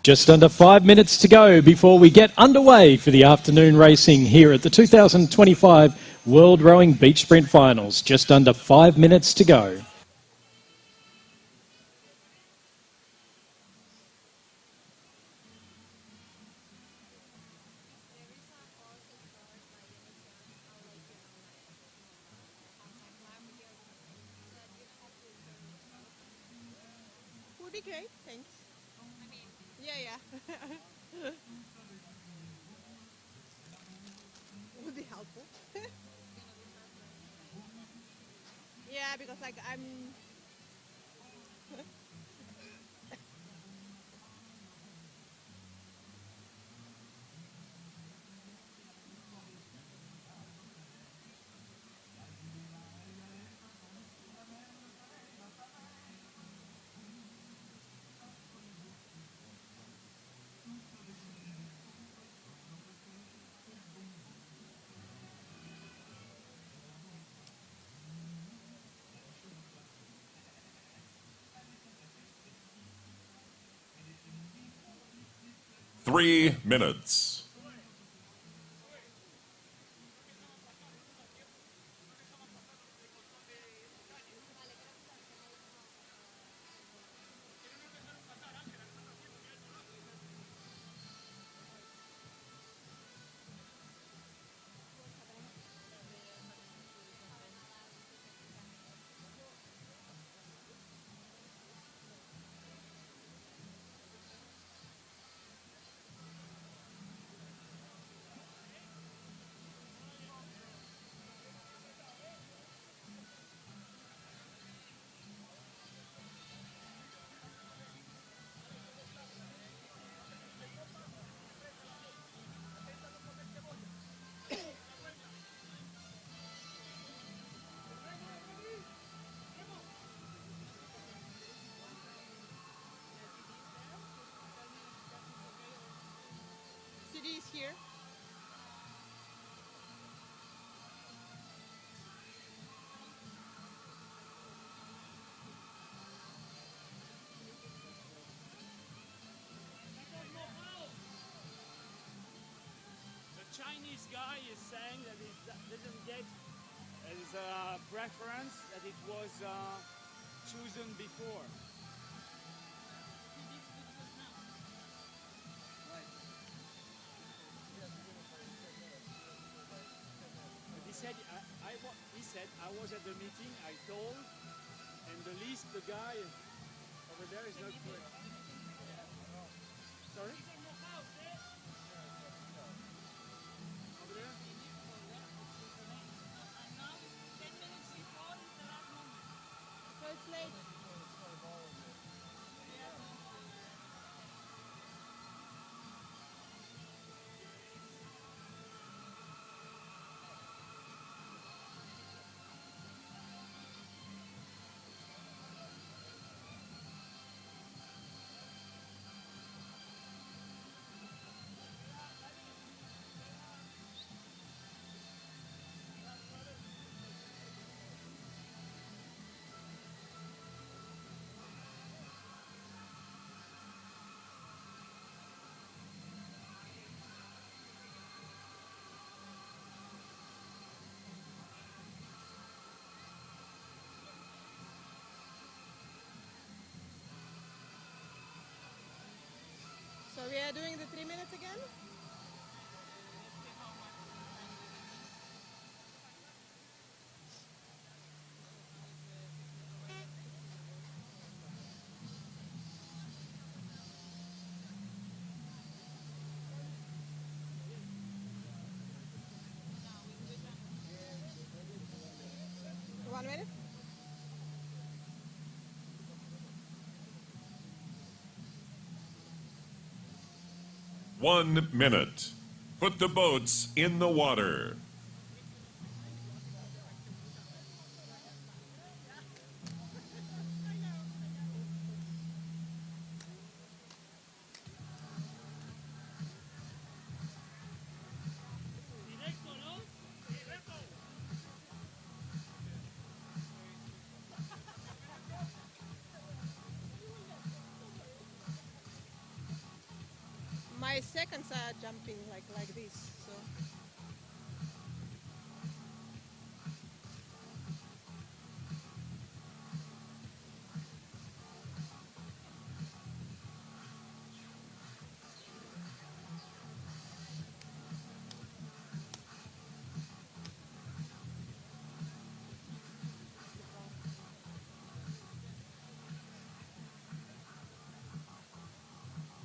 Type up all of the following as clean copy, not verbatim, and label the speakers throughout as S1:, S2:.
S1: Just under 5 minutes to go before we get underway for the afternoon racing here at the 2025 World Rowing Beach Sprint Finals. Just under 5 minutes to go.
S2: Would be great, thanks. Yeah. Would be helpful. Yeah, because like I'm.
S3: Three minutes.
S2: City is here.
S4: The Chinese guy is saying that he didn't get his preference, that it was chosen before. He said, I was at the meeting, I told, and the list, the guy over there is not correct. Sorry? Over there?
S2: So it's late. So we are doing the 3 minutes again? One minute?
S3: One minute. Put the boats in the water.
S2: my seconds are jumping like this. So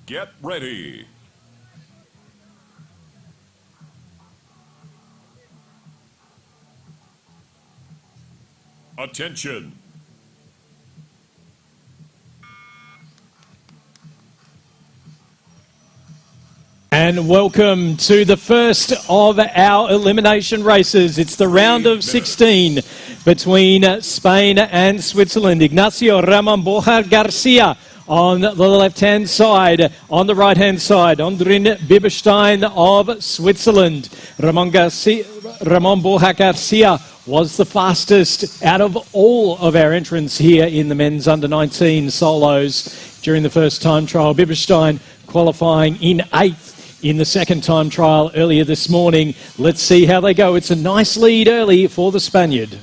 S3: Get ready. Attention.
S1: And welcome to the first of our elimination races. It's the round of 16 between Spain and Switzerland. Ignacio Ramon Borja Garcia on the left-hand side. On the right-hand side, Andrin Biberstein of Switzerland. Ramon Borja Garcia was the fastest out of all of our entrants here in the men's under-19 solos during the first time trial. Biberstein qualifying in 8th in the second time trial earlier this morning. Let's see how they go. It's a nice lead early for the Spaniard.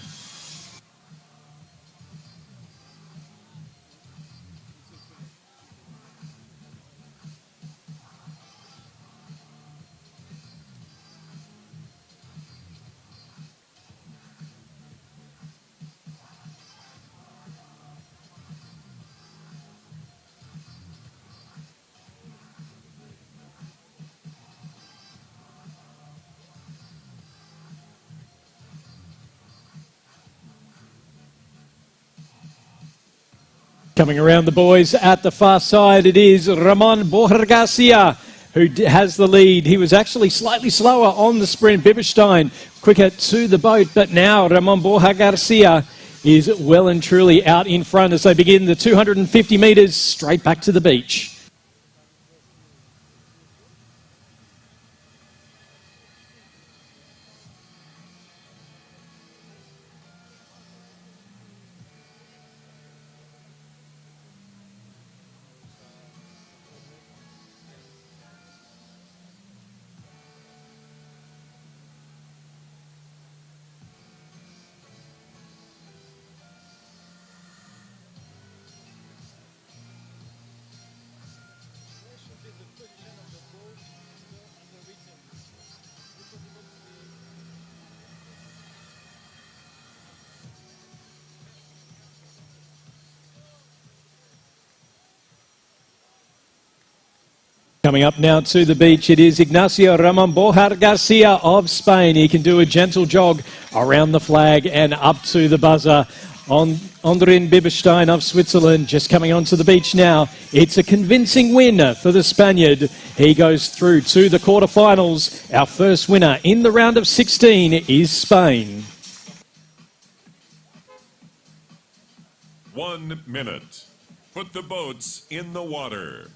S1: Coming around the boys at the far side, it is Ramon Borja Garcia who has the lead. He was actually slightly slower on the sprint. Biberstein quicker to the boat, but now Ramon Borja Garcia is well and truly out in front as they begin the 250 metres straight back to the beach. Coming up now to the beach, it is Ignacio Ramon Borja Garcia of Spain. He can do a gentle jog around the flag and up to the buzzer. Andrin Biberstein of Switzerland just coming onto the beach now. It's a convincing win for the Spaniard. He goes through to the quarterfinals. Our first winner in the round of 16 is Spain.
S3: 1 minute. Put the boats in the water.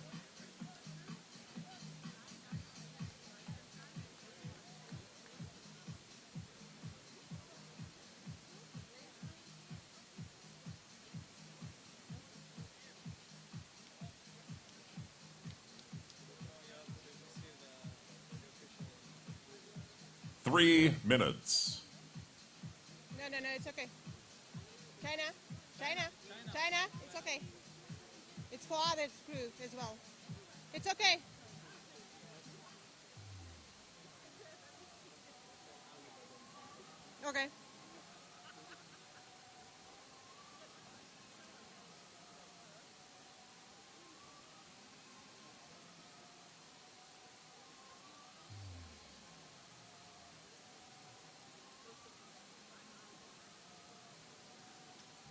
S3: Three minutes.
S2: no, it's okay. China, it's okay. It's for other crew as well. It's okay. Okay.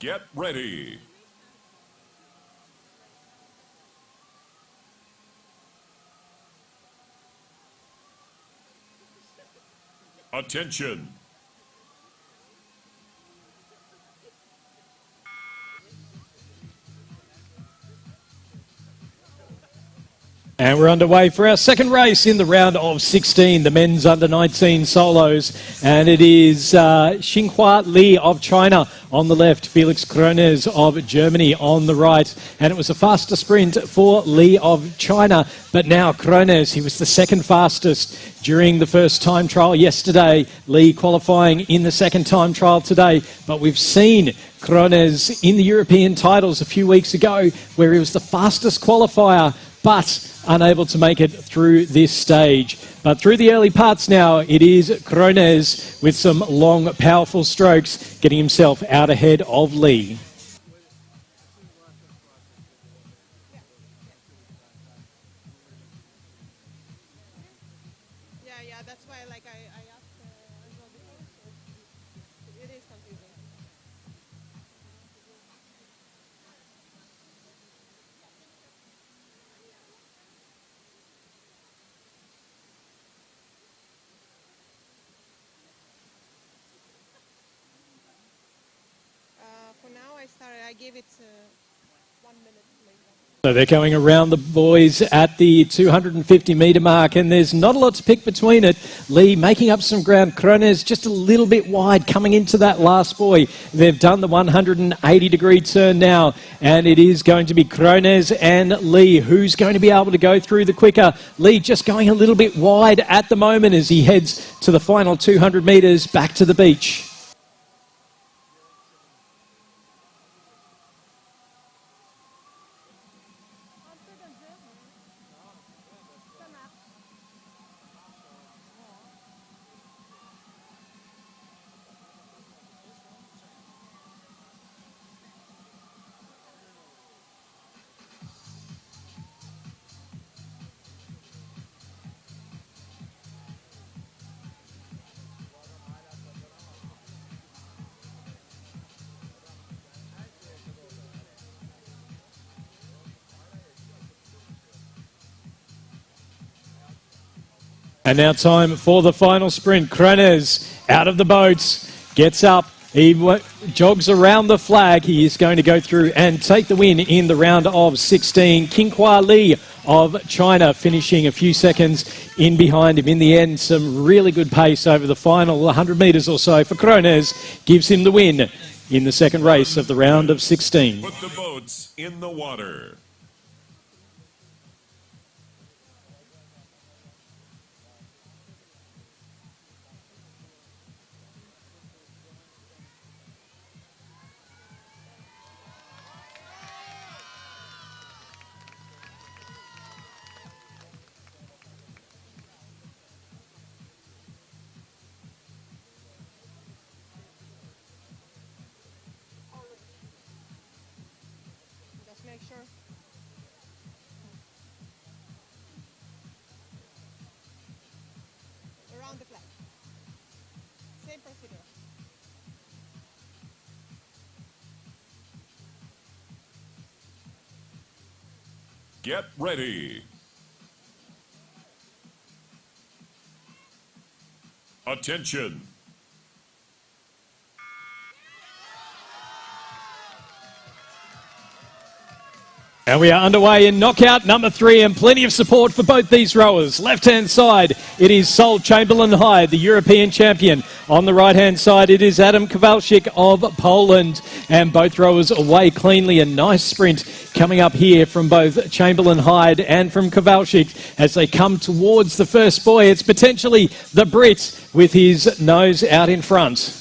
S3: Get ready. Attention.
S1: And we're underway for our second race in the round of 16, the men's under-19 solos. And it is Xinhua Li of China on the left, Felix Krones of Germany on the right. And it was a faster sprint for Li of China. But now Krones, he was the second fastest during the first time trial yesterday. Li qualifying in the second time trial today. But we've seen Krones in the European titles a few weeks ago where he was the fastest qualifier but unable to make it through this stage. But through the early parts now, it is Krones with some long, powerful strokes, getting himself out ahead of Li.
S2: Yeah, that's why like I asked as well before, so it is confusing. For now, I gave it 1 minute later.
S1: So they're going around the boys at the 250 metre mark, and there's not a lot to pick between it. Li making up some ground. Krones just a little bit wide coming into that last buoy. They've done the 180-degree turn now, and it is going to be Krones and Li who's going to be able to go through the quicker. Li just going a little bit wide at the moment as he heads to the final 200 metres back to the beach. And now time for the final sprint. Krones out of the boats, gets up, he jogs around the flag. He is going to go through and take the win in the round of 16. Qinghua Li of China finishing a few seconds in behind him. In the end, some really good pace over the final 100 metres or so for Krones gives him the win in the second race of the round of 16.
S3: Put the boats in the water.
S2: Just make sure. Around the flag. Same procedure.
S3: Get ready. Attention.
S1: And we are underway in knockout number 3, and plenty of support for both these rowers. Left-hand side, it is Sol Chamberlain-Hyde, the European champion. On the right-hand side, it is Adam Kowalczyk of Poland. And both rowers away cleanly. A nice sprint coming up here from both Chamberlain-Hyde and from Kowalczyk as they come towards the first buoy. It's potentially the Brit with his nose out in front.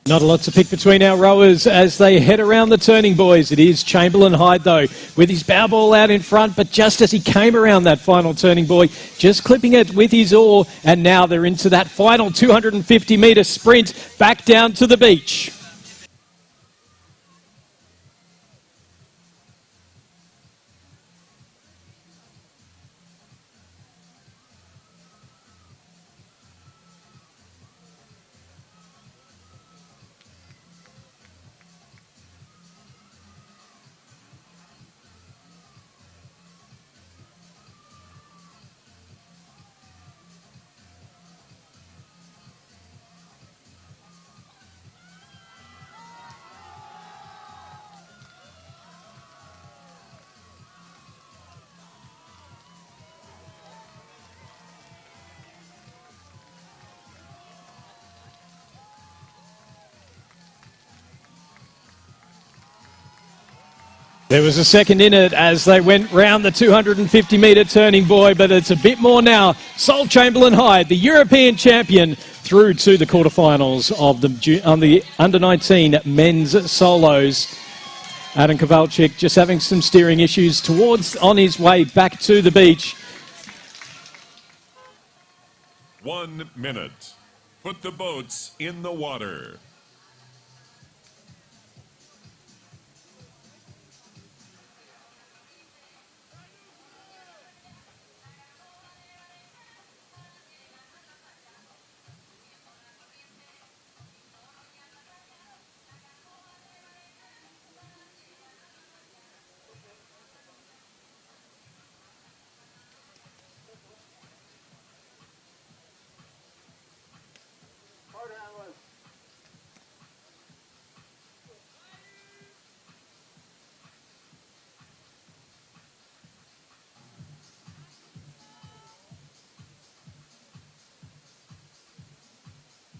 S1: Not a lot to pick between our rowers as they head around the turning, boys. It is Chamberlain-Hyde, though, with his bow ball out in front, but just as he came around that final turning buoy, just clipping it with his oar, and now they're into that final 250-metre sprint back down to the beach. There was a second in it as they went round the 250-metre turning buoy, but it's a bit more now. Sol Chamberlain Hyde, the European champion, through to the quarterfinals of the under-19 men's solos. Adam Kowalczyk just having some steering issues on his way back to the beach.
S3: 1 minute. Put the boats in the water.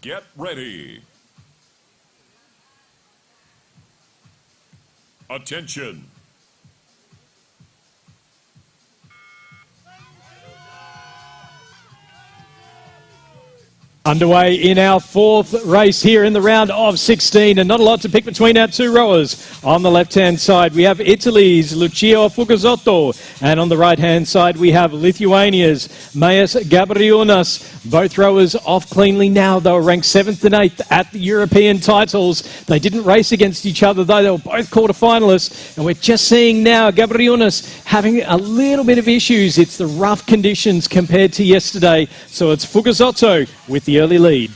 S3: Get ready. Attention.
S1: Underway in our fourth race here in the round of 16, and not a lot to pick between our two rowers. On the left-hand side, we have Italy's Lucio Fugasotto, and on the right-hand side, we have Lithuania's Majas Gabrionas. Both rowers off cleanly now. They were ranked 7th and 8th at the European titles. They didn't race against each other, though. They were both quarter-finalists, and we're just seeing now Gabrionas having a little bit of issues. It's the rough conditions compared to yesterday, so it's Fugasotto with the early lead.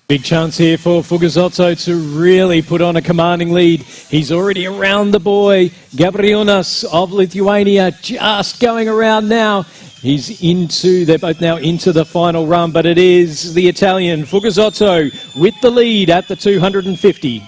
S1: Big chance here for Fugasotto to really put on a commanding lead. He's already around the buoy. Gabrionas of Lithuania just going around now. They're both now into the final run, but it is the Italian Fugasotto with the lead at the 250.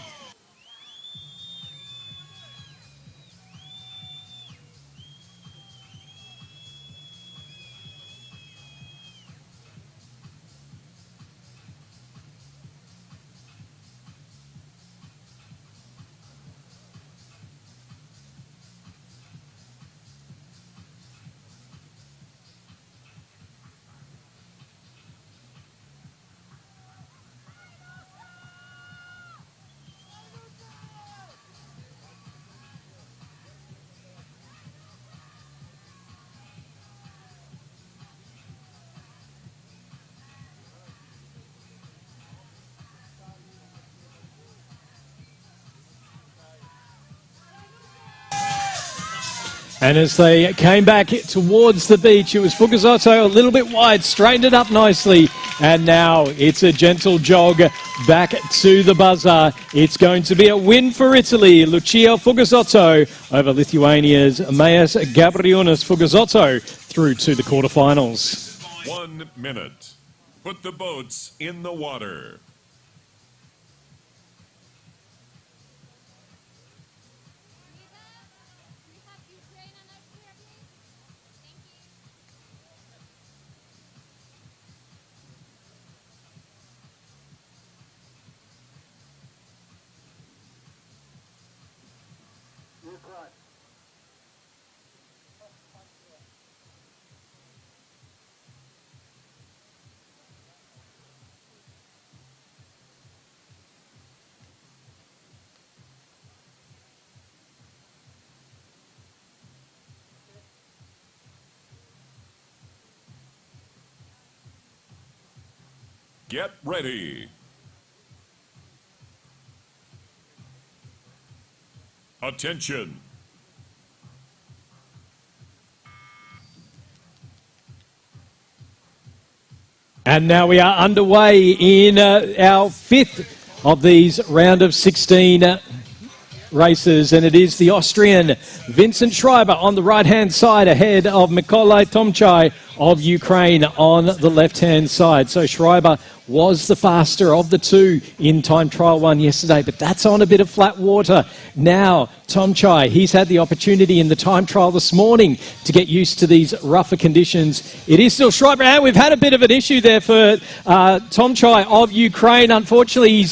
S1: And as they came back towards the beach, it was Fugasotto a little bit wide, straightened it up nicely, and now it's a gentle jog back to the buzzer. It's going to be a win for Italy. Lucio Fugasotto over Lithuania's Majas Gabrionas. Fugasotto through to the quarterfinals.
S3: 1 minute. Put the boats in the water. Get ready. Attention.
S1: And now we are underway in our fifth of these round of 16 races, and it is the Austrian Vincent Schreiber on the right-hand side ahead of Mykolai Tomchai of Ukraine on the left-hand side. So Schreiber was the faster of the two in time trial one yesterday, but that's on a bit of flat water. Now, Tomchai, he's had the opportunity in the time trial this morning to get used to these rougher conditions. It is still Schreiber, and we've had a bit of an issue there for Tomchai of Ukraine. Unfortunately,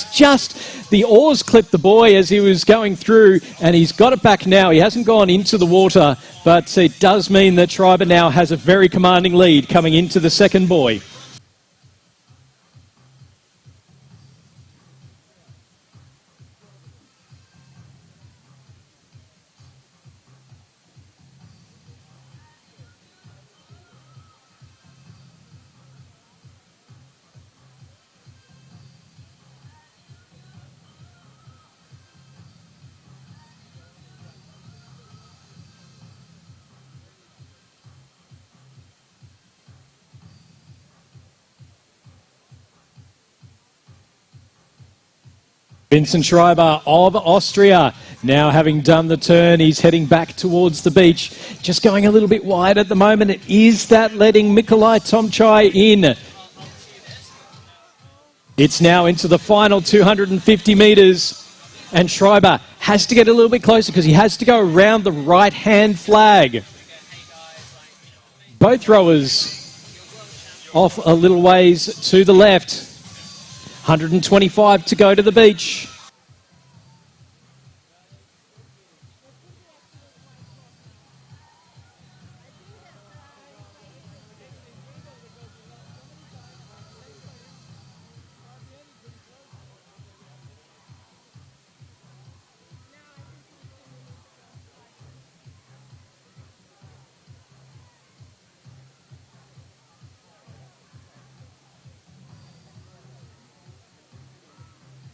S1: the oars clipped the buoy as he was going through, and he's got it back now. He hasn't gone into the water, but it does mean that Schreiber now has a very commanding lead coming into the second buoy. Vincent Schreiber of Austria, now having done the turn, he's heading back towards the beach. Just going a little bit wide at the moment. Is that letting Mykolai Tomchai in? It's now into the final 250 metres, and Schreiber has to get a little bit closer because he has to go around the right-hand flag. Both rowers off a little ways to the left. 125 to go to the beach.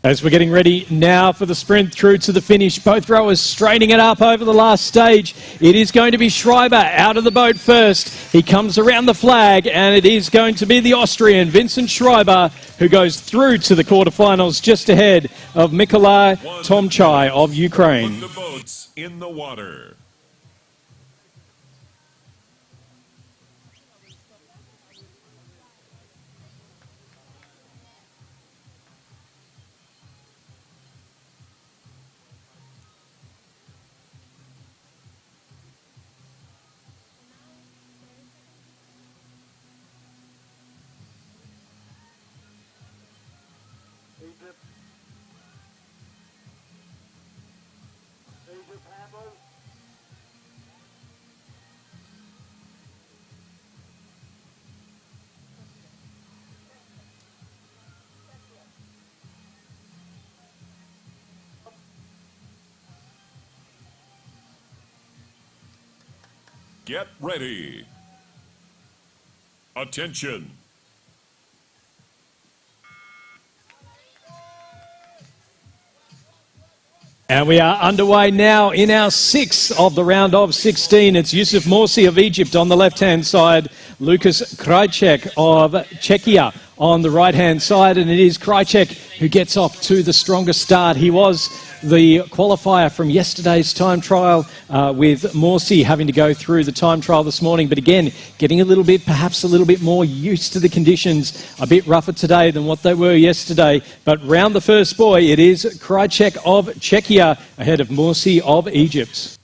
S1: As we're getting ready now for the sprint through to the finish, both rowers straightening it up over the last stage. It is going to be Schreiber out of the boat first. He comes around the flag, and it is going to be the Austrian, Vincent Schreiber, who goes through to the quarterfinals just ahead of Mykolai Tomchai of Ukraine.
S3: Put the boats in the water. Get ready. Attention.
S1: And we are underway now in our sixth of the round of 16. It's Yusuf Morsi of Egypt on the left-hand side, Lukas Krajcek of Czechia on the right-hand side, and it is Krajcek who gets off to the strongest start. He was the qualifier from yesterday's time trial with Morsi having to go through the time trial this morning, but again, getting perhaps a little bit more used to the conditions, a bit rougher today than what they were yesterday. But round the first buoy, it is Krajcek of Czechia ahead of Morsi of Egypt.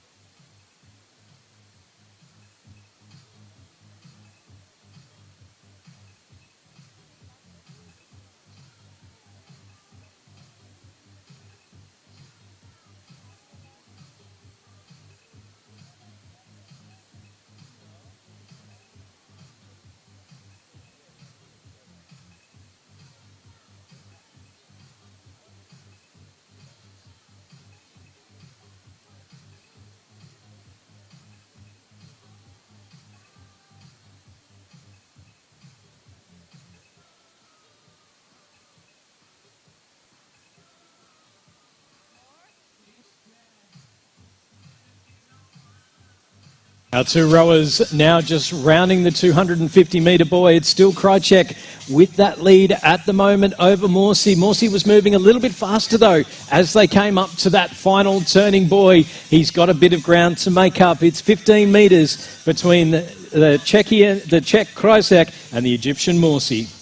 S1: Our two rowers now just rounding the 250-metre buoy. It's still Krycek with that lead at the moment over Morsi. Morsi was moving a little bit faster, though, as they came up to that final turning buoy. He's got a bit of ground to make up. It's 15 metres between the Czech Krycek and the Egyptian Morsi.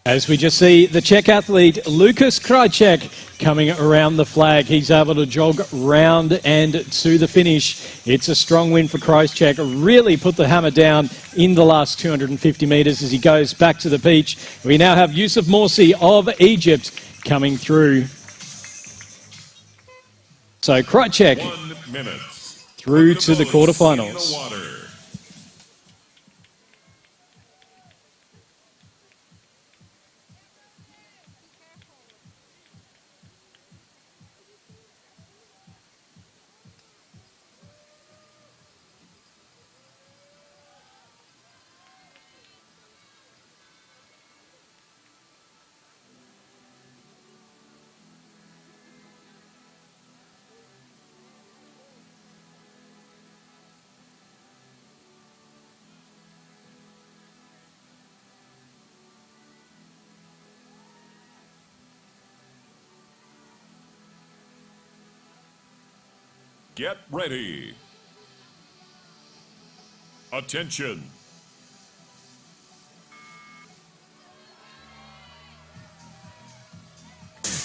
S1: As we just see the Czech athlete Lukas Krycek coming around the flag. He's able to jog round and to the finish. It's a strong win for Krycek. Really put the hammer down in the last 250 metres as he goes back to the beach. We now have Yusuf Morsi of Egypt coming through. So Krycek
S3: 1 minute.
S1: through to the quarterfinals.
S3: Get ready. Attention.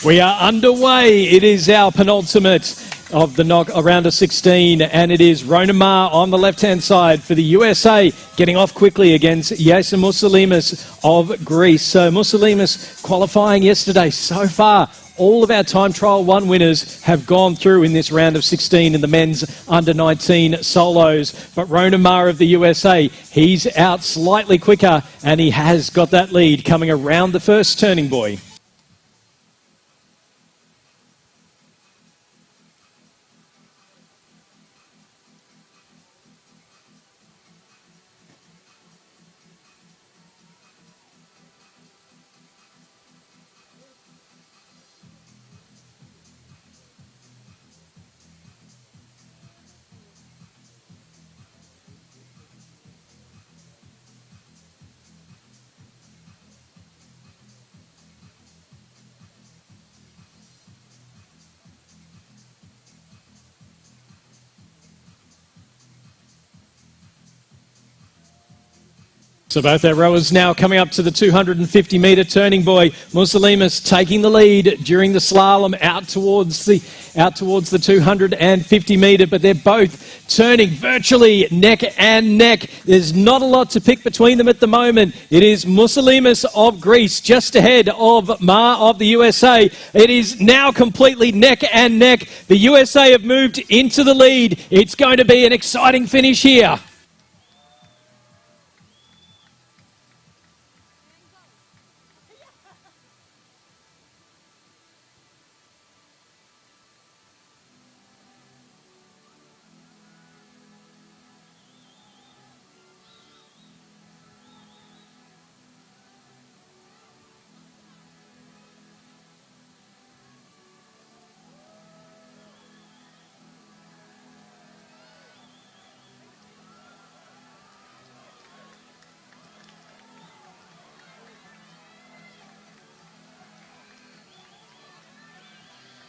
S1: We are underway. It is our penultimate of the round of 16, and it is Ronamar on the left-hand side for the USA, getting off quickly against Yasa Musalimas of Greece. So Musalimas qualifying yesterday. So far, all of our time trial 1 winners have gone through in this round of 16 in the men's under-19 solos. But Ronamar of the USA, he's out slightly quicker, and he has got that lead coming around the first turning buoy. So both our rowers now coming up to the 250-metre turning buoy. Musalimas taking the lead during the slalom out towards the 250-metre, but they're both turning virtually neck and neck. There's not a lot to pick between them at the moment. It is Musalimas of Greece just ahead of Ma of the USA. It is now completely neck and neck. The USA have moved into the lead. It's going to be an exciting finish here.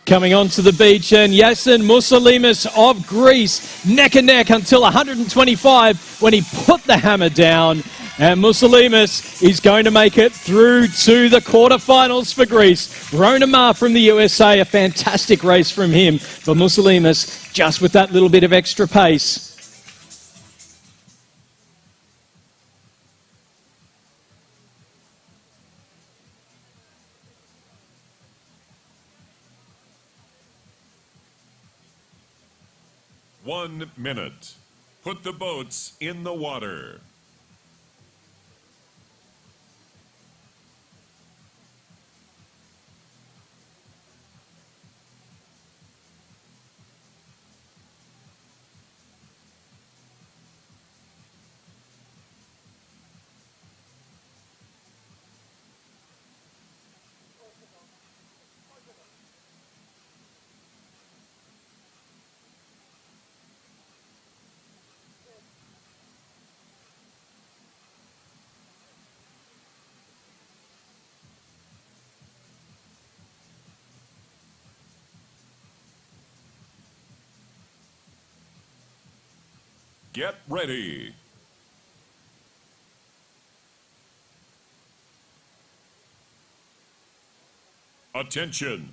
S1: Coming onto the beach, and Yasin Musalimas of Greece, neck and neck until 125 when he put the hammer down. And Musalimas is going to make it through to the quarterfinals for Greece. Ronamar from the USA, a fantastic race from him. But Musalimas just with that little bit of extra pace.
S3: 1 minute. Put the boats in the water. Get ready. Attention.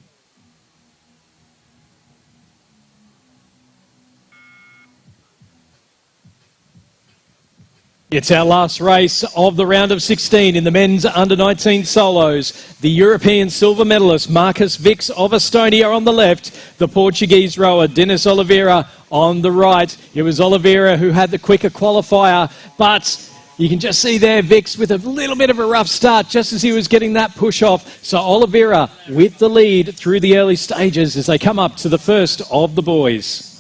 S1: It's our last race of the round of 16 in the men's under-19 solos. The European silver medalist Marcus Vix of Estonia on the left, the Portuguese rower Denis Oliveira on the right. It was Oliveira who had the quicker qualifier, but you can just see there Vix with a little bit of a rough start just as he was getting that push off. So Oliveira with the lead through the early stages as they come up to the first of the boys.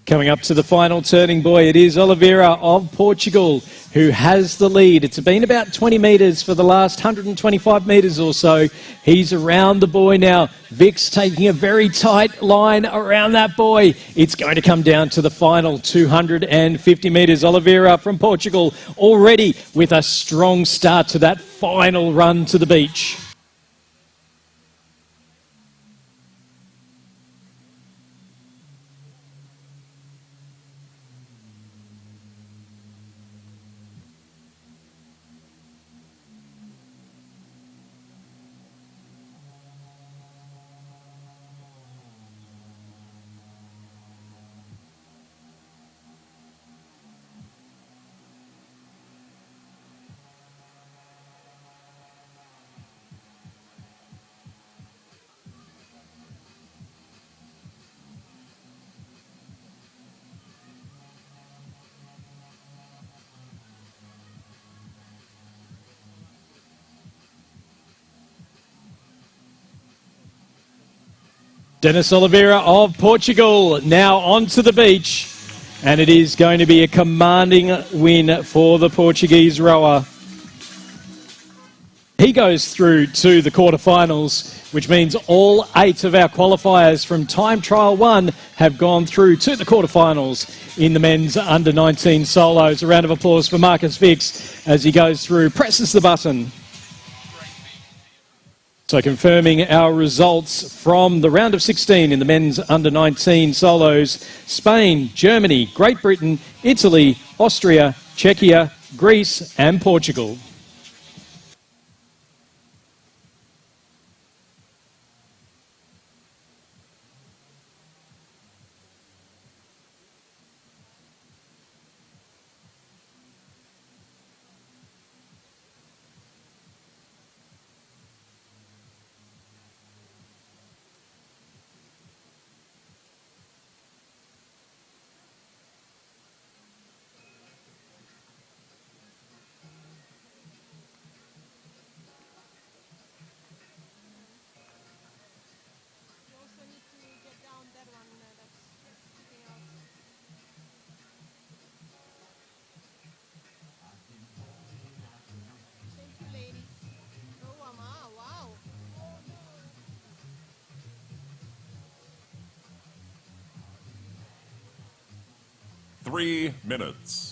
S1: Coming up to the final turning, boy, it is Oliveira of Portugal who has the lead. It's been about 20 metres for the last 125 metres or so. He's around the buoy now. Vix taking a very tight line around that buoy. It's going to come down to the final 250 metres. Oliveira from Portugal already with a strong start to that final run to the beach. Denis Oliveira of Portugal now onto the beach, and it is going to be a commanding win for the Portuguese rower. He goes through to the quarterfinals, which means all 8 of our qualifiers from time trial 1 have gone through to the quarterfinals in the men's under-19 solos. A round of applause for Marcus Vix as he goes through, presses the button. So confirming our results from the round of 16 in the men's under-19 solos: Spain, Germany, Great Britain, Italy, Austria, Czechia, Greece and Portugal.
S3: 3 minutes.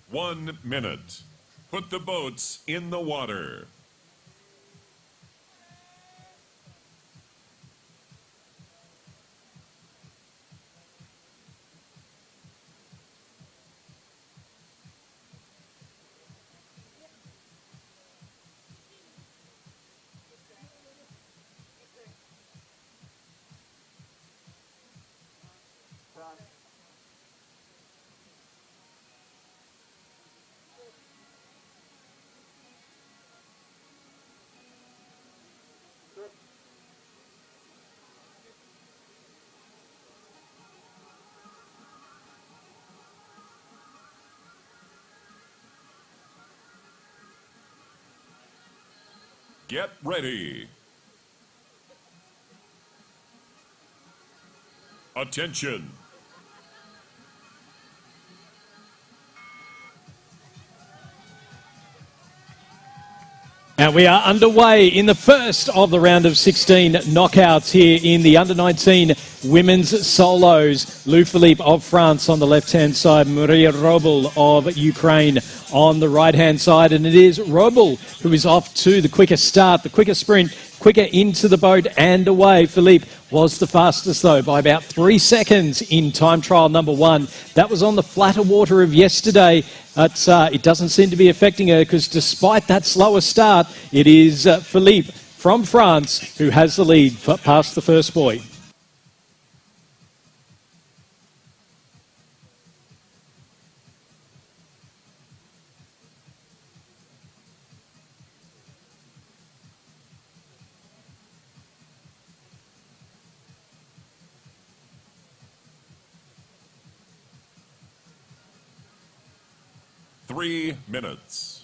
S3: One minute. Put the boats in the water. Get ready. Attention.
S1: And we are underway in the first of the round of 16 knockouts here in the under-19 women's solos. Lou Philippe of France on the left-hand side, Maria Robel of Ukraine on the right-hand side. And it is Robel who is off to the quicker start, the quicker sprint, quicker into the boat and away. Philippe was the fastest, though, by about 3 seconds in time trial number 1. That was on the flatter water of yesterday. But it doesn't seem to be affecting her because despite that slower start, it is Philippe from France who has the lead past the first buoy.
S3: Three minutes.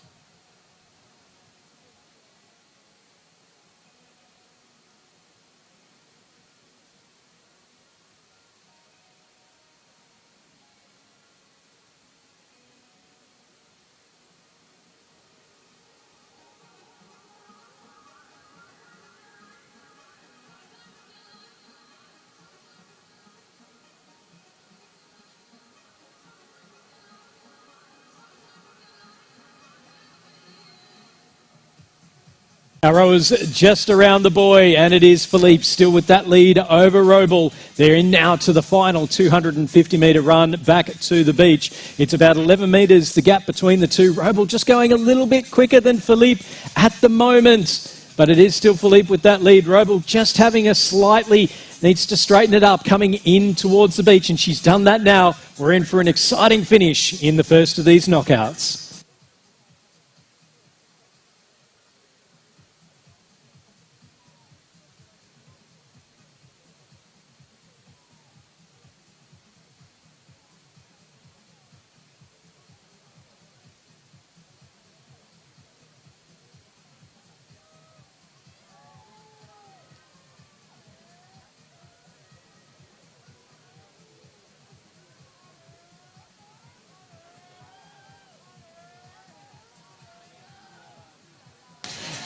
S1: Arrows just around the buoy, and it is Philippe still with that lead over Robel. They're in now to the final 250-metre run back to the beach. It's about 11 metres, the gap between the two. Robel just going a little bit quicker than Philippe at the moment, but it is still Philippe with that lead. Robel just having a slightly needs to straighten it up coming in towards the beach, and she's done that now. We're in for an exciting finish in the first of these knockouts.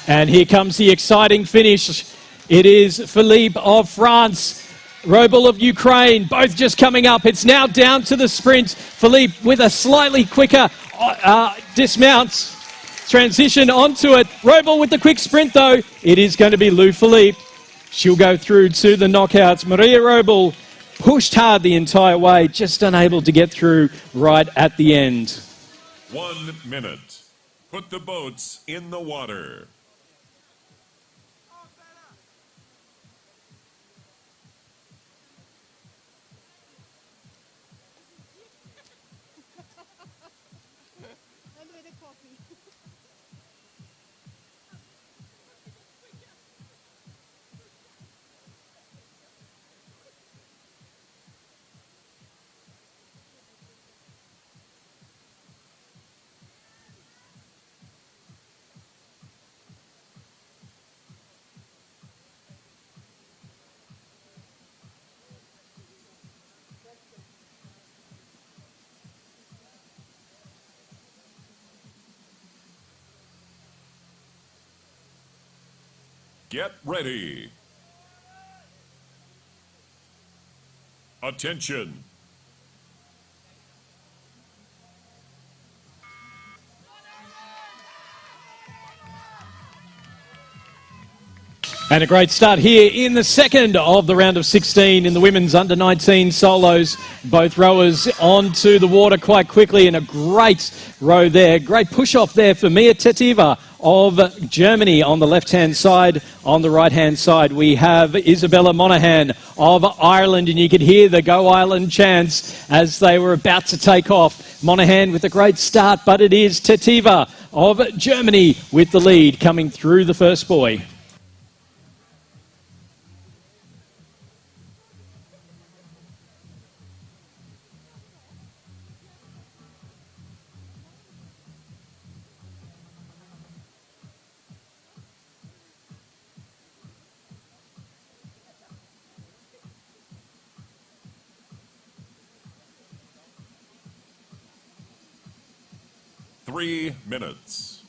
S1: And here comes the exciting finish. It is Philippe of France, Robel of Ukraine, both just coming up. It's now down to the sprint. Philippe with a slightly quicker dismount, transition onto it. Robel with the quick sprint though. It is going to be Lou Philippe. She'll go through to the knockouts. Maria Robel pushed hard the entire way, just unable to get through right at the end.
S3: 1 minute. Put the boats in the water.
S2: And with the coffee.
S3: 'Get ready. Attention.
S1: And a great start here in the second of the round of 16 in the women's under-19 solos. Both rowers onto the water quite quickly, and a great row there. Great push-off there for Mia Tetiva of Germany on the left-hand side. On the right-hand side, we have Isabella Monaghan of Ireland, and you could hear the Go Ireland chants as they were about to take off. Monaghan with a great start, but it is Tetiva of Germany with the lead coming through the first buoy.
S3: Three minutes.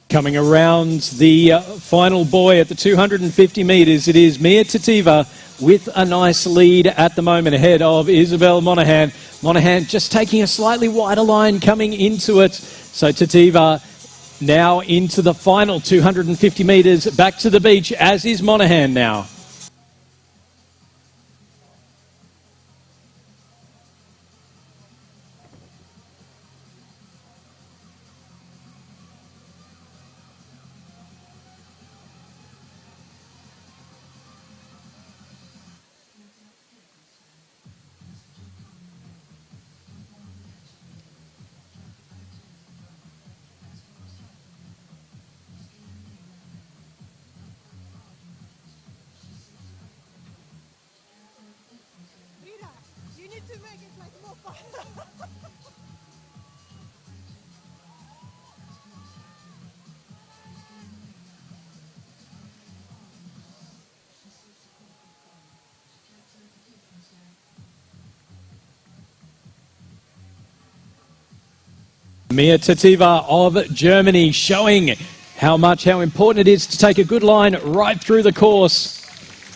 S1: Coming around the final buoy at the 250 metres, it is Mia Tetiva with a nice lead at the moment ahead of Isabel Monaghan. Monaghan just taking a slightly wider line coming into it. So Tetiva now into the final 250 metres back to the beach, as is Monaghan now.
S2: Rita, you need to make it like more fun.
S1: Mia Tetiva of Germany showing how important it is to take a good line right through the course.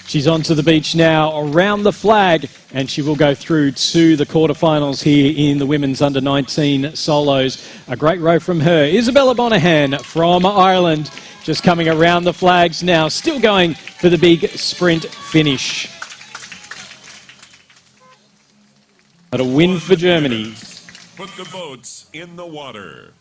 S1: She's onto the beach now around the flag, and she will go through to the quarterfinals here in the women's under-19 solos. A great row from her. Isabella Monaghan from Ireland just coming around the flags now, still going for the big sprint finish. But a win for Germany.
S3: Put the boats in the water.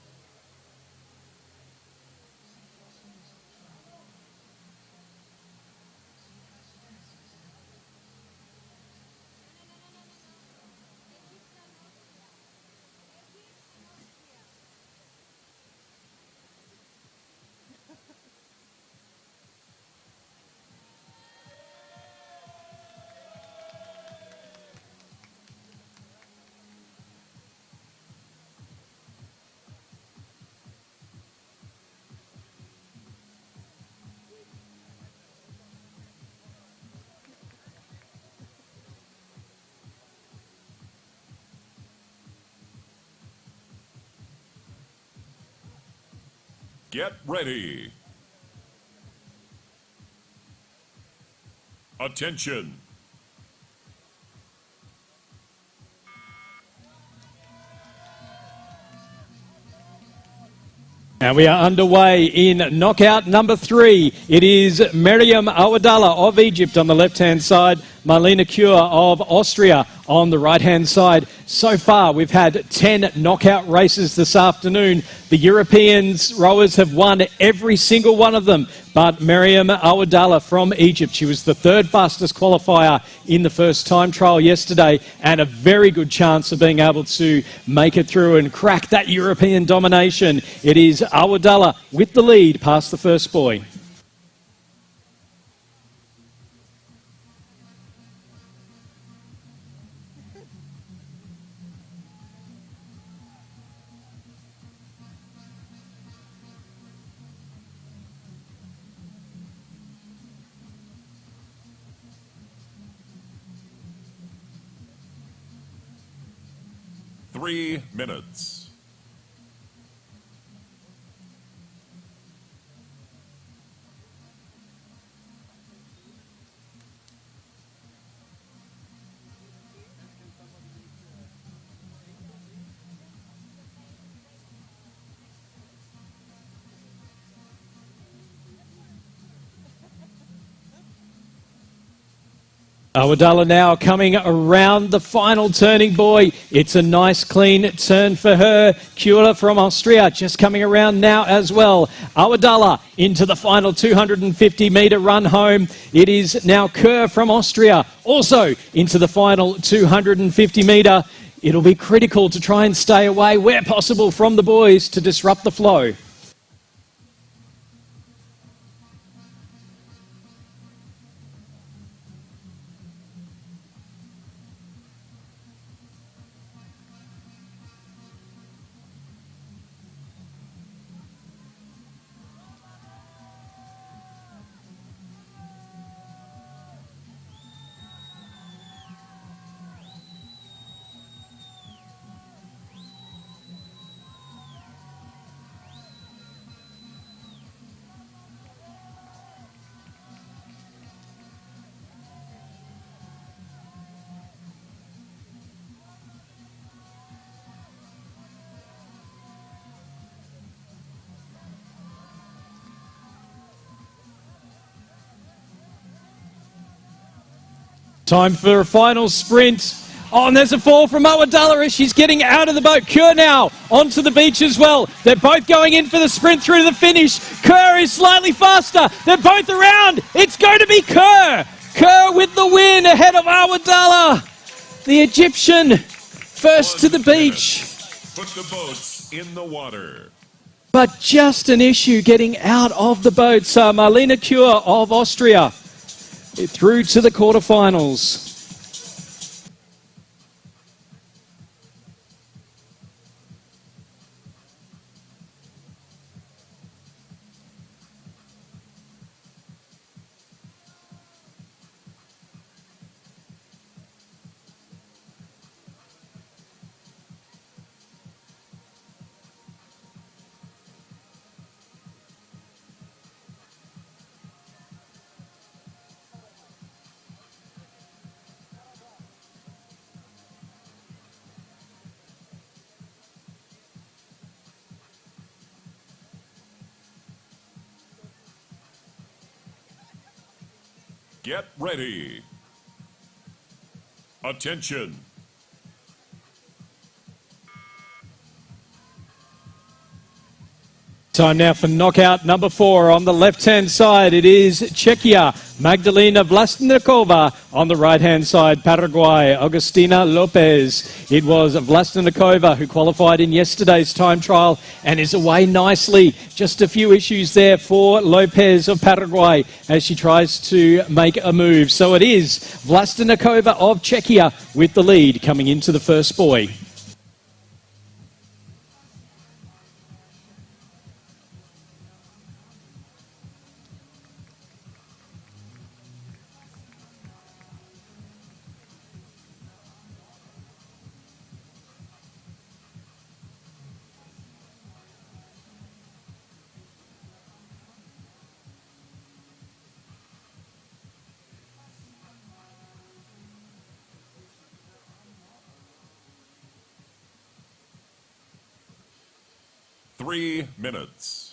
S3: Get ready. Attention.
S1: And we are underway in knockout number 3. It is Miriam Awadallah of Egypt on the left-hand side, Marlene Kure of Austria on the right-hand side. So far, we've had 10 knockout races this afternoon. The Europeans rowers have won every single one of them, but Miriam Awadallah from Egypt, she was the third fastest qualifier in the first time trial yesterday, and a very good chance of being able to make it through and crack that European domination. It is Awadallah with the lead past the first buoy.
S3: Three minutes.
S1: Awadallah now coming around the final turning buoy. It's a nice clean turn for her. Kure from Austria just coming around now as well. Awadallah into the final 250-metre run home. It is now Kure from Austria also into the final 250-metre. It'll be critical to try and stay away where possible from the buoys to disrupt the flow. Time for a final sprint. Oh, and there's a fall from Awadallah as she's getting out of the boat. Kure now onto the beach as well. They're both going in for the sprint through to the finish. Kure is slightly faster. They're both around. It's going to be Kure. Kure with the win ahead of Awadallah. The Egyptian first to the beach.
S3: Put the boats in the water.
S1: But just an issue getting out of the boats. Marlene Kure of Austria through to the quarterfinals.
S3: Get ready. Attention.
S1: Time now for knockout number 4. On the left-hand side, it is Czechia, Magdalena Vlastnikova. On the right-hand side, Paraguay, Agustina Lopez. It was Vlastnikova who qualified in yesterday's time trial and is away nicely. Just a few issues there for Lopez of Paraguay as she tries to make a move. So it is Vlastnikova of Czechia with the lead coming into the first buoy.
S3: Three minutes.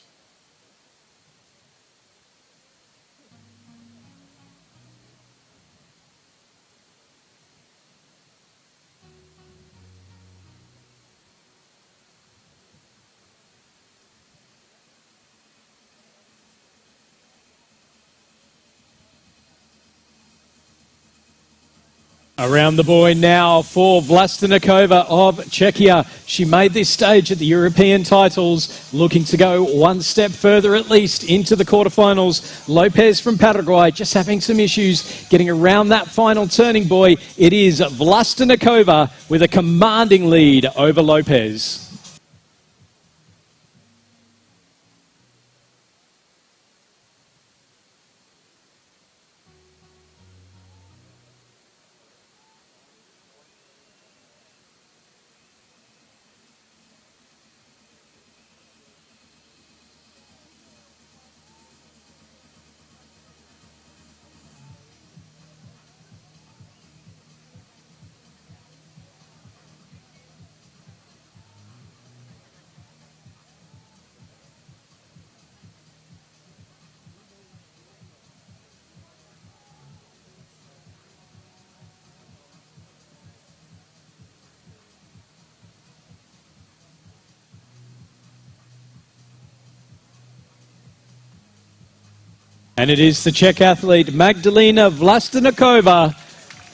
S1: Around the buoy now for Vlastnikova of Czechia. She made this stage at the European titles, looking to go one step further at least into the quarterfinals. Lopez from Paraguay just having some issues getting around that final turning buoy. It is Vlastnikova with a commanding lead over Lopez. And it is the Czech athlete Magdalena Vlastnikova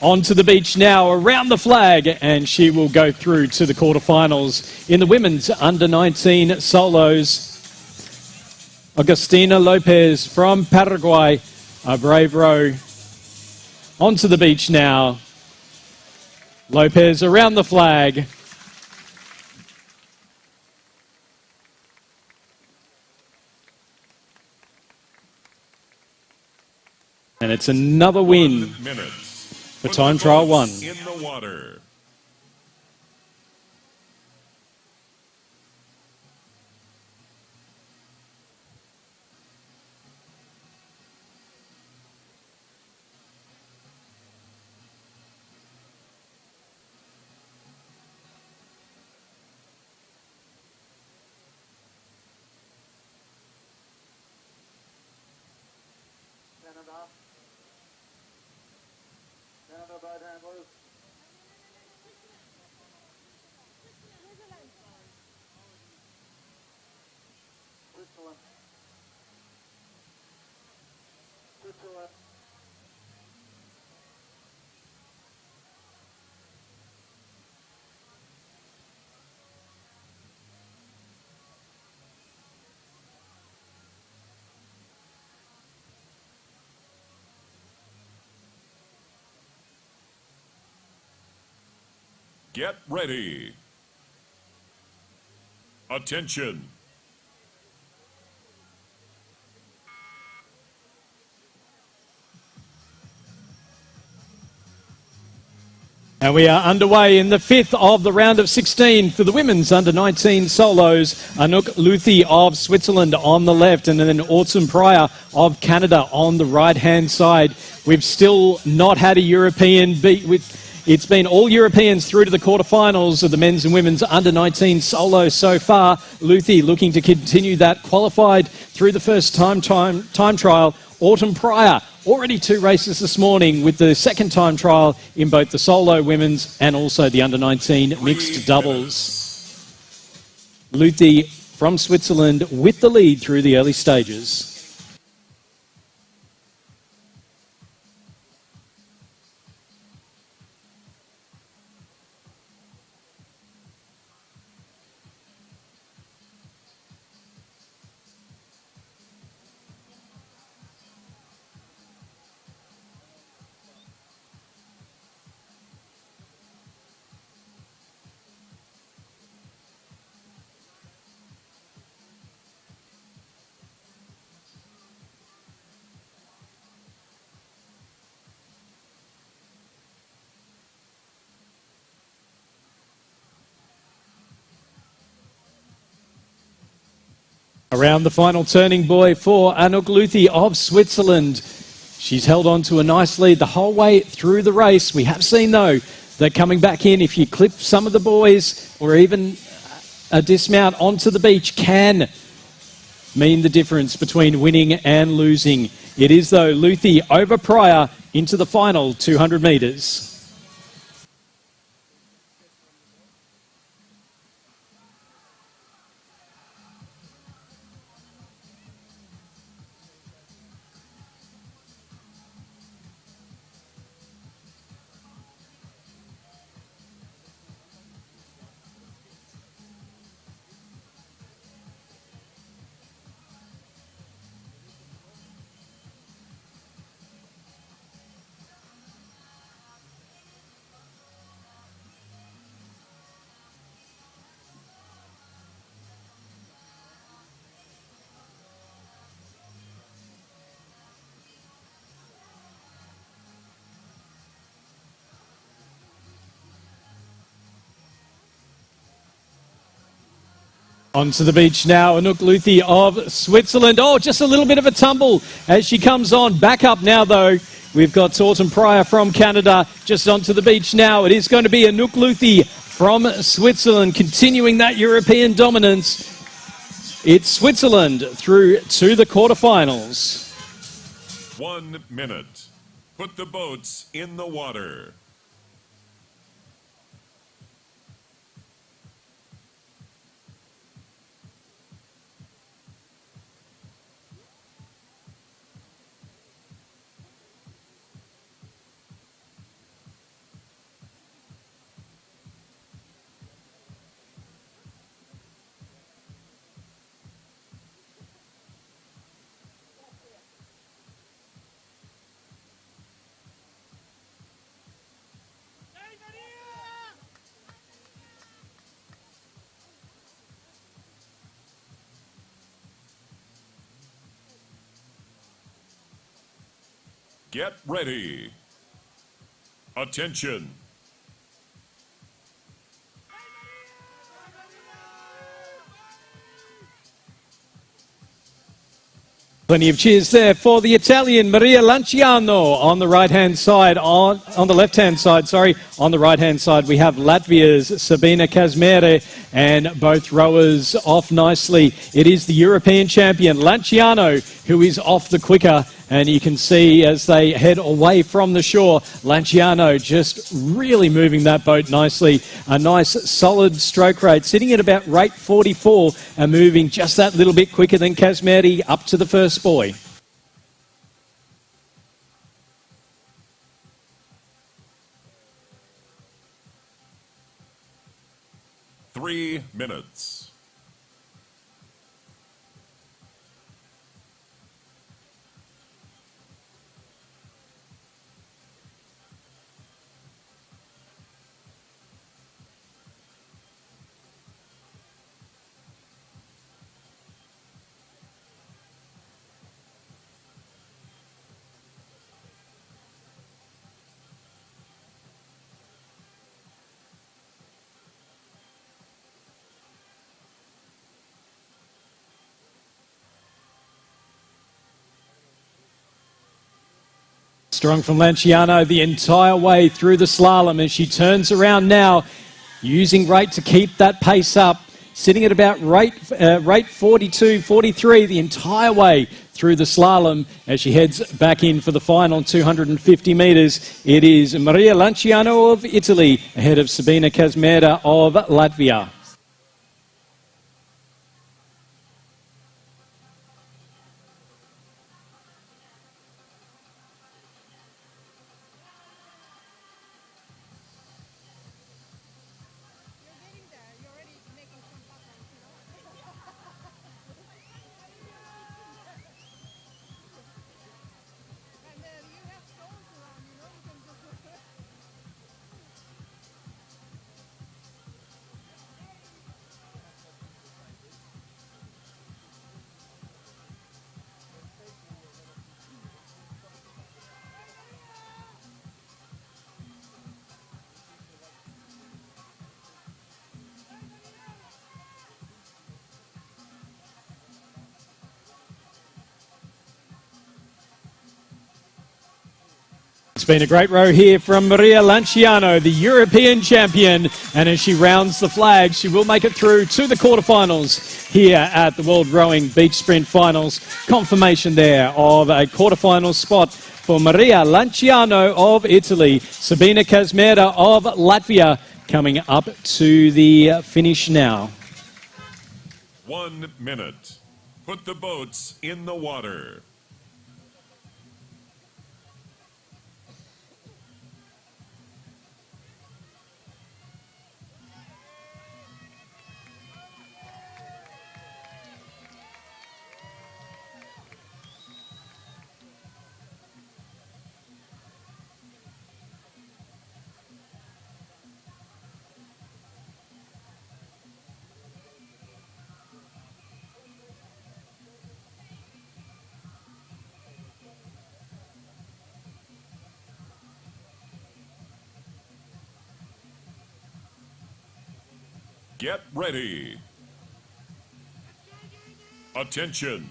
S1: onto the beach now around the flag, and she will go through to the quarterfinals in the women's under-19 solos. Agustina Lopez from Paraguay, a brave row, onto the beach now. Lopez around the flag. And it's another win
S3: 1 minute.
S1: for time trial 1.
S3: In the water.
S5: Canada right hand loose. Switzerland. Switzerland.
S3: Get ready. Attention.
S1: And we are underway in the 5th of the round of 16 for the women's under-19 solos. Anouk Luthi of Switzerland on the left, and then Autumn Pryor of Canada on the right-hand side. We've still not had a European beat with... It's been all Europeans through to the quarterfinals of the men's and women's under-19 solo so far. Luthi looking to continue that, qualified through the first time trial. Autumn Pryor Already 2 races this morning with the second time trial in both the solo women's and also the under-19 mixed doubles. Luthi from Switzerland with the lead through the early stages. Around the final turning buoy for Anouk Luthi of Switzerland. She's held on to a nice lead the whole way through the race. We have seen, though, that coming back in, if you clip some of the boys or even a dismount onto the beach can mean the difference between winning and losing. It is, though, Luthi over Pryor into the final 200 metres. Onto the beach now, Anouk Luthi of Switzerland. Oh, just a little bit of a tumble as she comes on. Back up now, though. We've got Torton Pryor from Canada just onto the beach now. It is going to be Anouk Luthi from Switzerland, continuing that European dominance. It's Switzerland through to the quarterfinals.
S3: 1 minute. Put the boats in the water. Get ready. Attention.
S1: Plenty of cheers there for the Italian Maria Lanciano on the right-hand side. On the left-hand side, sorry. On the right-hand side, we have Latvia's Sabina Kazmere, and both rowers off nicely. It is the European champion, Lanciano, who is off the quicker. And you can see as they head away from the shore, Lanciano just really moving that boat nicely. A nice solid stroke rate, sitting at about rate 44 and moving just that little bit quicker than Kazmeri up to the first buoy.
S3: Three minutes.
S1: Strong from Lanciano the entire way through the slalom as she turns around now, using rate to keep that pace up, sitting at about rate 42, 43 the entire way through the slalom as she heads back in for the final 250 metres. It is Maria Lanciano of Italy ahead of Sabina Kazmera of Latvia.
S2: You're getting there. You're already making some patterns, you know. And then you have stones around, you know. You can just.
S1: It's been a great row here from Maria Lanciano, the European champion. And as she rounds the flag, she will make it through to the quarterfinals here at the World Rowing Beach Sprint Finals. Confirmation there of a quarterfinal spot for Maria Lanciano of Italy. Sabina Kazmera of Latvia coming up to the finish now.
S3: 1 minute. Put the boats in the water. Get ready. Attention.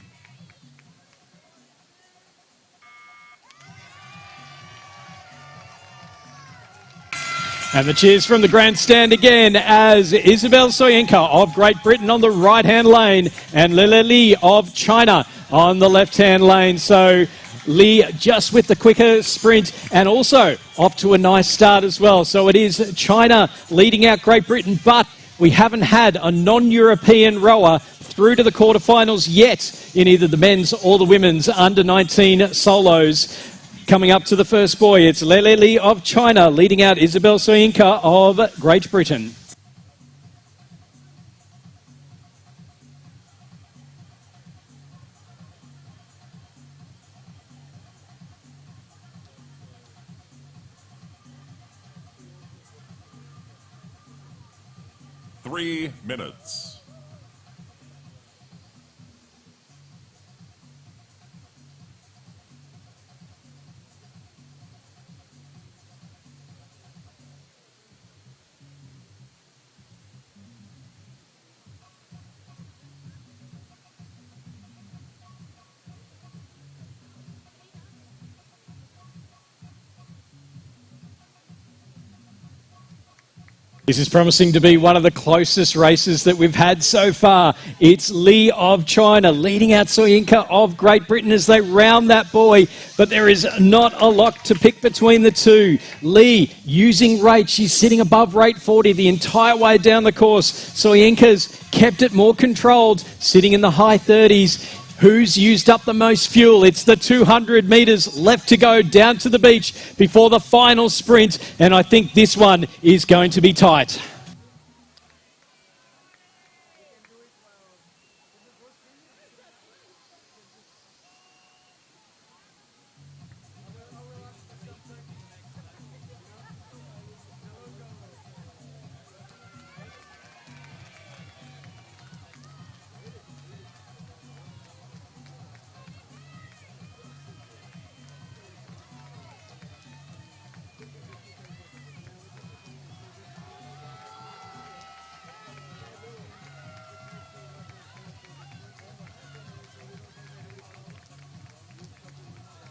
S1: And the cheers from the grandstand again as Isabel Soyinka of Great Britain on the right-hand lane and Lele Li of China on the left-hand lane. So Li just with the quicker sprint and also off to a nice start as well. So it is China leading out Great Britain, but we haven't had a non-European rower through to the quarterfinals yet in either the men's or the women's under-19 solos. Coming up to the first buoy, it's Lele Li of China leading out Isabel Soyinka of Great Britain.
S3: Three minutes.
S1: This is promising to be one of the closest races that we've had so far. It's Li of China leading out Soyinka of Great Britain as they round that buoy, but there is not a lot to pick between the two. Li using rate, she's sitting above rate 40 the entire way down the course. Soyinka's kept it more controlled, sitting in the high 30s. Who's used up the most fuel? It's the 200 metres left to go down to the beach before the final sprint, and I think this one is going to be tight.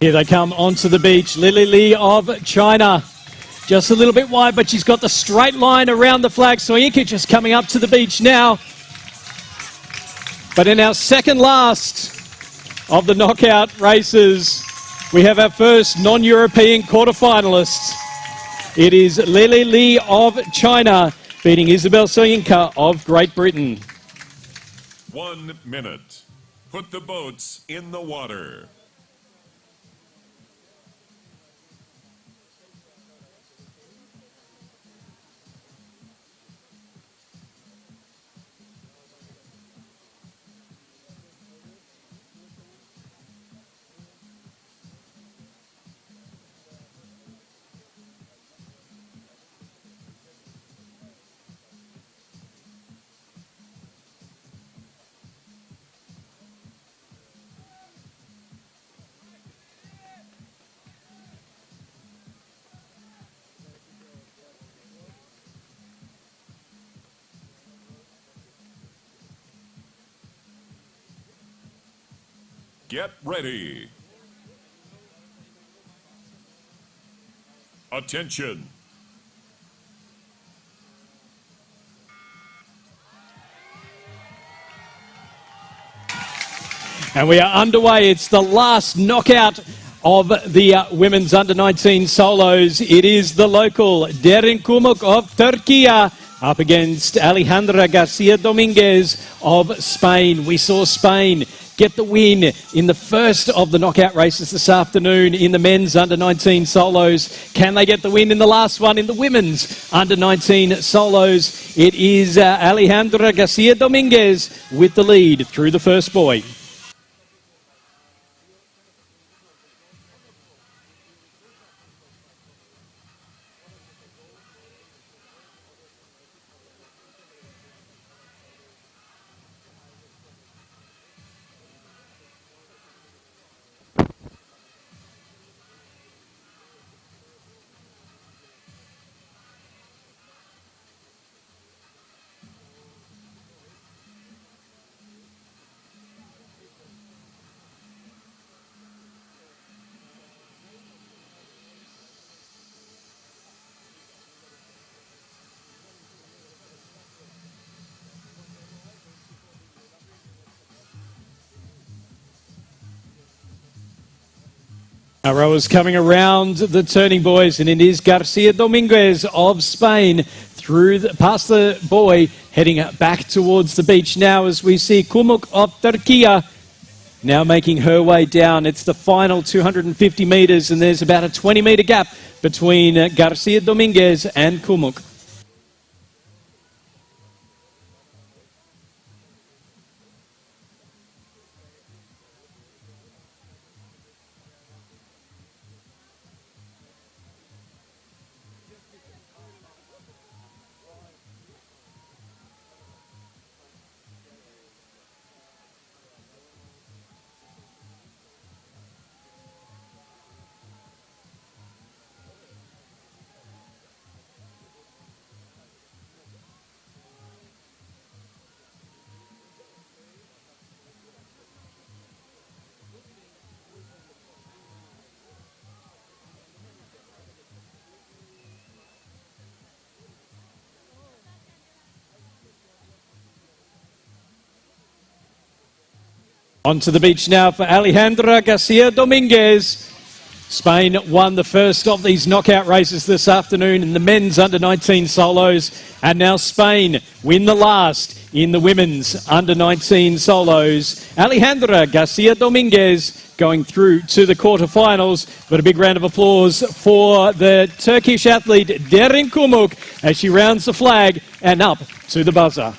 S1: Here they come onto the beach. Lele Li of China. Just a little bit wide, but she's got the straight line around the flag. Soyinka just coming up to the beach now. But in our second last, of the knockout races. We have our first non-European quarterfinalists. It is Lili Li of China beating Isabel Soyinka of Great Britain.
S3: 1 minute. Put the boats in the water. Get ready. Attention.
S1: And we are underway. It's the last knockout of the women's under-19 solos. It is the local Derin Kumuk of Turkey up against Alejandra Garcia Dominguez of Spain. We saw Spain get the win in the first of the knockout races this afternoon in the men's under-19 solos. Can they get the win in the last one in the women's under-19 solos? It is Alejandra Garcia Dominguez with the lead through the first buoy. Our rowers coming around the turning buoys, and it is Garcia Dominguez of Spain past the buoy, heading back towards the beach now as we see Kumuk of Turkey now making her way down. It's the final 250 metres, and there's about a 20-metre gap between Garcia Dominguez and Kumuk. Onto the beach now for Alejandra Garcia Dominguez. Spain won the first of these knockout races this afternoon in the men's under-19 solos. And now Spain win the last in the women's under-19 solos. Alejandra Garcia Dominguez going through to the quarterfinals. But a big round of applause for the Turkish athlete Derin Kumuk as she rounds the flag and up to the buzzer.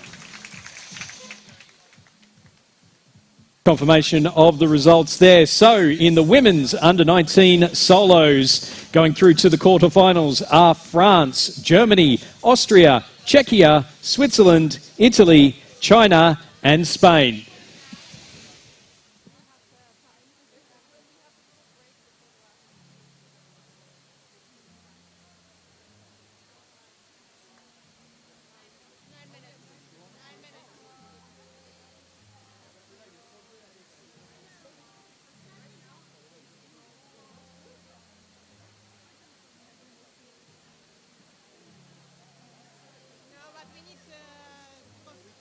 S1: Confirmation of the results there. So in the women's under-19 solos, going through to the quarterfinals are France, Germany, Austria, Czechia, Switzerland, Italy, China and Spain.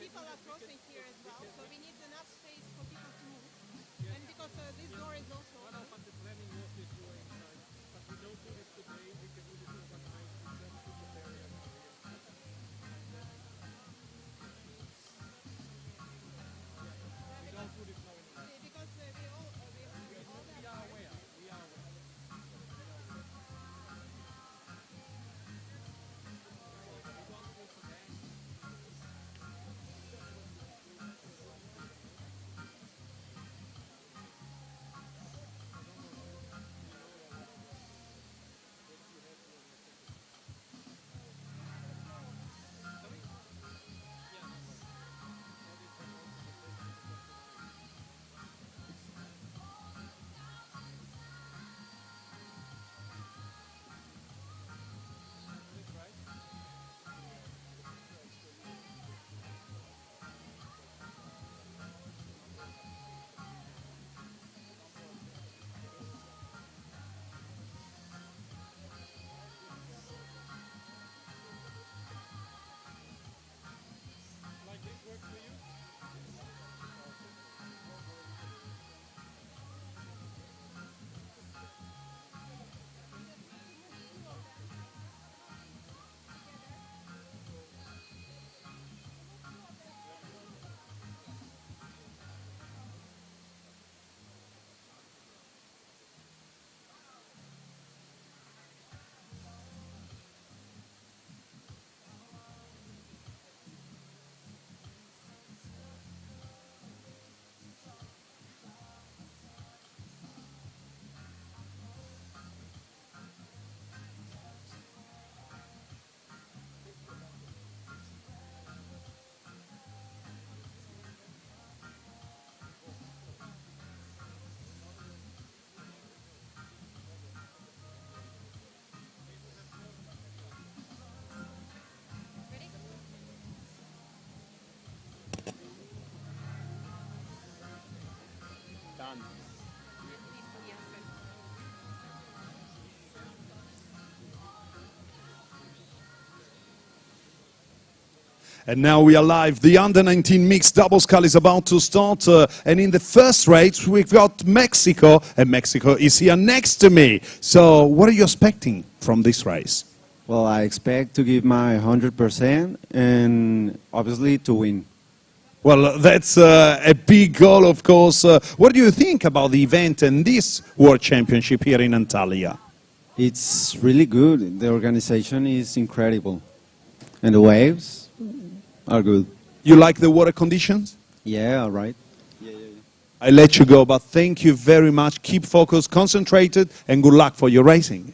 S2: People are crossing here as well, so we need enough space for people to move. And because because this door is also open. Because we all that part.
S6: And now we are live. The under-19 mixed double scull is about to start. And in the first race, we've got Mexico. And Mexico is here next to me. So what are you expecting from this race?
S7: Well, I expect to give my 100% and obviously to win.
S6: Well, that's a big goal, of course. What do you think about the event and this World Championship here in Antalya?
S7: It's really good. The organization is incredible. And the waves are good.
S6: You like the water conditions?
S7: Yeah, all right.
S6: I let you go, but thank you very much. Keep focused, concentrated, and good luck for your racing.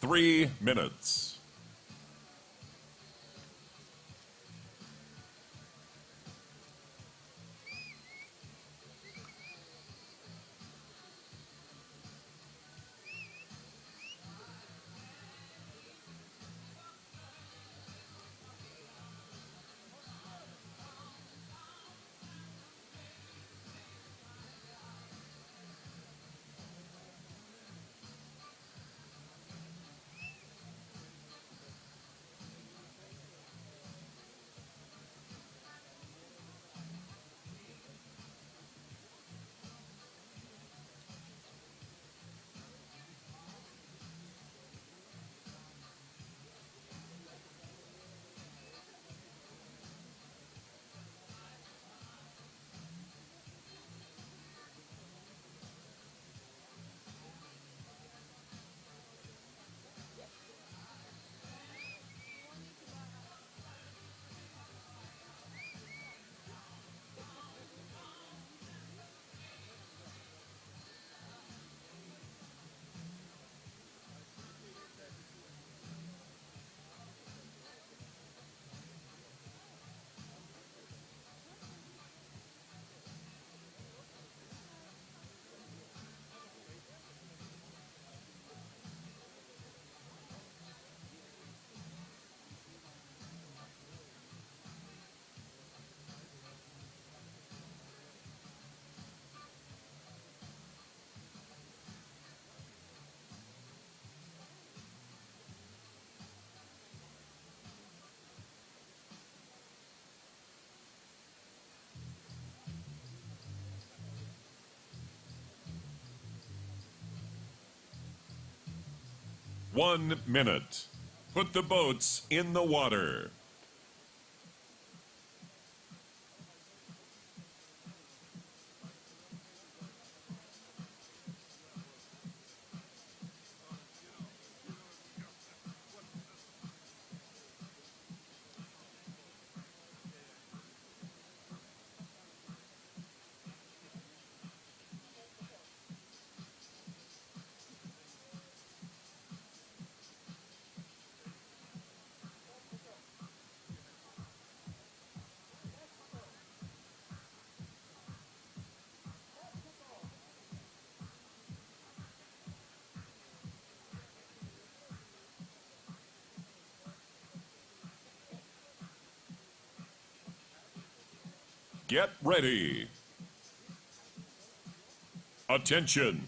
S3: 3 minutes. One minute. Put the boats in the water. Get ready. Attention.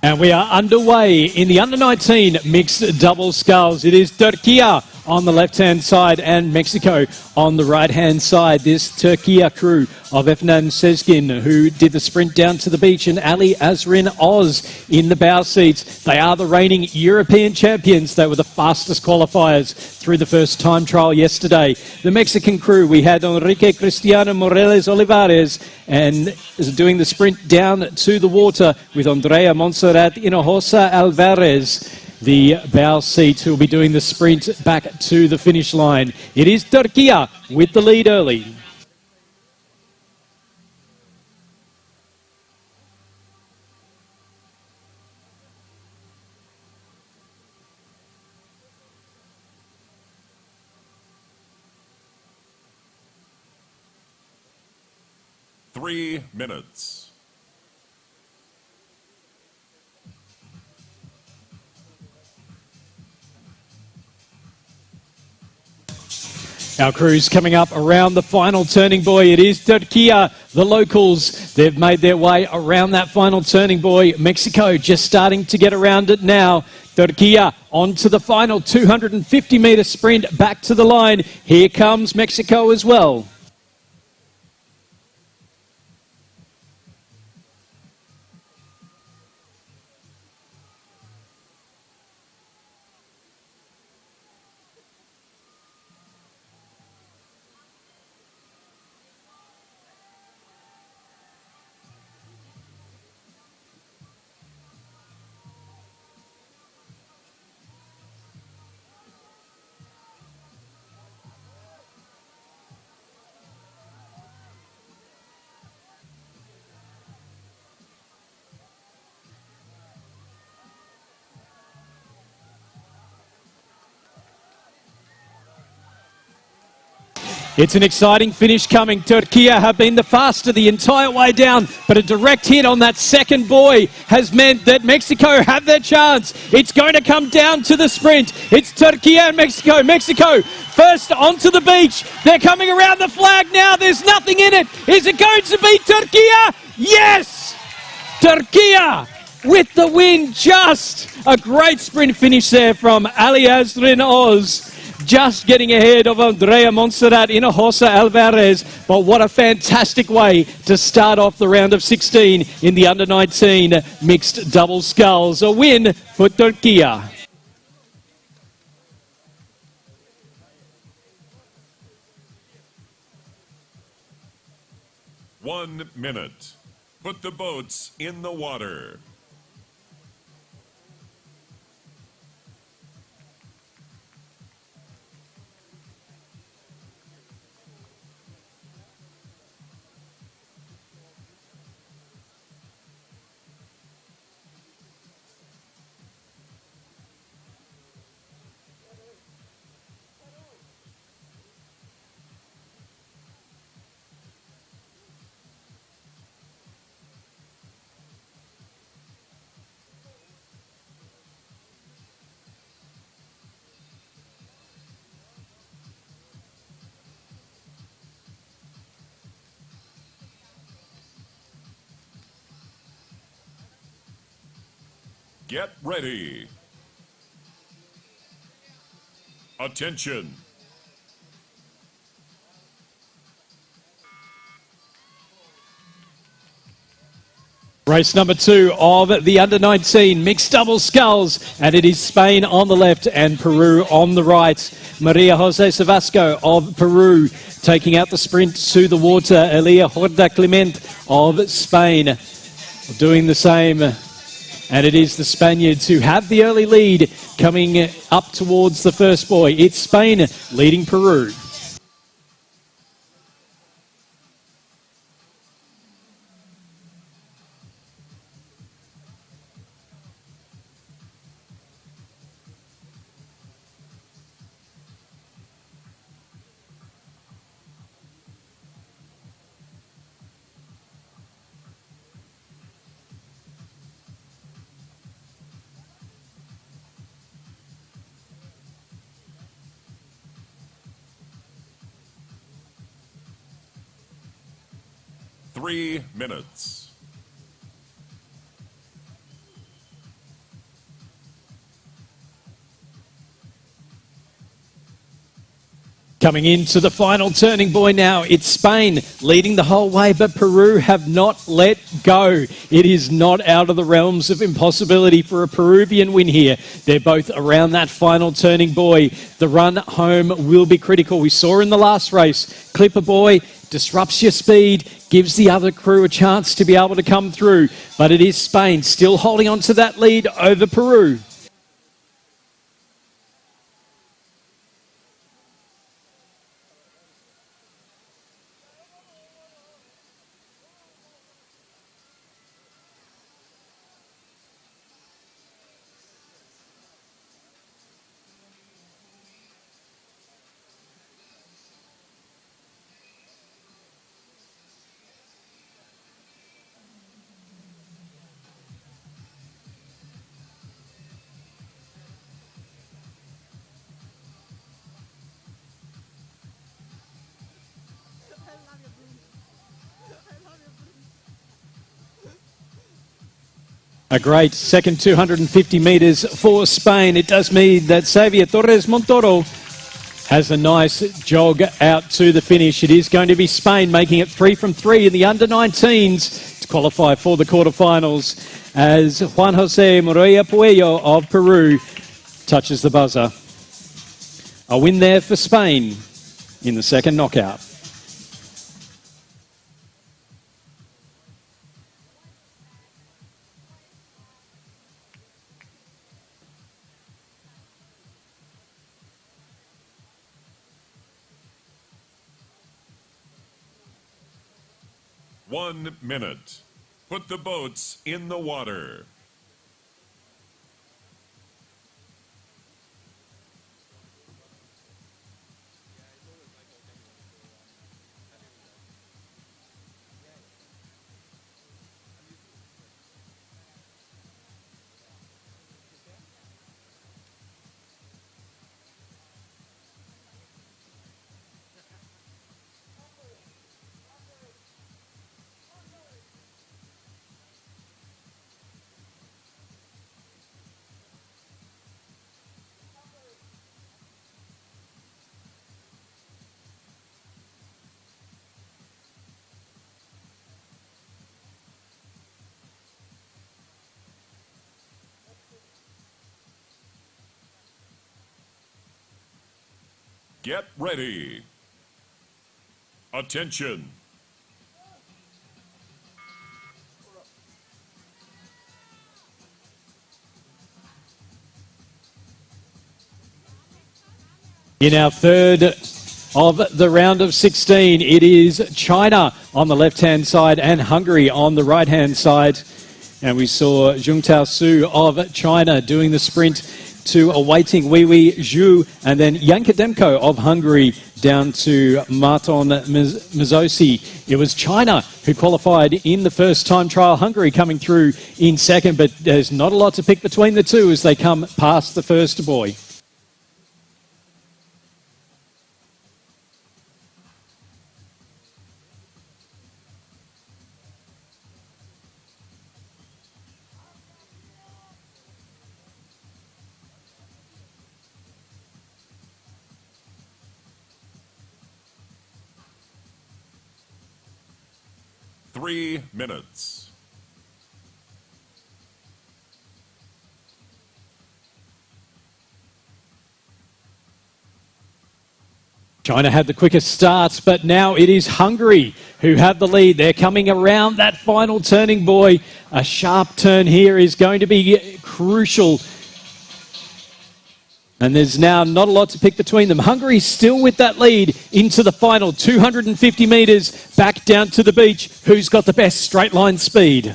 S1: And we are underway in the under-19 mixed double sculls. It is Turkey on the left-hand side and Mexico on the right-hand side. This Turkey crew of Efnan Sezgin, who did the sprint down to the beach, and Ali Azrin Oz in the bow seats. They are the reigning European champions. They were the fastest qualifiers through the first time trial yesterday. The Mexican crew, we had Enrique Cristiano Morales Olivares and is doing the sprint down to the water with Andrea Montserrat Hinojosa Alvarez, the bow seat, who will be doing the sprint back to the finish line. It is Turkey with the lead early.
S3: Three minutes.
S1: Our crew's coming up around the final turning buoy. It is Turkey, the locals. They've made their way around that final turning buoy. Mexico just starting to get around it now. Turkey on to the final 250-metre sprint back to the line. Here comes Mexico as well. It's an exciting finish coming. Turkey have been the faster the entire way down, but a direct hit on that second buoy has meant that Mexico have their chance. It's going to come down to the sprint. It's Turkey and Mexico. Mexico first onto the beach. They're coming around the flag now. There's nothing in it. Is it going to be Turkey? Yes! Turkey with the win. Just a great sprint finish there from Ali Azrin Oz. Just getting ahead of Andrea Montserrat, Hinojosa Alvarez. But what a fantastic way to start off the round of 16 in the under-19 mixed double sculls. A win for Turkey.
S3: 1 minute. Put the boats in the water. Get ready. Attention.
S1: Race number 2 of the under-19 mixed double sculls, and it is Spain on the left and Peru on the right. Maria Jose Savasco of Peru taking out the sprint to the water. Elia Horda Clement of Spain doing the same. And it is the Spaniards who have the early lead coming up towards the first buoy. It's Spain leading Peru.
S3: Three minutes.
S1: Coming into the final turning buoy now, it's Spain leading the whole way, but Peru have not let go. It is not out of the realms of impossibility for a Peruvian win here. They're both around that final turning buoy. The run home will be critical. We saw in the last race, Clipper buoy disrupts your speed, gives the other crew a chance to be able to come through. But it is Spain still holding on to that lead over Peru. A great second 250 metres for Spain. It does mean that Xavier Torres Montoro has a nice jog out to the finish. It is going to be Spain making it 3 from 3 in the under-19s to qualify for the quarterfinals as Juan Jose Moreira Puello of Peru touches the buzzer. A win there for Spain in the second knockout.
S3: One minute. Put the boats in the water. Get ready. Attention.
S1: In our third of the round of 16, it is China on the left-hand side and Hungary on the right-hand side. And we saw Jungtao Su of China doing the sprint to awaiting Weiwei Zhu, and then Janka Demko of Hungary down to Marton Mazosi. It was China who qualified in the first time trial, Hungary coming through in second, but there's not a lot to pick between the two as they come past the first buoy.
S3: Three minutes.
S1: China had the quickest starts, but now it is Hungary who have the lead. They're coming around that final turning buoy. A sharp turn here is going to be crucial. And there's now not a lot to pick between them. Hungary still with that lead into the final 250 metres back down to the beach. Who's got the best straight line speed?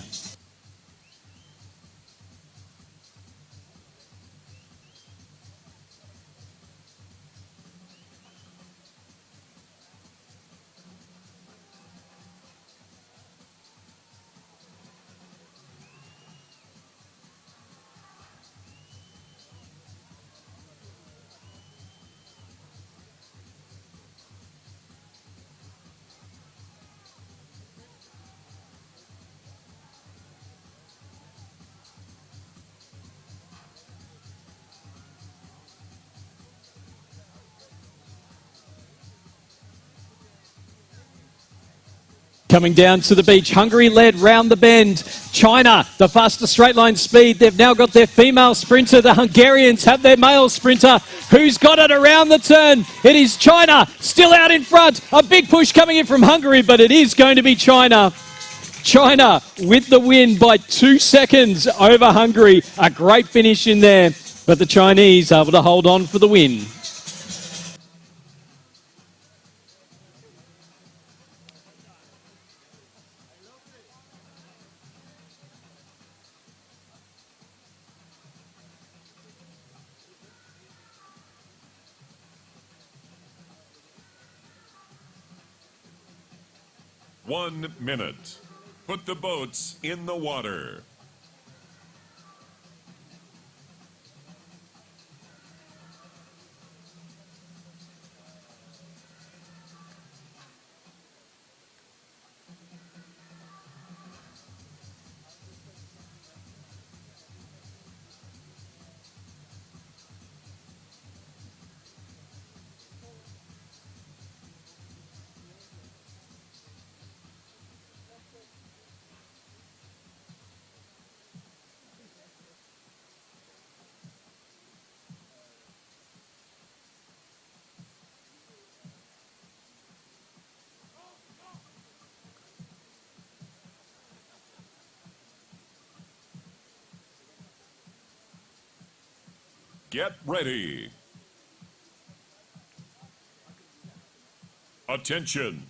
S1: Coming down to the beach, Hungary led round the bend. China, the fastest straight line speed. They've now got their female sprinter. The Hungarians have their male sprinter. Who's got it around the turn? It is China, still out in front. A big push coming in from Hungary, but it is going to be China. China with the win by 2 seconds over Hungary. A great finish in there, but the Chinese able to hold on for the win.
S3: One minute. Put the boats in the water. Get ready. Attention.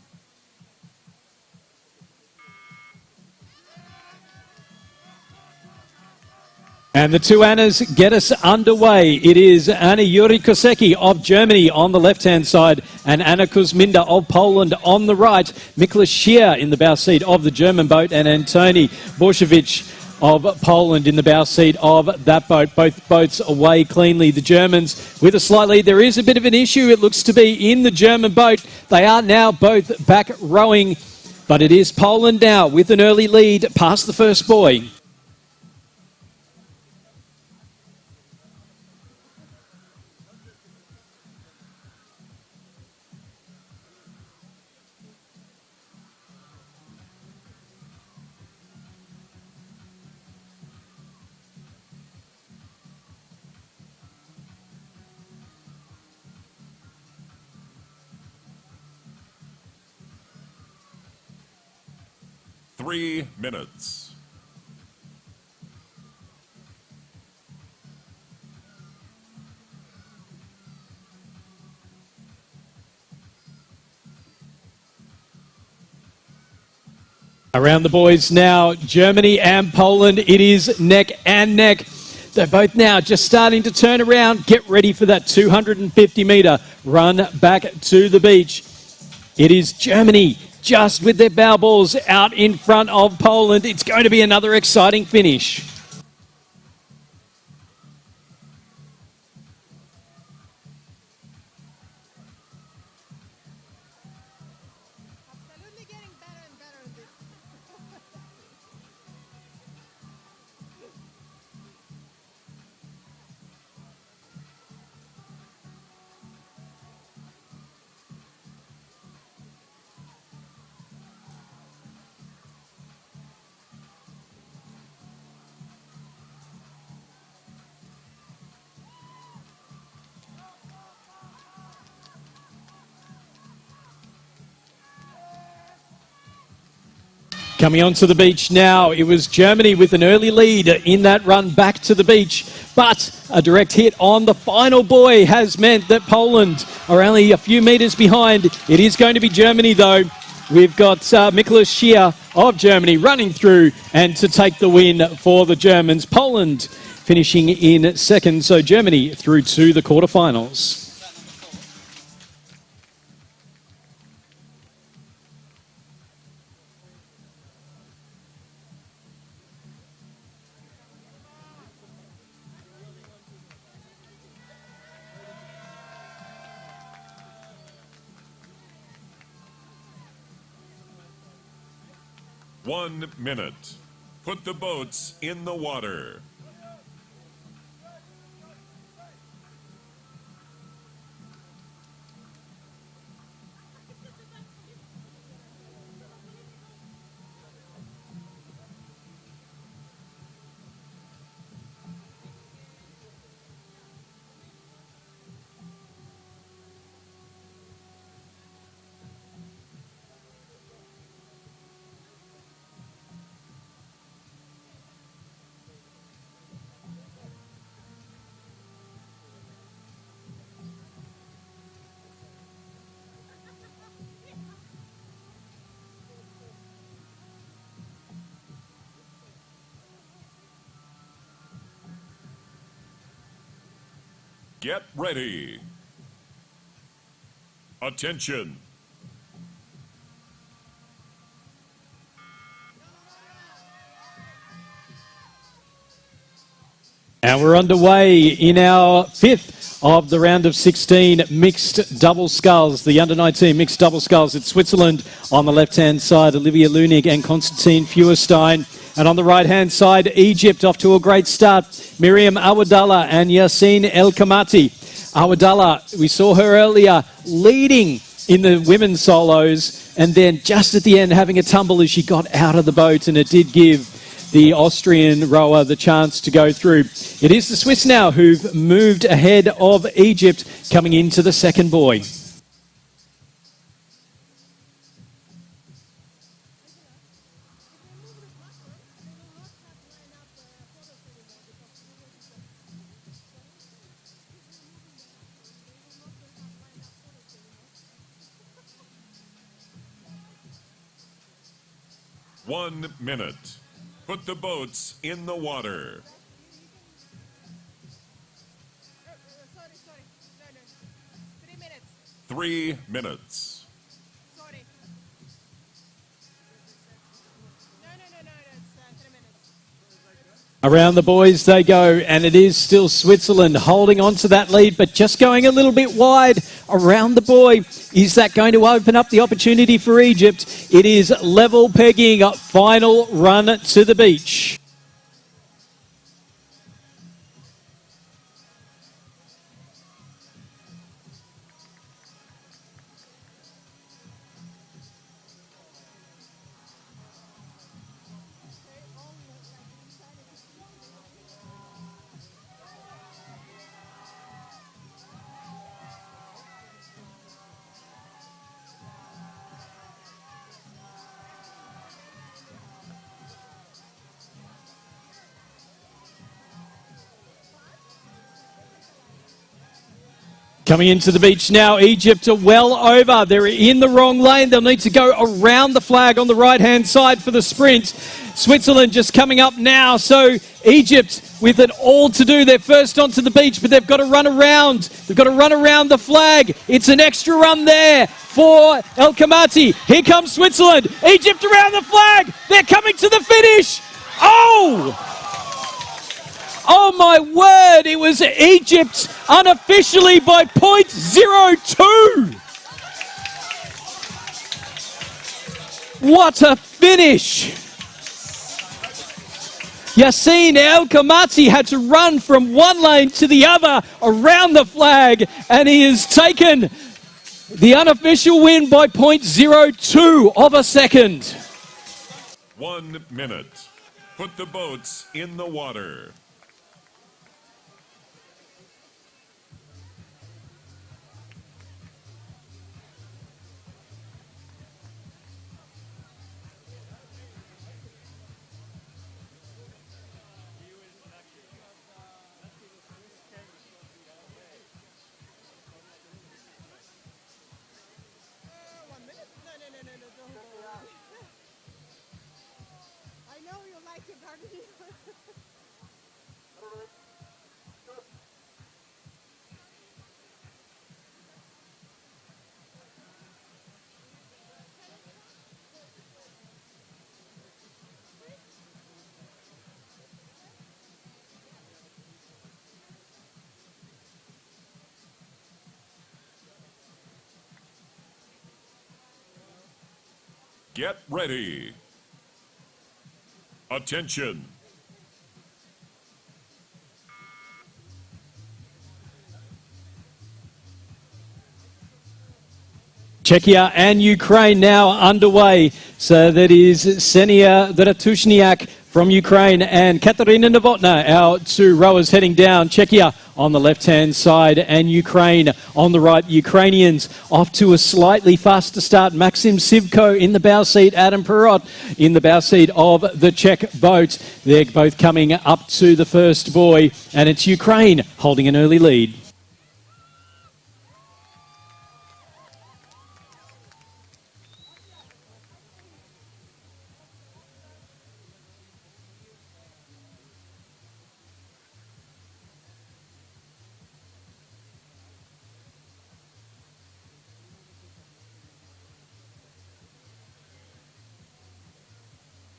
S1: And the two Annas get us underway. It is Anna Jurikosecki of Germany on the left-hand side and Anna Kuzminda of Poland on the right. Miklas Schier in the bow seat of the German boat and Antoni Borshevich of Poland in the bow seat of that boat. Both boats away cleanly. The Germans with a slight lead. There is a bit of an issue, it looks to be, in the German boat. They are now both back rowing, but it is Poland now with an early lead past the first buoy.
S3: 3 minutes.
S1: Around the boys now, Germany and Poland. It is neck and neck. They're both now just starting to turn around. Get ready for that 250-metre run back to the beach. It is Germany just with their bow balls out in front of Poland. It's going to be another exciting finish.
S2: Absolutely getting better and better at this.
S1: Coming onto the beach now, it was Germany with an early lead in that run back to the beach. But a direct hit on the final buoy has meant that Poland are only a few metres behind. It is going to be Germany, though. We've got Miklos Schier of Germany running through and to take the win for the Germans. Poland finishing in second, so Germany through to the quarterfinals.
S3: One minute. Put the boats in the water. Get ready. Attention.
S1: And we're underway in our fifth of the round of 16 mixed double sculls. The under-19 mixed double sculls. It's Switzerland on the left-hand side, Olivia Lunig and Konstantin Feuerstein. And on the right-hand side, Egypt off to a great start. Miriam Awadallah and Yassine El Kamati. Awadallah, we saw her earlier leading in the women's solos and then just at the end having a tumble as she got out of the boat, and it did give the Austrian rower the chance to go through. It is the Swiss now who've moved ahead of Egypt coming into the second buoy.
S3: One minute. Put the boats in the water.
S2: Sorry. No. 3 minutes.
S3: 3 minutes.
S2: Sorry. No. That's 3 minutes.
S1: Around the boys they go, and it is still Switzerland holding on to that lead, but just going a little bit wide around the buoy. Is that going to open up the opportunity for Egypt? It is level pegging, final run to the beach. Coming into the beach now, Egypt are well over. They're in the wrong lane. They'll need to go around the flag on the right-hand side for the sprint. Switzerland just coming up now. So Egypt with it all to do. They're first onto the beach, but they've got to run around. They've got to run around the flag. It's an extra run there for El Khamati. Here comes Switzerland. Egypt around the flag. They're coming to the finish. Oh! Oh my word, it was Egypt unofficially by .02. What a finish. Yassine El Khamati had to run from one lane to the other around the flag, and he has taken the unofficial win by .02 of a second.
S3: 1 minute. Put the boats in the water.
S2: Don't worry. I know you like it, Hardy.
S3: Get ready. Attention.
S1: Czechia and Ukraine now underway. So that is Ksenia Dratushniak from Ukraine and Katerina Novotna, our two rowers heading down. Czechia on the left-hand side and Ukraine on the right. Ukrainians off to a slightly faster start. Maxim Sivko in the bow seat, Adam Perot in the bow seat of the Czech boat. They're both coming up to the first buoy, and it's Ukraine holding an early lead.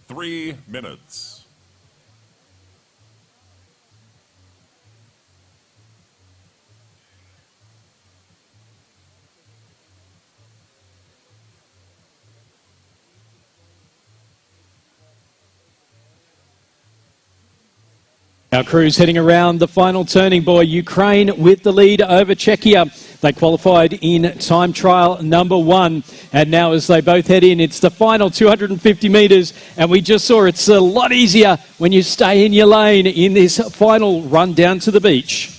S3: Three minutes.
S1: Our crew's heading around the final turning buoy. Ukraine with the lead over Czechia. They qualified in time trial number 1. And now as they both head in, it's the final 250 metres. And we just saw it's a lot easier when you stay in your lane in this final run down to the beach.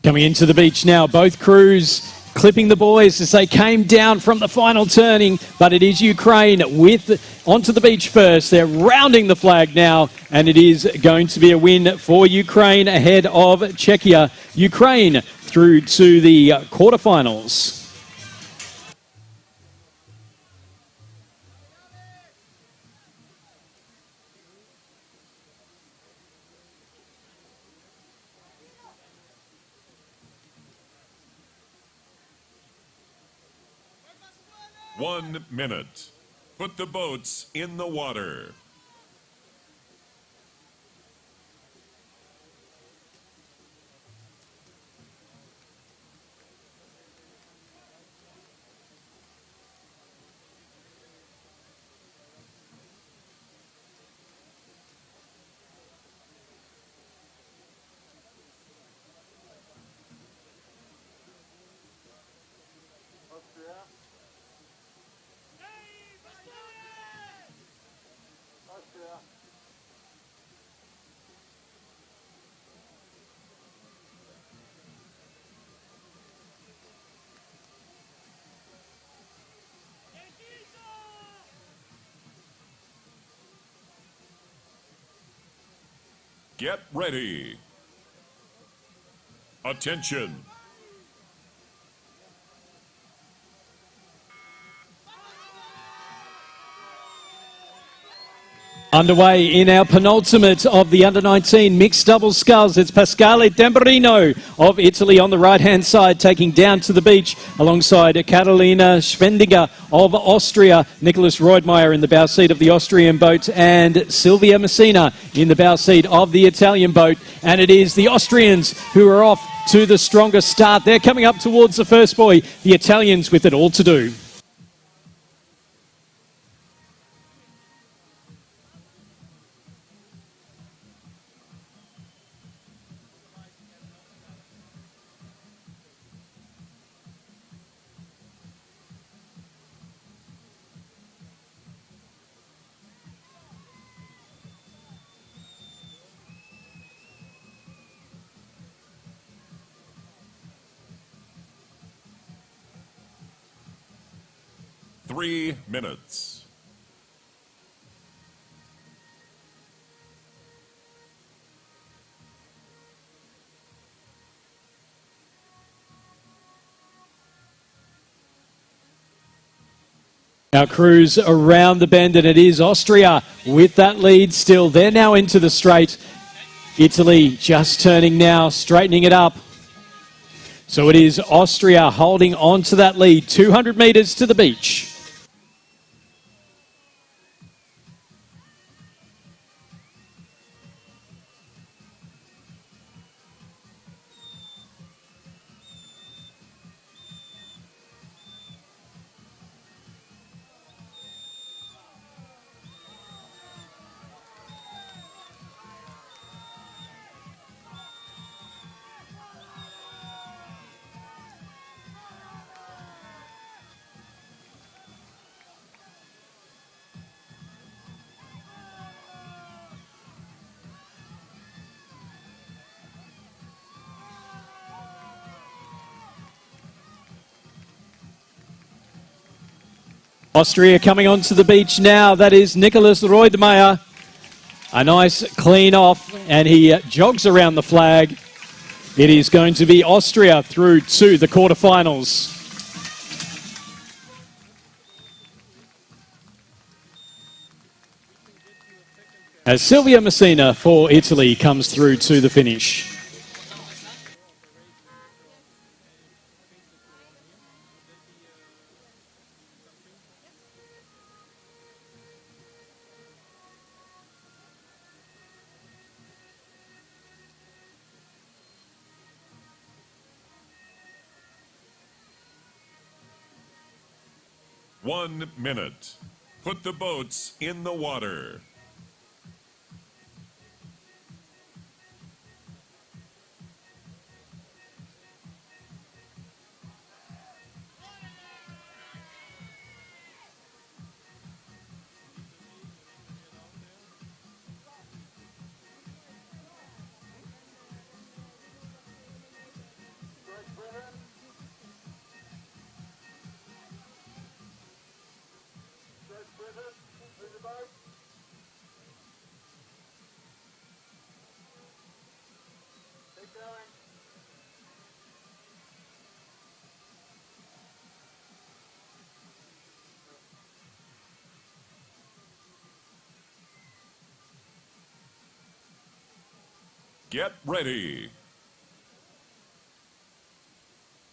S1: Coming into the beach now, both crews clipping the buoys as they came down from the final turning, but it is Ukraine onto the beach first. They're rounding the flag now, and it is going to be a win for Ukraine ahead of Czechia. Ukraine through to the quarterfinals.
S3: One minute. Put the boats in the water. Get ready. Attention.
S1: Underway in our penultimate of the under-19 mixed double sculls. It's Pasquale Tamburino of Italy on the right-hand side, taking down to the beach alongside Carolina Schwendiger of Austria, Nicholas Reutmeier in the bow seat of the Austrian boat, and Silvia Messina in the bow seat of the Italian boat. And it is the Austrians who are off to the strongest start. They're coming up towards the first buoy. The Italians with it all to do.
S3: Three minutes.
S1: Our cruise around the bend, and it is Austria with that lead still. They're now into the straight. Italy just turning now, straightening it up. So it is Austria holding on to that lead, 200 metres to the beach. Austria coming onto the beach now. That is Nicholas Reutmeier. A nice clean off, and he jogs around the flag. It is going to be Austria through to the quarterfinals. As Silvia Messina for Italy comes through to the finish.
S3: One minute. Put the boats in the water. Get ready.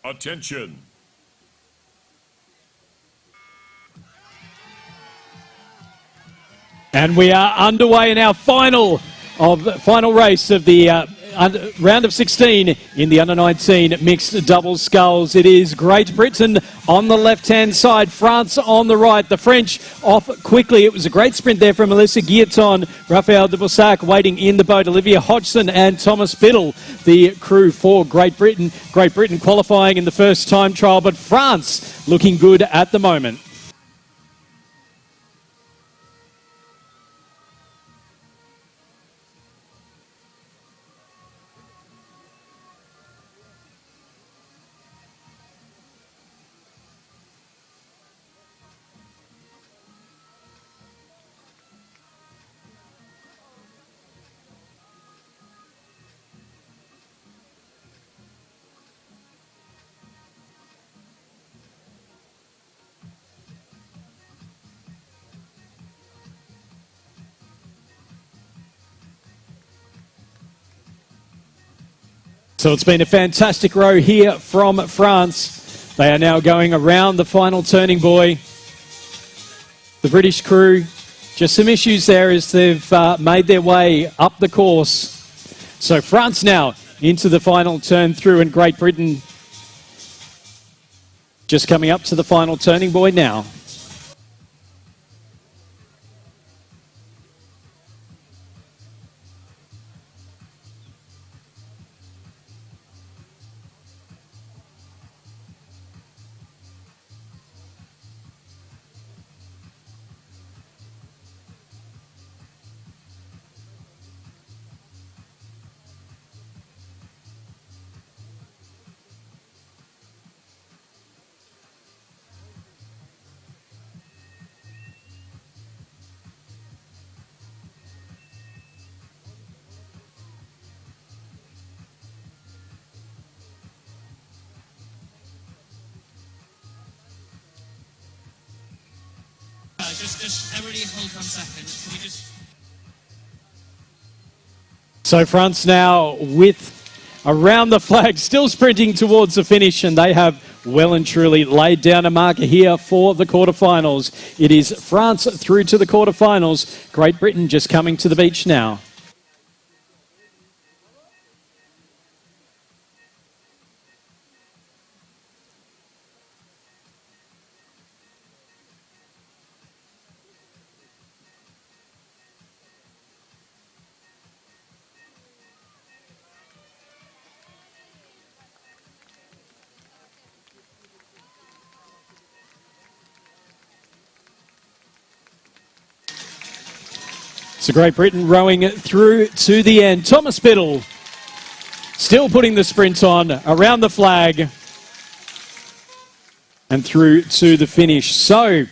S3: Attention.
S1: And we are underway in our final race of the round of 16 in the under-19 mixed double sculls. It is Great Britain on the left-hand side, France on the right. The French off quickly. It was a great sprint there from Melissa Guillotin, Raphael de Boussac waiting in the boat, Olivia Hodgson and Thomas Biddle, the crew for Great Britain. Great Britain qualifying in the first time trial, but France looking good at the moment. So it's been a fantastic row here from France. They are now going around the final turning buoy. The British crew, just some issues there as they've made their way up the course. So France now into the final turn through, and Great Britain just coming up to the final turning buoy now.
S8: Just everybody hold 1 second. Can we just...
S1: So France now with around the flag, still sprinting towards the finish, and they have well and truly laid down a marker here for the quarterfinals. It is France through to the quarterfinals. Great Britain just coming to the beach now. So Great Britain rowing it through to the end. Thomas Biddle still putting the sprint on around the flag and through to the finish. So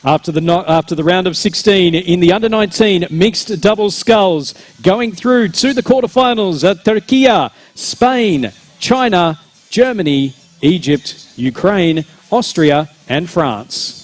S1: after the round of 16 in the under-19 mixed double sculls, going through to the quarterfinals at Turkey, Spain, China, Germany, Egypt, Ukraine, Austria and France.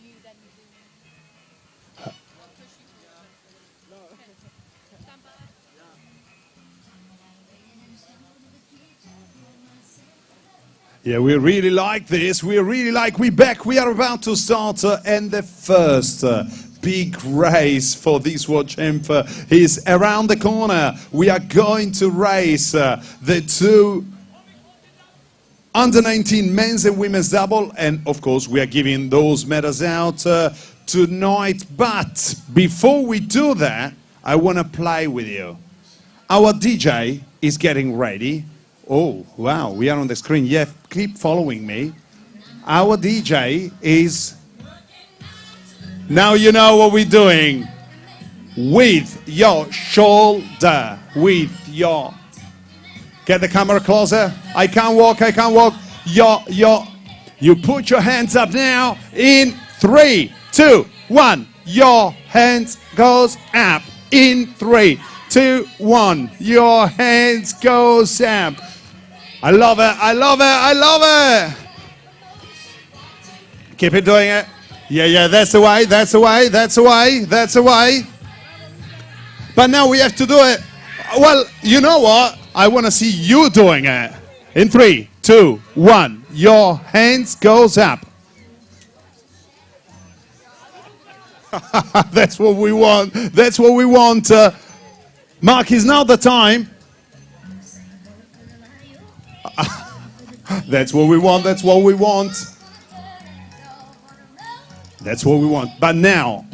S2: you than you do me. I'll push you forward. Okay. Stand by.
S6: Yeah, we really like this. We really like. We back. We are about to start, and the first big race for this World Champ is around the corner. We are going to race the two under 19 men's and women's double, and of course we are giving those medals out tonight. But before we do that, I want to play with you. Our DJ is getting ready. Oh, wow, we are on the screen. Yeah, keep following me. Our DJ is... Now you know what we're doing. With your shoulder. With your... Get the camera closer. I can't walk, I can't walk. You put your hands up now. In 3, 2, 1. Your hands goes up. In 3, 2, 1. Your hands goes up. I love it, I love it, I love it. Keep it doing it. Yeah, that's the way, that's the way, that's the way, that's the way. But now we have to do it. Well, you know what? I want to see you doing it. In 3, 2, 1. Your hands goes up. That's what we want. That's what we want. Mark, is now the time. That's what we want. That's what we want. That's what we want. But now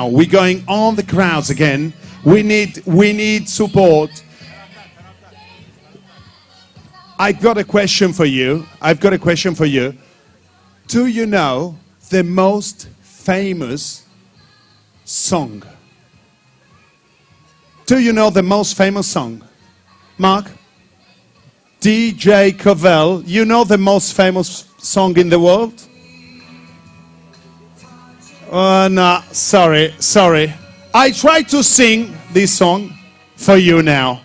S6: we're going on the crowds again. We need support. I've got a question for you. Do you know the most famous song? Do you know the most famous song? Mark? DJ Covell, you know the most famous song in the world? No, sorry. I tried to sing this song for you now.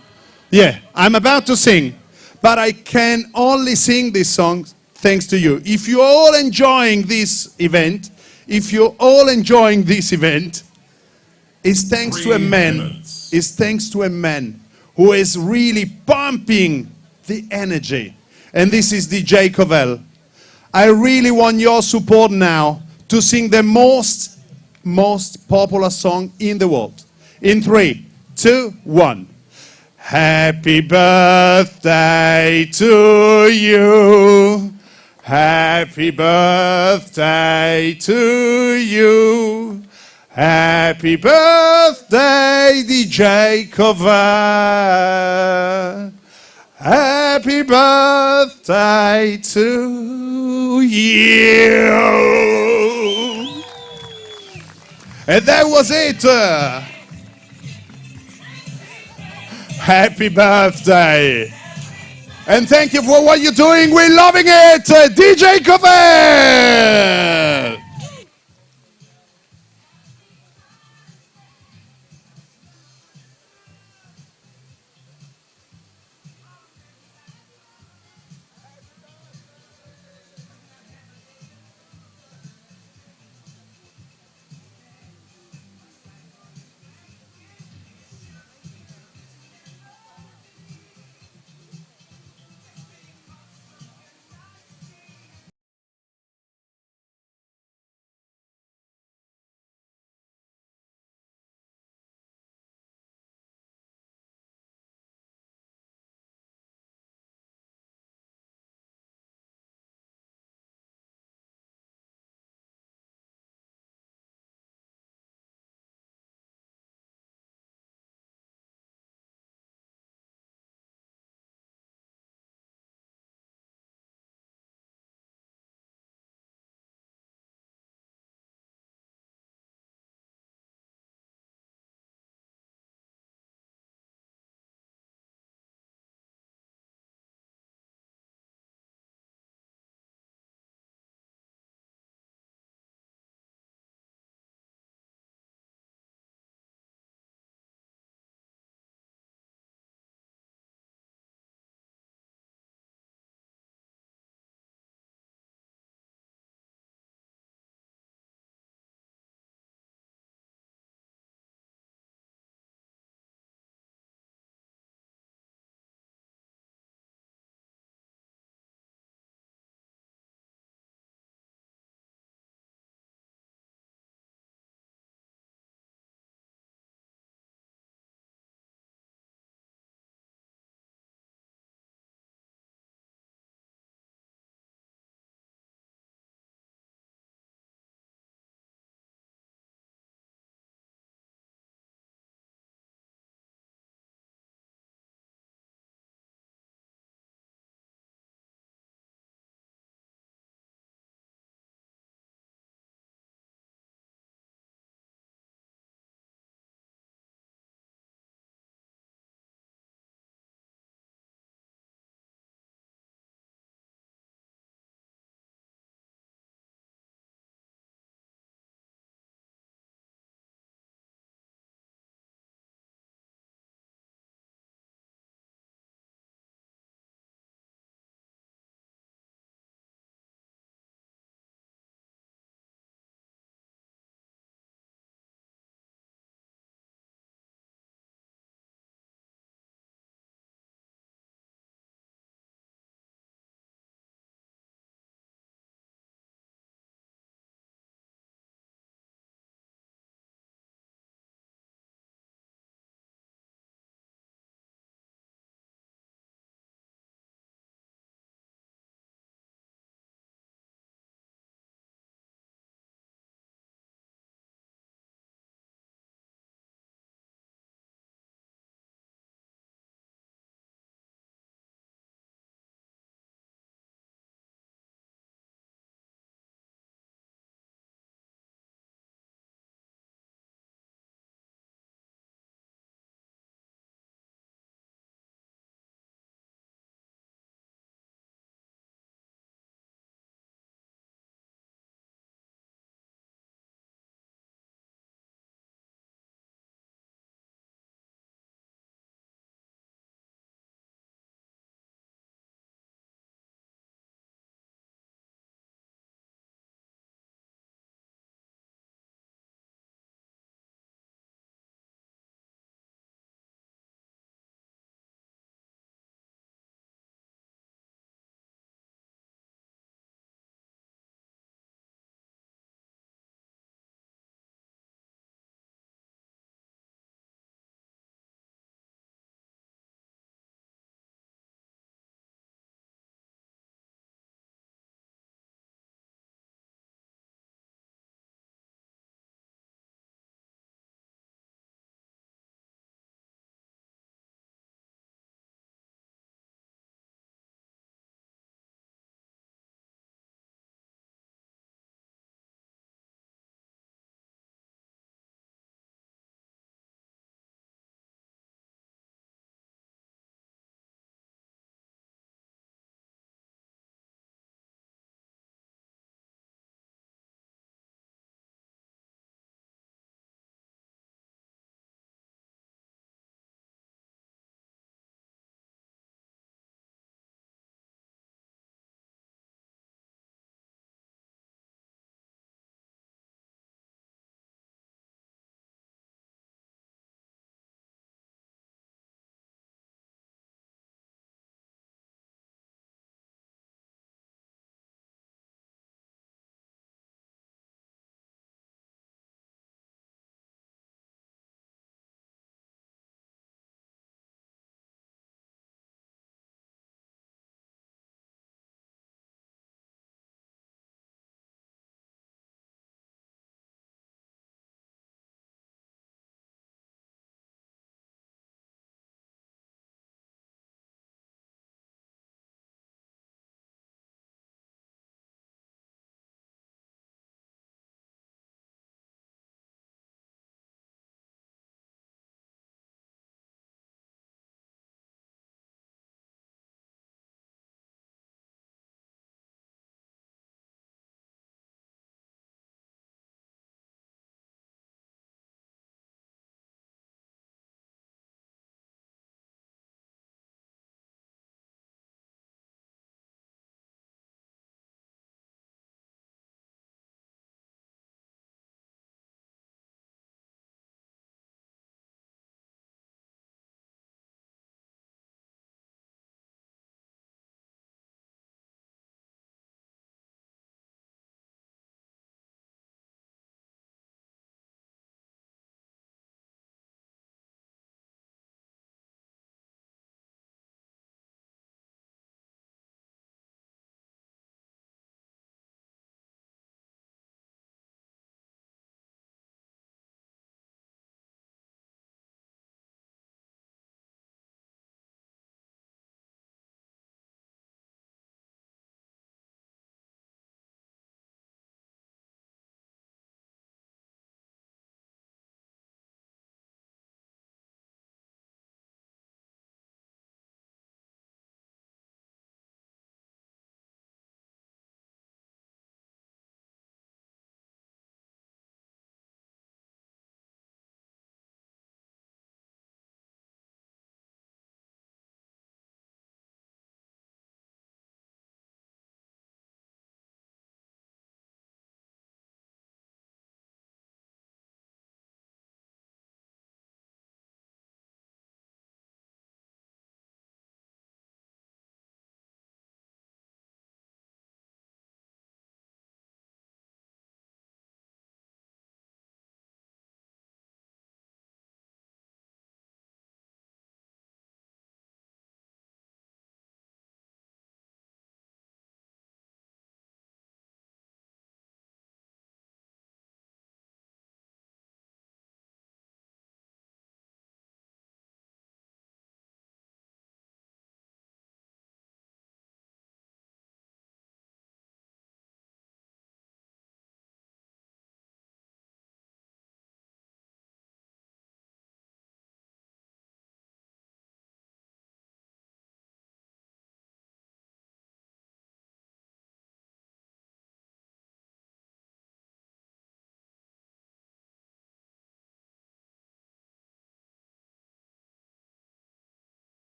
S6: Yeah, I'm about to sing. But I can only sing this song thanks to you. If you're all enjoying this event, it's thanks to a
S3: 3
S6: man.
S3: minutes.
S6: It's thanks to a man who is really pumping the energy. And this is DJ Covell. I really want your support now to sing the most popular song in the world. In 3, 2, 1. Happy birthday to you. Happy birthday to you. Happy birthday, DJ Covell. Happy birthday to you. And that was it. Happy birthday. And thank you for what you're doing. We're loving it. DJ Covell.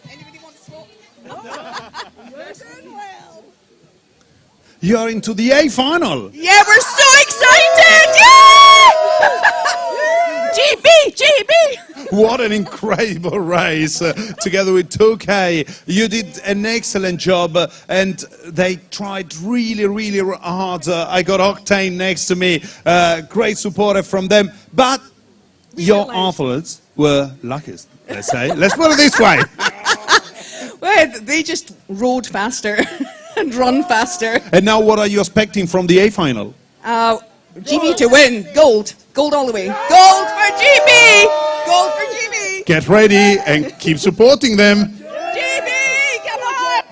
S2: Anybody want to swap? No. You're doing well.
S6: You are into the A final.
S2: Yeah, we're so excited! Yeah! GB! GB!
S6: What an incredible race together with 2K. You did an excellent job and they tried really, really hard. I got Octane next to me. Great support from them. But your athletes were luckiest, let's say. Let's put it this way.
S2: Well, they just rode faster and run faster.
S6: And now what are you expecting from the A final?
S2: GB to win. Gold. Gold all the way. Gold for GB! Gold for GB!
S6: Get ready and keep supporting them.
S2: GB! Come on!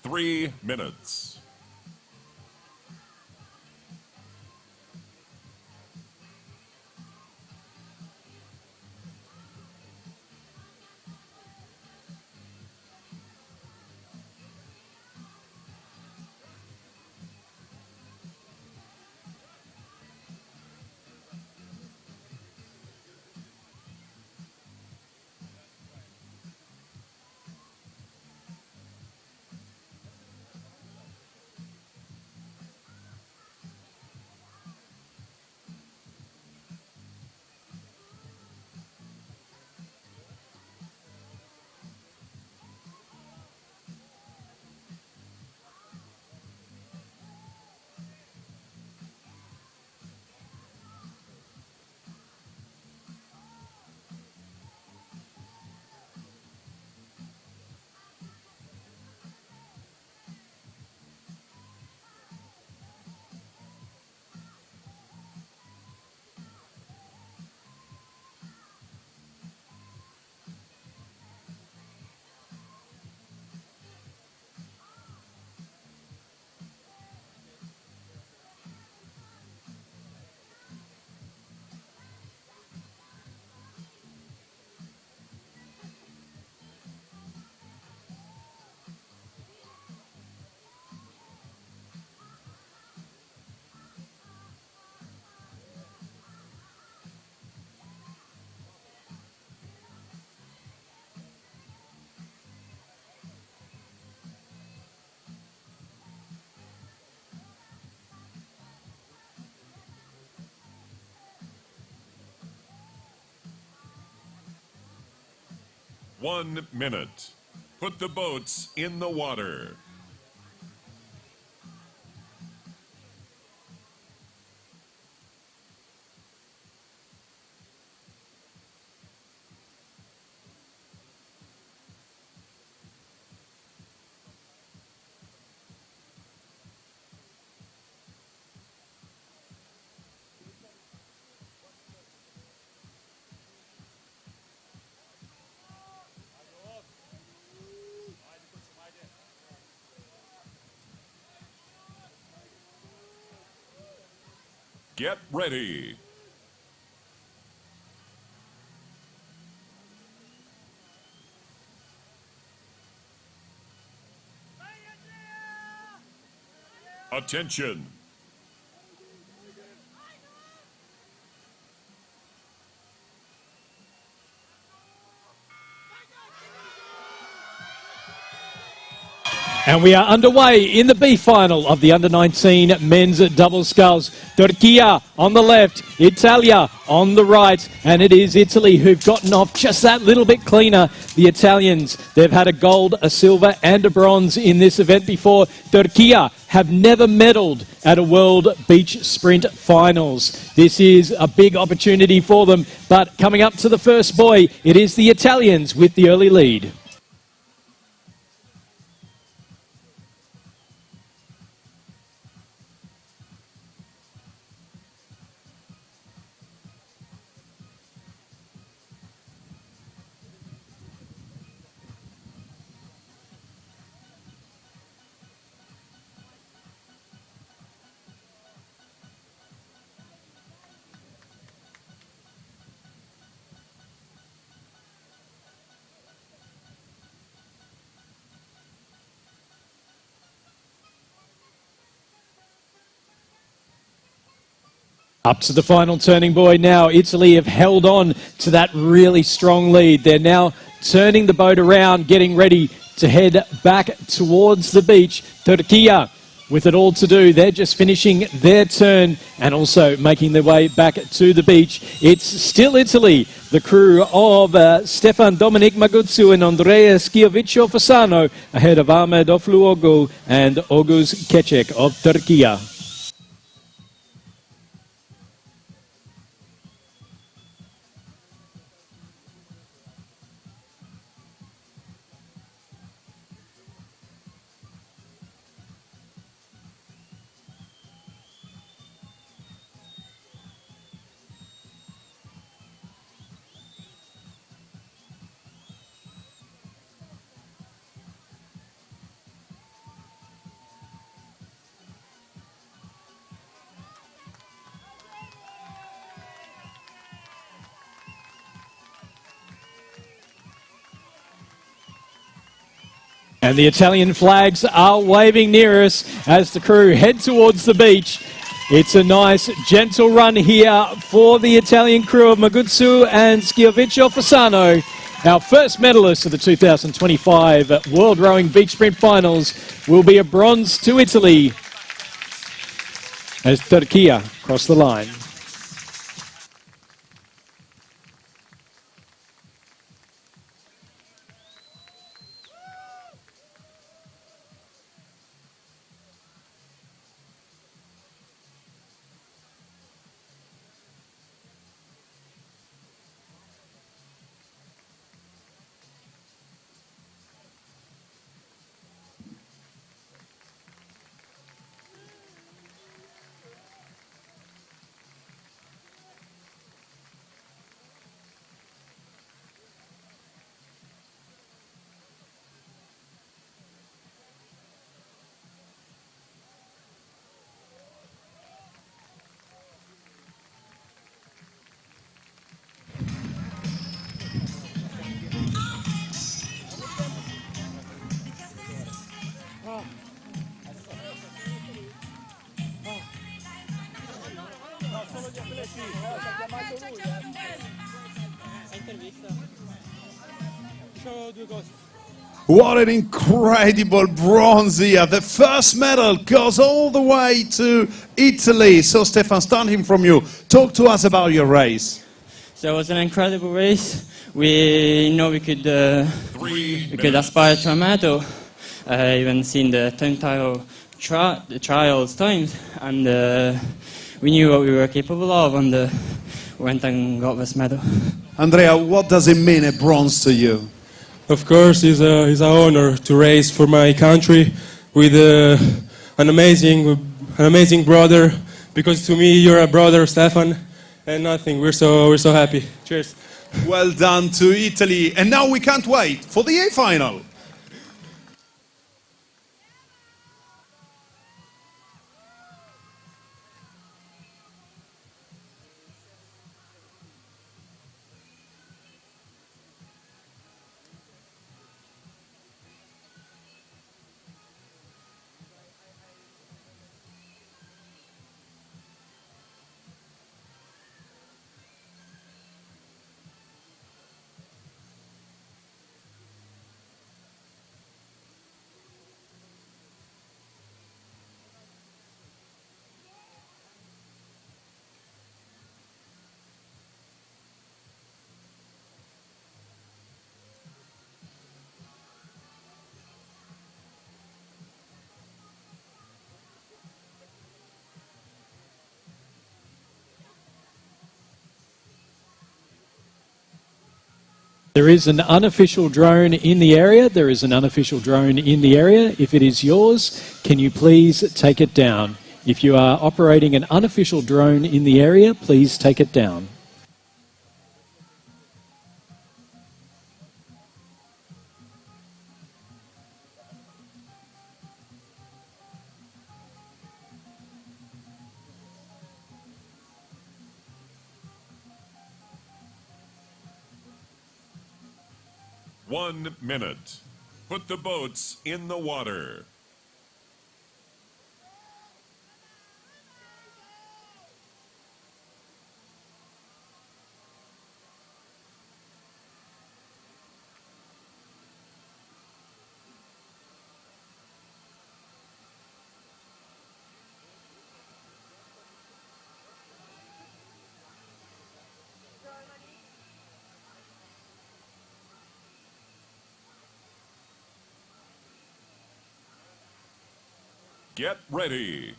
S3: Three minutes. 1 minute. Put the boats in the water. Get ready. Attention.
S1: And we are underway in the B final of the under-19 men's double sculls. Turkey on the left, Italia on the right, and it is Italy who've gotten off just that little bit cleaner. The Italians, they've had a gold, a silver and a bronze in this event before. Turkey have never medalled at a World Beach Sprint Finals. This is a big opportunity for them, but coming up to the first buoy, it is the Italians with the early lead. Up to the final turning buoy now. Italy have held on to that really strong lead. They're now turning the boat around, getting ready to head back towards the beach. Turkey with it all to do. They're just finishing their turn and also making their way back to the beach. It's still Italy, the crew of Stefan Dominic Maguzzu and Andrea Schiaviccio Fasano ahead of Ahmed Ofluogo and Oguz Keçek of Turkey. And the Italian flags are waving near us as the crew head towards the beach. It's a nice, gentle run here for the Italian crew of Maguzzu and Schiaviccio Fasano. Our first medalist of the 2025 World Rowing Beach Sprint Finals will be a bronze to Italy as Turkey cross the line.
S6: What an incredible bronze here. The first medal goes all the way to Italy. So Stefan, starting from you, talk to us about your race.
S9: So it was an incredible race. We know we could aspire to a medal. Even seen the time trial, the trials times, and we knew what we were capable of, and went and got this medal.
S6: Andrea, what does it mean, a bronze to you?
S10: Of course, it's an honor to race for my country with an amazing brother. Because to me, you're a brother, Stefan, and nothing. We're so happy. Cheers.
S6: Well done to Italy, and now we can't wait for the A final.
S1: There is an unofficial drone in the area. There is an unofficial drone in the area. If it is yours, can you please take it down? If you are operating an unofficial drone in the area, please take it down.
S3: One minute. Put the boats in the water. Get ready.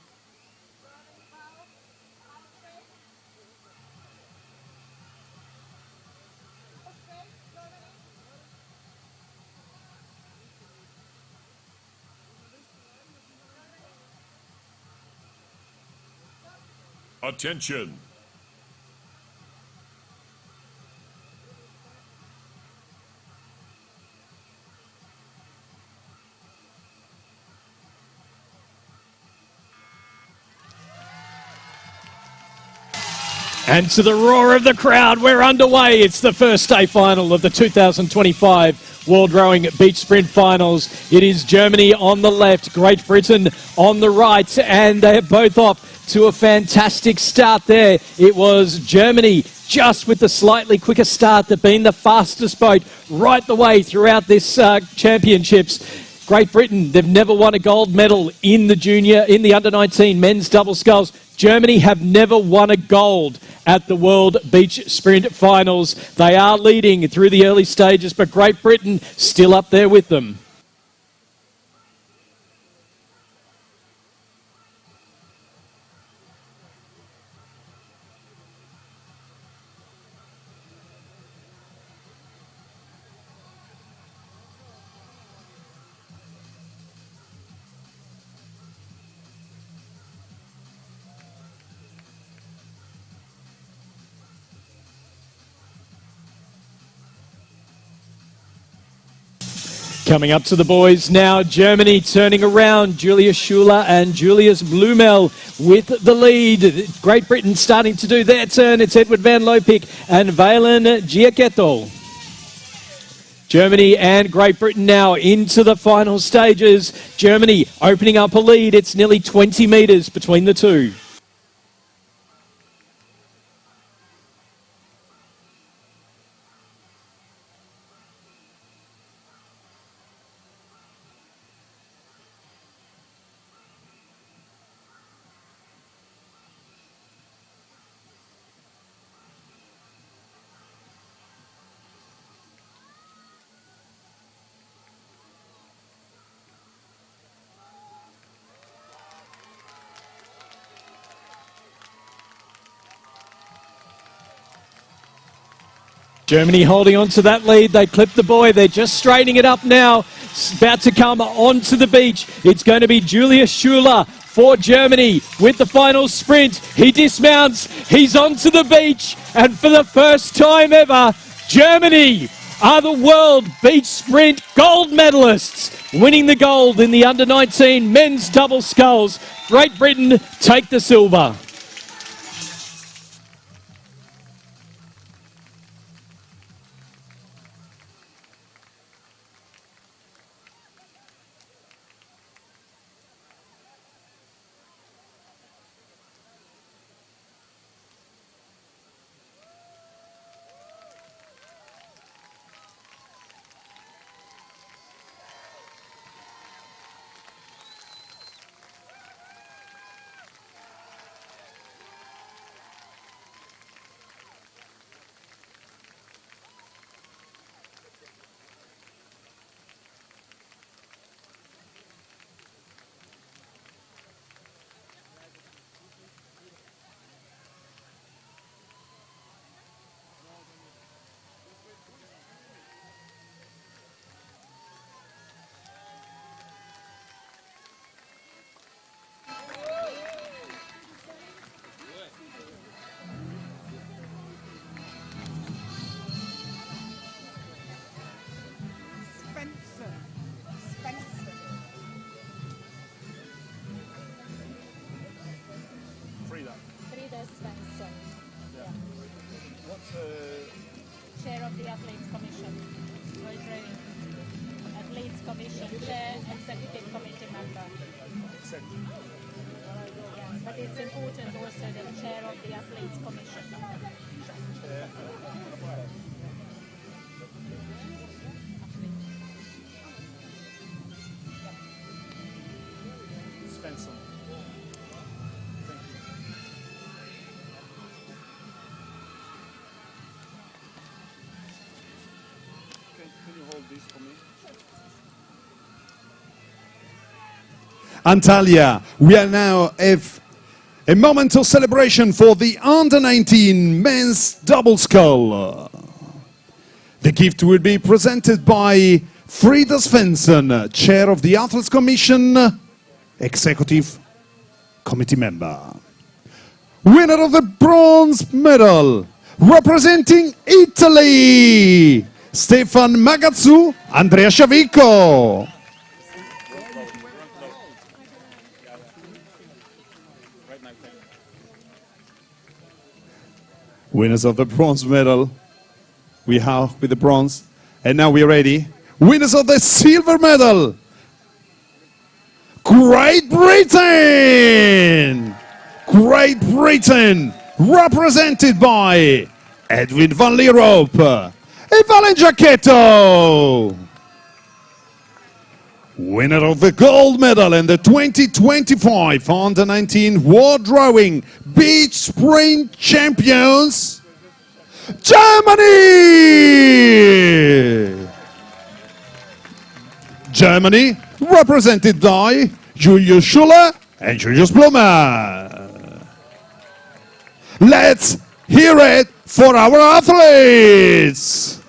S3: Attention.
S1: And to the roar of the crowd, we're underway. It's the first day final of the 2025 World Rowing Beach Sprint Finals. It is Germany on the left, Great Britain on the right, and they're both off to a fantastic start there. It was Germany just with the slightly quicker start that being the fastest boat right the way throughout this championships. Great Britain, they've never won a gold medal in the under-19 men's double sculls. Germany have never won a gold at the World Beach Sprint Finals. They are leading through the early stages, but Great Britain still up there with them. Coming up to the boys now, Germany turning around. Julius Schuler and Julius Blumel with the lead. Great Britain starting to do their turn. It's Edward van Lopik and Valen Giacchetto. Germany and Great Britain now into the final stages. Germany opening up a lead. It's nearly 20 metres between the two. Germany holding on to that lead. They clip the buoy. They're just straightening it up now. It's about to come onto the beach. It's going to be Julius Schuler for Germany with the final sprint. He dismounts. He's onto the beach. And for the first time ever, Germany are the world beach sprint gold medalists, winning the gold in the under-19 men's double sculls. Great Britain take the silver.
S11: Chair of the Athletes Commission, World Training. Athletes Commission, Chair, Executive Committee member. Yes, but it's important also the Chair of the Athletes Commission.
S12: Svensson. Can you hold this for me?
S6: Antalya, we are now have a moment of celebration for the under-19 men's double scull. The gift will be presented by Frida Svensson, Chair of the Athletes Commission, Executive Committee member. Winner of the bronze medal, representing Italy, Stefan Magazzu, Andrea Sciavico. Winners of the bronze medal, we have with the bronze, and now we're ready. Winners of the silver medal, Great Britain! Great Britain, represented by Edwin van Lierop and Valen Giacchetto. Winner of the gold medal and the 2025 Under-19 World Rowing Beach Sprint Champions, Germany! Germany, represented by Julius Schuler and Julius Blumer. Let's hear it for our athletes!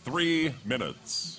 S3: 3 minutes.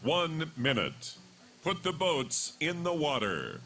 S3: One minute. Put the boats in the water.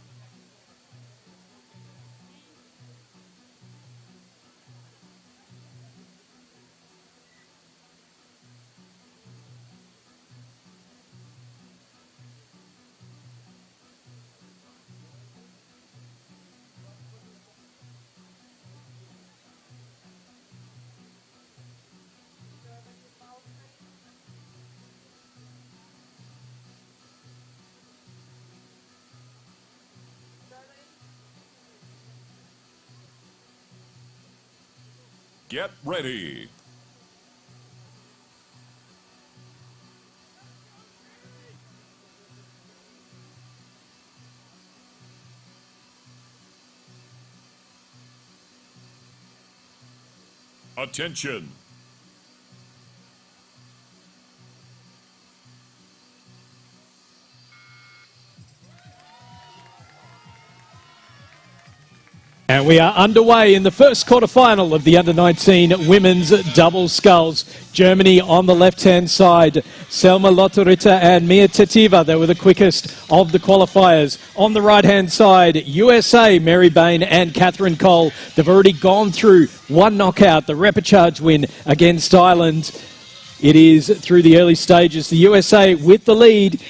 S3: Get ready. Attention.
S1: And we are underway in the first quarterfinal of the Under-19 women's double sculls. Germany on the left-hand side, Selma Lotterritter and Mia Tetiva. They were the quickest of the qualifiers. On the right-hand side, USA, Mary Bain and Catherine Cole. They've already gone through one knockout, the repechage win against Ireland. It is through the early stages. The USA with the lead.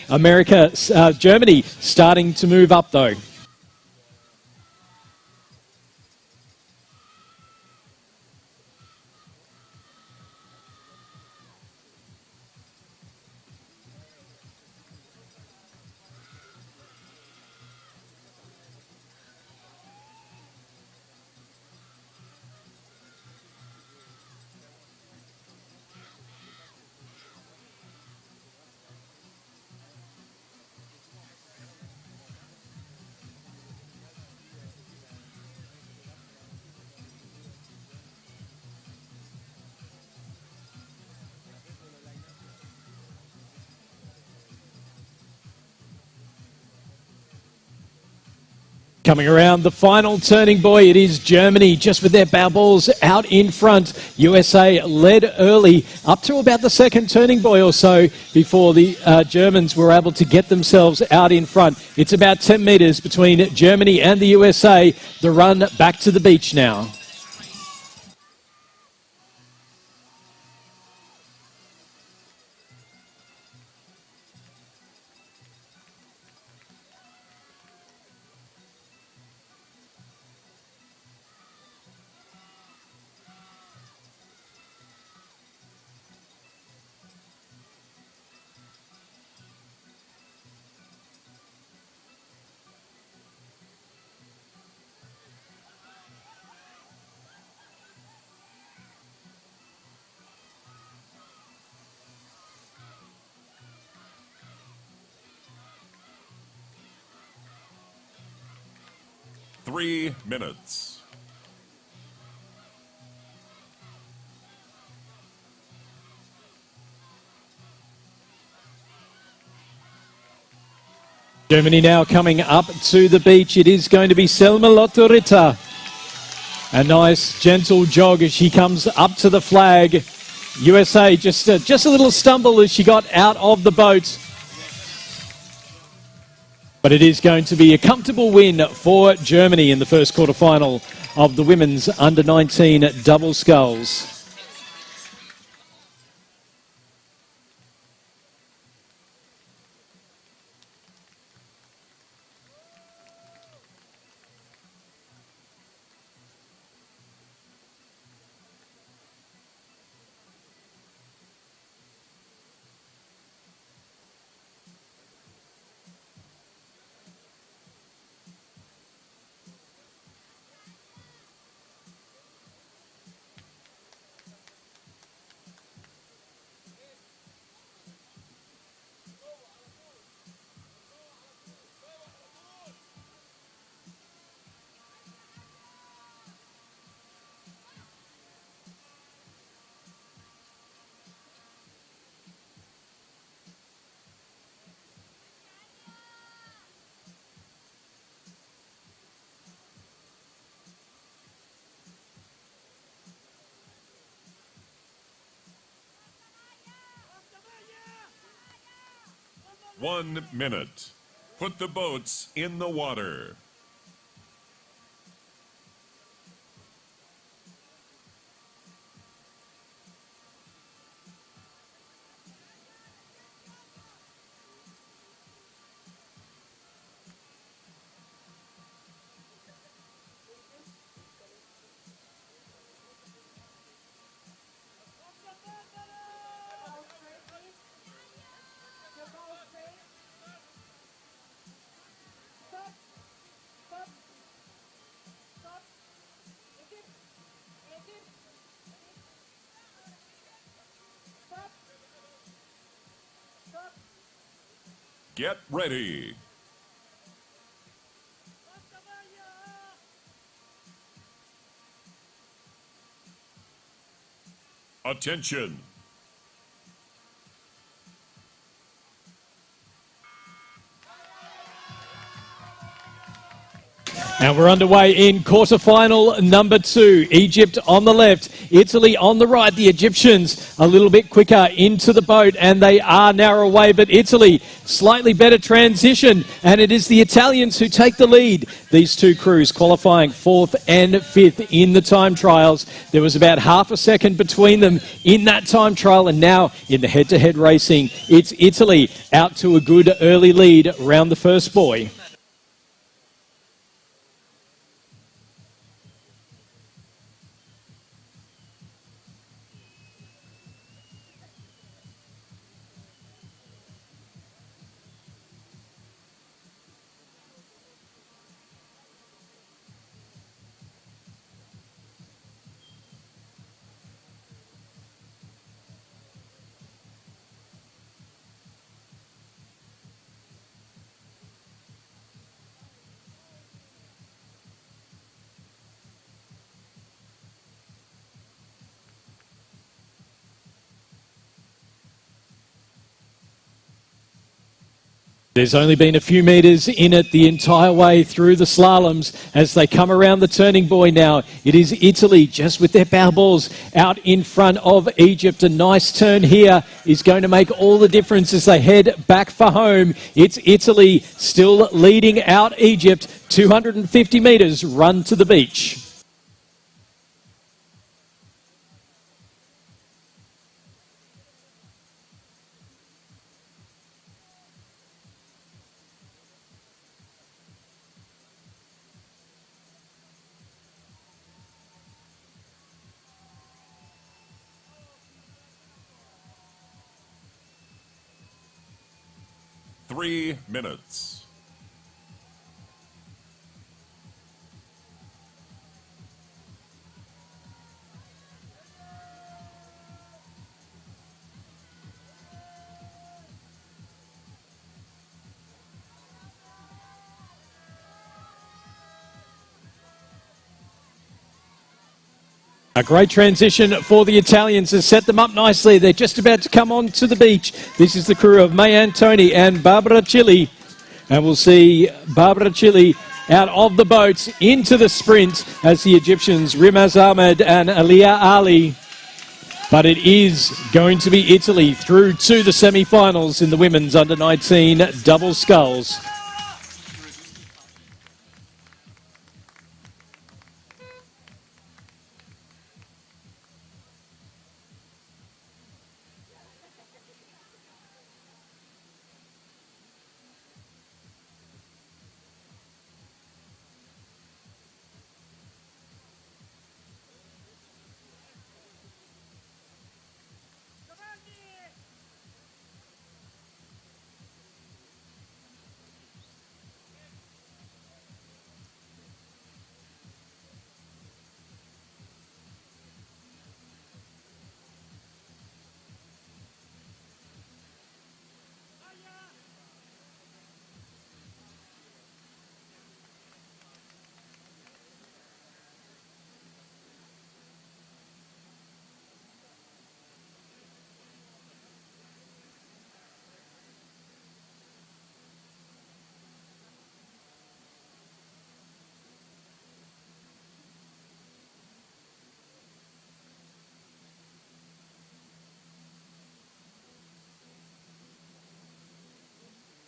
S1: Germany starting to move up though. Coming around the final turning boy, it is Germany just with their bow balls out in front. USA led early up to about the second turning boy or so before the Germans were able to get themselves out in front. It's about 10 metres between Germany and the USA. The run back to the beach now.
S3: 3 minutes.
S1: Germany now coming up to the beach. It is going to be Selma Lotterita. A nice gentle jog as she comes up to the flag. USA just a little stumble as she got out of the boat. But it is going to be a comfortable win for Germany in the first quarterfinal of the women's under-19 double sculls.
S3: One minute. Put the boats in the water. Get ready. Attention.
S1: And we're underway in quarterfinal number 2. Egypt on the left, Italy on the right. The Egyptians a little bit quicker into the boat, and they are narrow away, but Italy slightly better transition, and it is the Italians who take the lead. These two crews qualifying 4th and 5th in the time trials. There was about half a second between them in that time trial, and now in the head-to-head racing, it's Italy out to a good early lead round the first buoy. There's only been a few metres in it the entire way through the slaloms as they come around the turning buoy now. It is Italy just with their bow balls out in front of Egypt. A nice turn here is going to make all the difference as they head back for home. It's Italy still leading out Egypt. 250 metres run to the beach.
S3: Three minutes.
S1: A great transition for the Italians has set them up nicely. They're just about to come onto the beach. This is the crew of May Antoni and Barbara Chili. And we'll see Barbara Chili out of the boats into the sprint as the Egyptians Rimaz Ahmed and Aliyah Ali. But it is going to be Italy through to the semi-finals in the women's under-19 double sculls.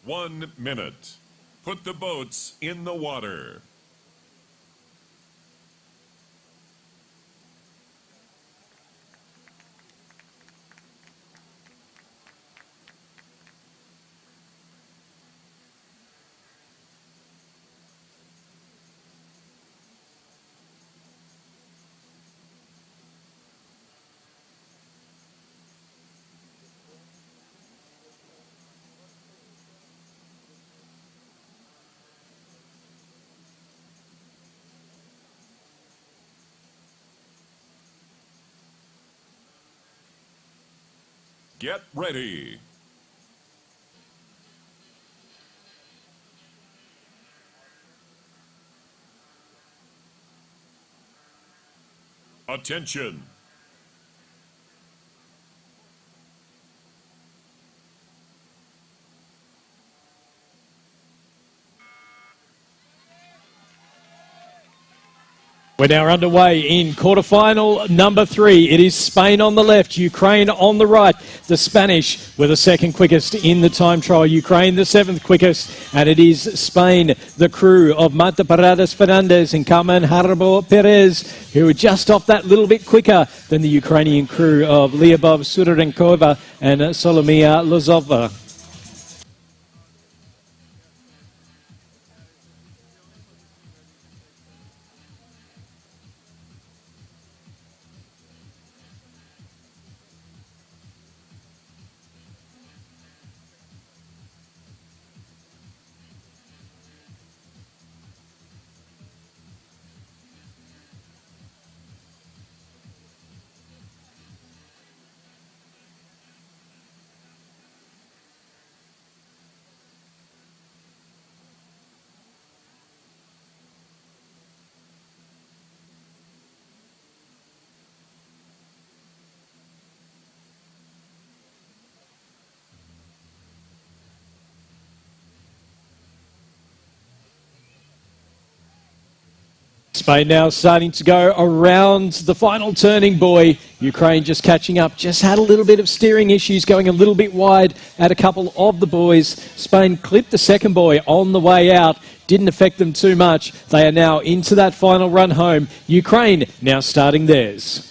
S3: One minute. Put the boats in the water. Get ready. Attention.
S1: We're now underway in quarterfinal number 3. It is Spain on the left, Ukraine on the right. The Spanish were the second quickest in the time trial. Ukraine the 7th quickest. And it is Spain, the crew of Marta Paradas Fernandez and Carmen Harbo Perez, who are just off that little bit quicker than the Ukrainian crew of Lyubov Sudorenkova and Solomia Lozova. Spain now starting to go around the final turning buoy. Ukraine just catching up, just had a little bit of steering issues, going a little bit wide at a couple of the buoys. Spain clipped the second buoy on the way out, didn't affect them too much. They are now into that final run home. Ukraine now starting theirs.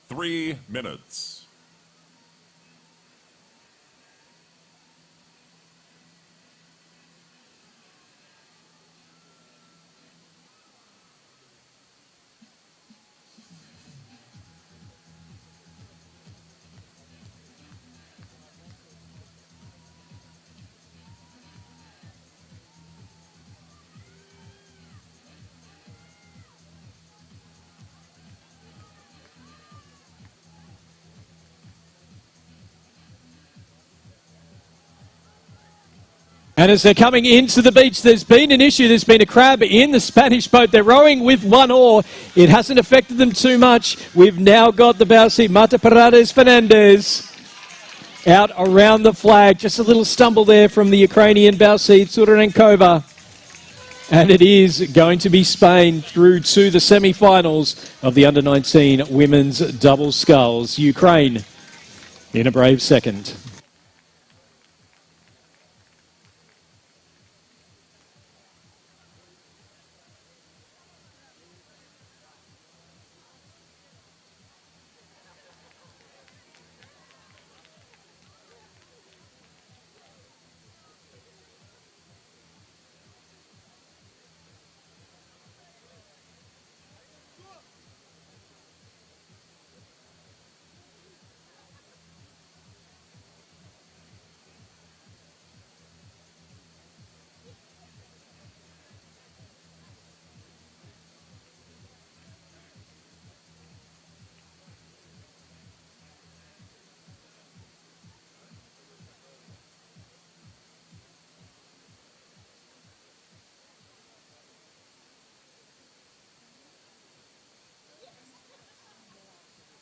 S3: Three minutes.
S1: And as they're coming into the beach, there's been an issue. There's been a crab in the Spanish boat. They're rowing with one oar. It hasn't affected them too much. We've now got the bow seat, Marta Paredes Fernandez, out around the flag. Just a little stumble there from the Ukrainian bow seat, Surenkova. And it is going to be Spain through to the semi-finals of the under-19 women's double sculls. Ukraine in a brave second.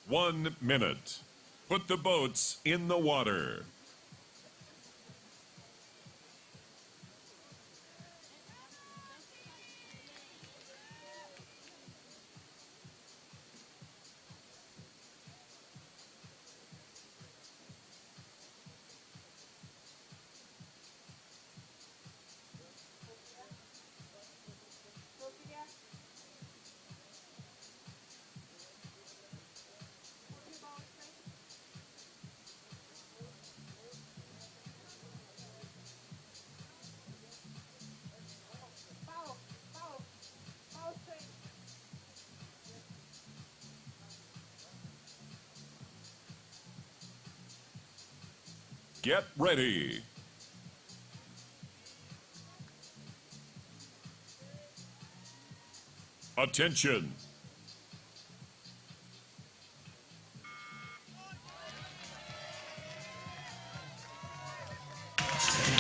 S3: One minute. Put the boats in the water. Get ready. Attention.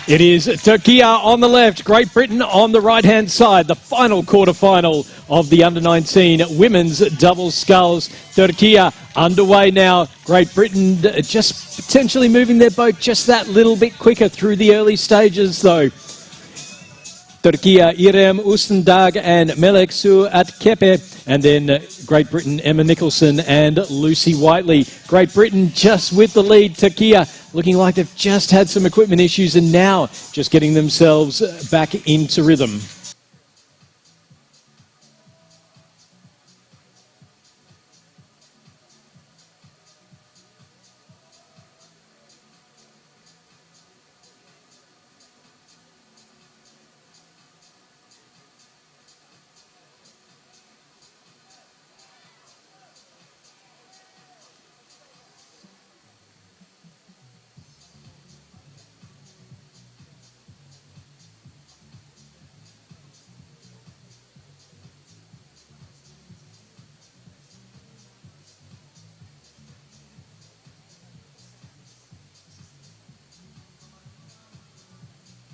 S1: It is Turkey on the left, Great Britain on the right-hand side. The final quarter-final of the under-19 women's double sculls. Turkey underway now. Great Britain just potentially moving their boat just that little bit quicker through the early stages, though. Turkey, İrem Ustendag and Melek Su Atkepe. And then Great Britain, Emma Nicholson and Lucy Whiteley. Great Britain just with the lead. Turkey looking like they've just had some equipment issues and now just getting themselves back into rhythm.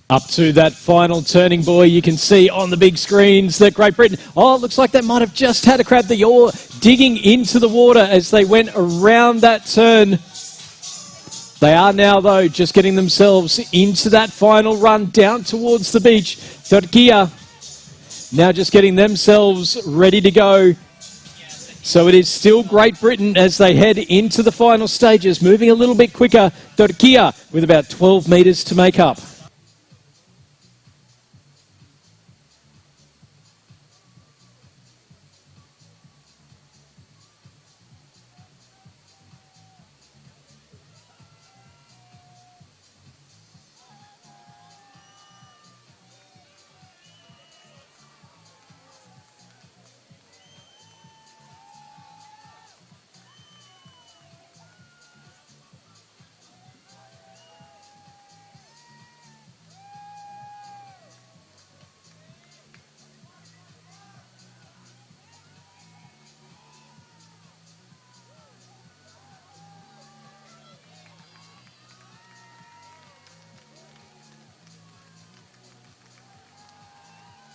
S1: Up to that final turning buoy, you can see on the big screens that Great Britain, oh, it looks like they might have just had a crab, the oar digging into the water as they went around that turn. They are now, though, just getting themselves into that final run down towards the beach. Turkey now just getting themselves ready to go. So it is still Great Britain as they head into the final stages, moving a little bit quicker. Turkey with about 12 metres to make up.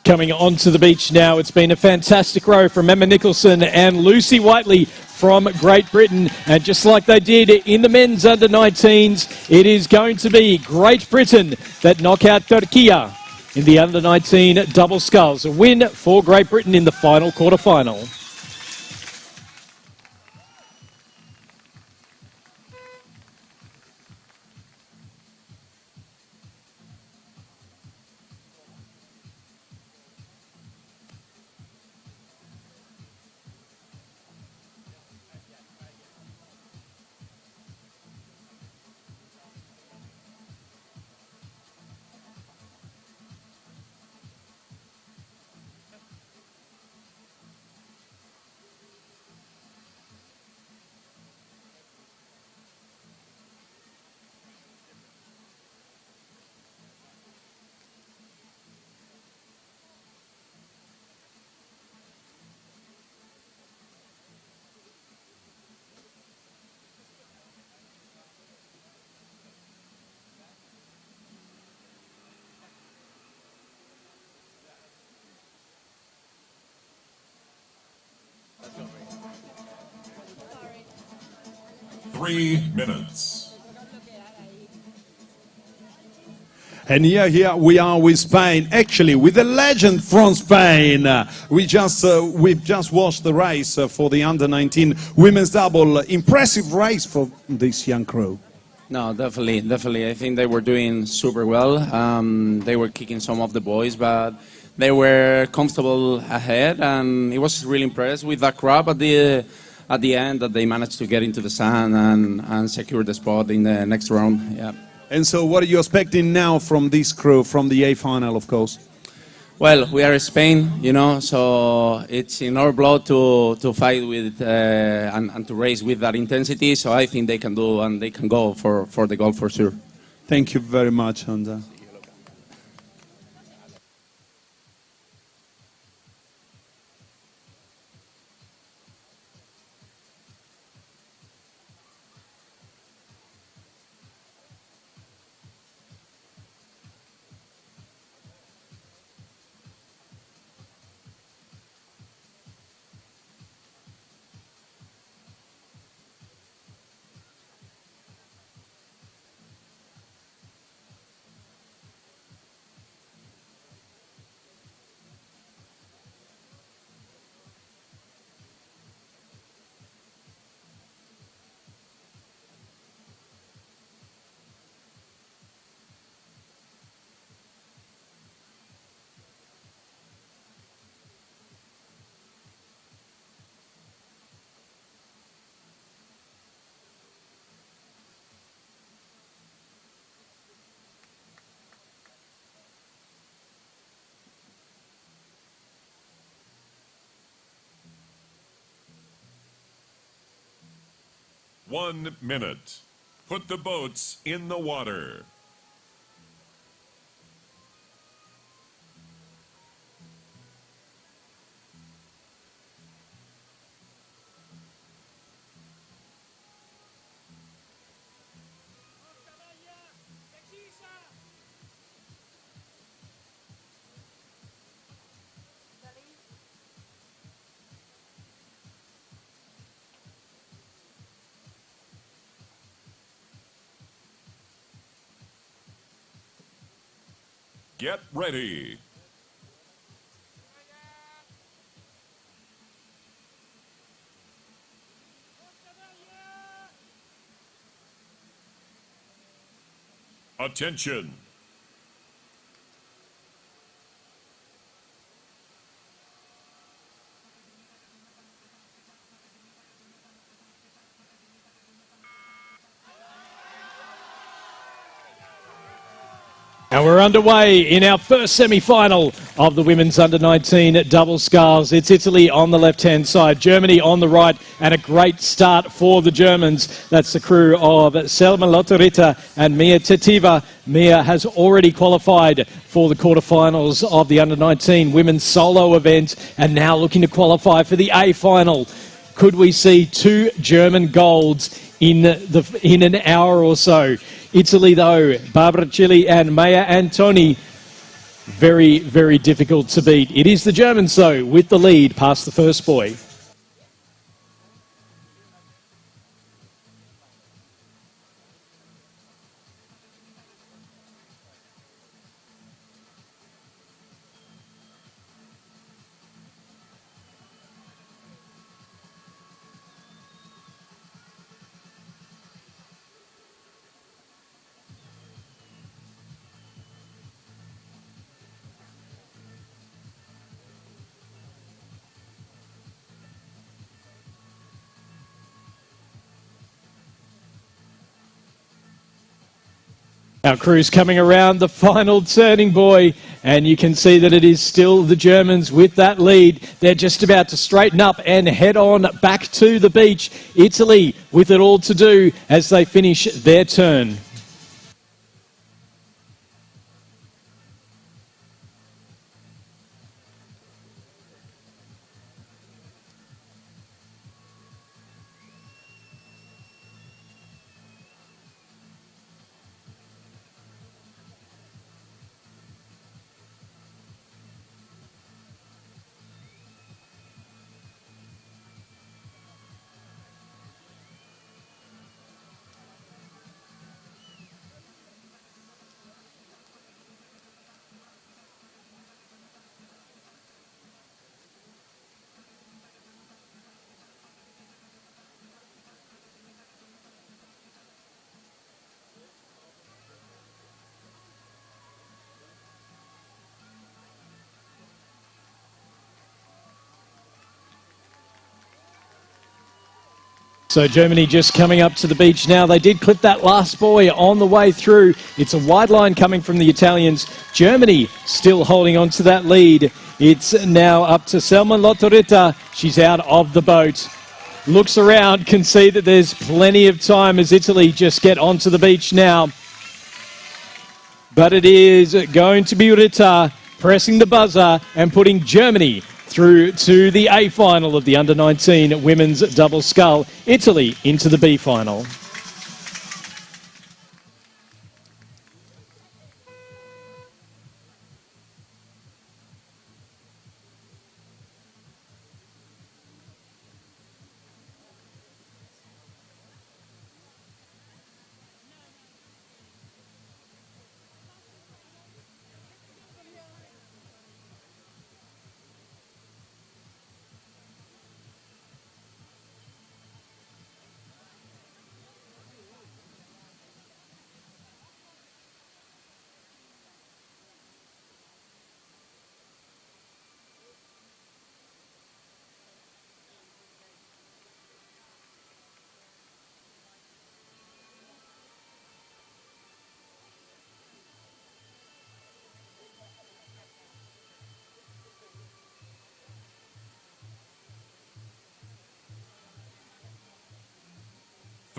S1: Coming onto the beach now, it's been a fantastic row from Emma Nicholson and Lucy Whiteley from Great Britain. And just like they did in the men's under-19s, it is going to be Great Britain that knock out Turkey in the under-19 double sculls. A win for Great Britain in the final quarter-final.
S3: Three minutes.
S6: And here we are with Spain, actually with a legend from Spain. We've just watched the race for the under-19 women's double. Impressive race for this young crew.
S13: No, definitely. I think they were doing super well. They were kicking some of the boys, but they were comfortable ahead, and it was really impressed with that crowd at the end that they managed to get into the sun and secure the spot in the next round. Yeah.
S6: And so what are you expecting now from this crew, from the A final, of course?
S13: Well, we are Spain, you know, so it's in our blood to fight with and to race with that intensity. So I think they can do and they can go for the goal for sure.
S6: Thank you very much, Honda.
S3: One minute. Put the boats in the water. Get ready. Attention.
S1: And we're underway in our first semi-final of the women's under-19 double sculls. It's Italy on the left-hand side, Germany on the right, and a great start for the Germans. That's the crew of Selma Lotterita and Mia Tetiva. Mia has already qualified for the quarterfinals of the under-19 women's solo event and now looking to qualify for the A final. Could we see two German golds in an hour or so? Italy, though, Barbara Chili and Maya Antoni Very, very difficult to beat. It is the Germans, though, with the lead past the first boy. Our crew's coming around the final turning, boy, and you can see that it is still the Germans with that lead. They're just about to straighten up and head on back to the beach. Italy with it all to do as they finish their turn. So Germany just coming up to the beach now. They did clip that last boy on the way through. It's a wide line coming from the Italians. Germany still holding on to that lead. It's now up to Selma Lotorita. She's out of the boat. Looks around, can see that there's plenty of time as Italy just get onto the beach now. But it is going to be Rita pressing the buzzer and putting Germany through to the A final of the under-19 women's double scull. Italy into the B final.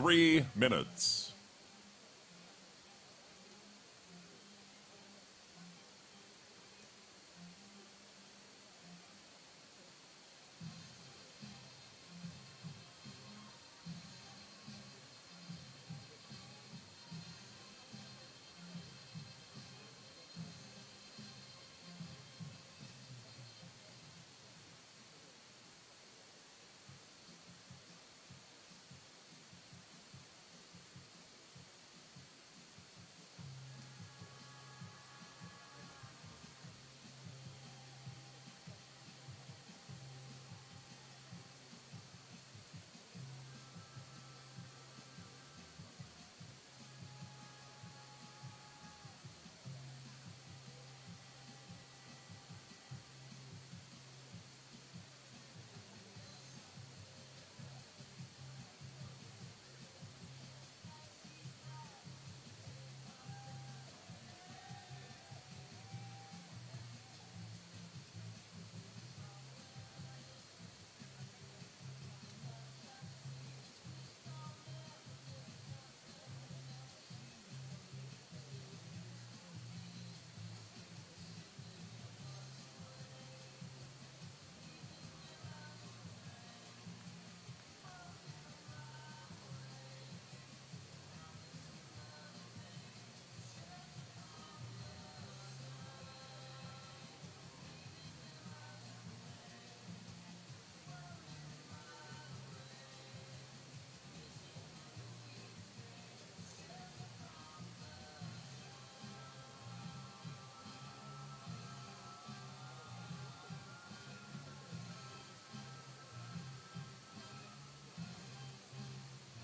S3: Three minutes.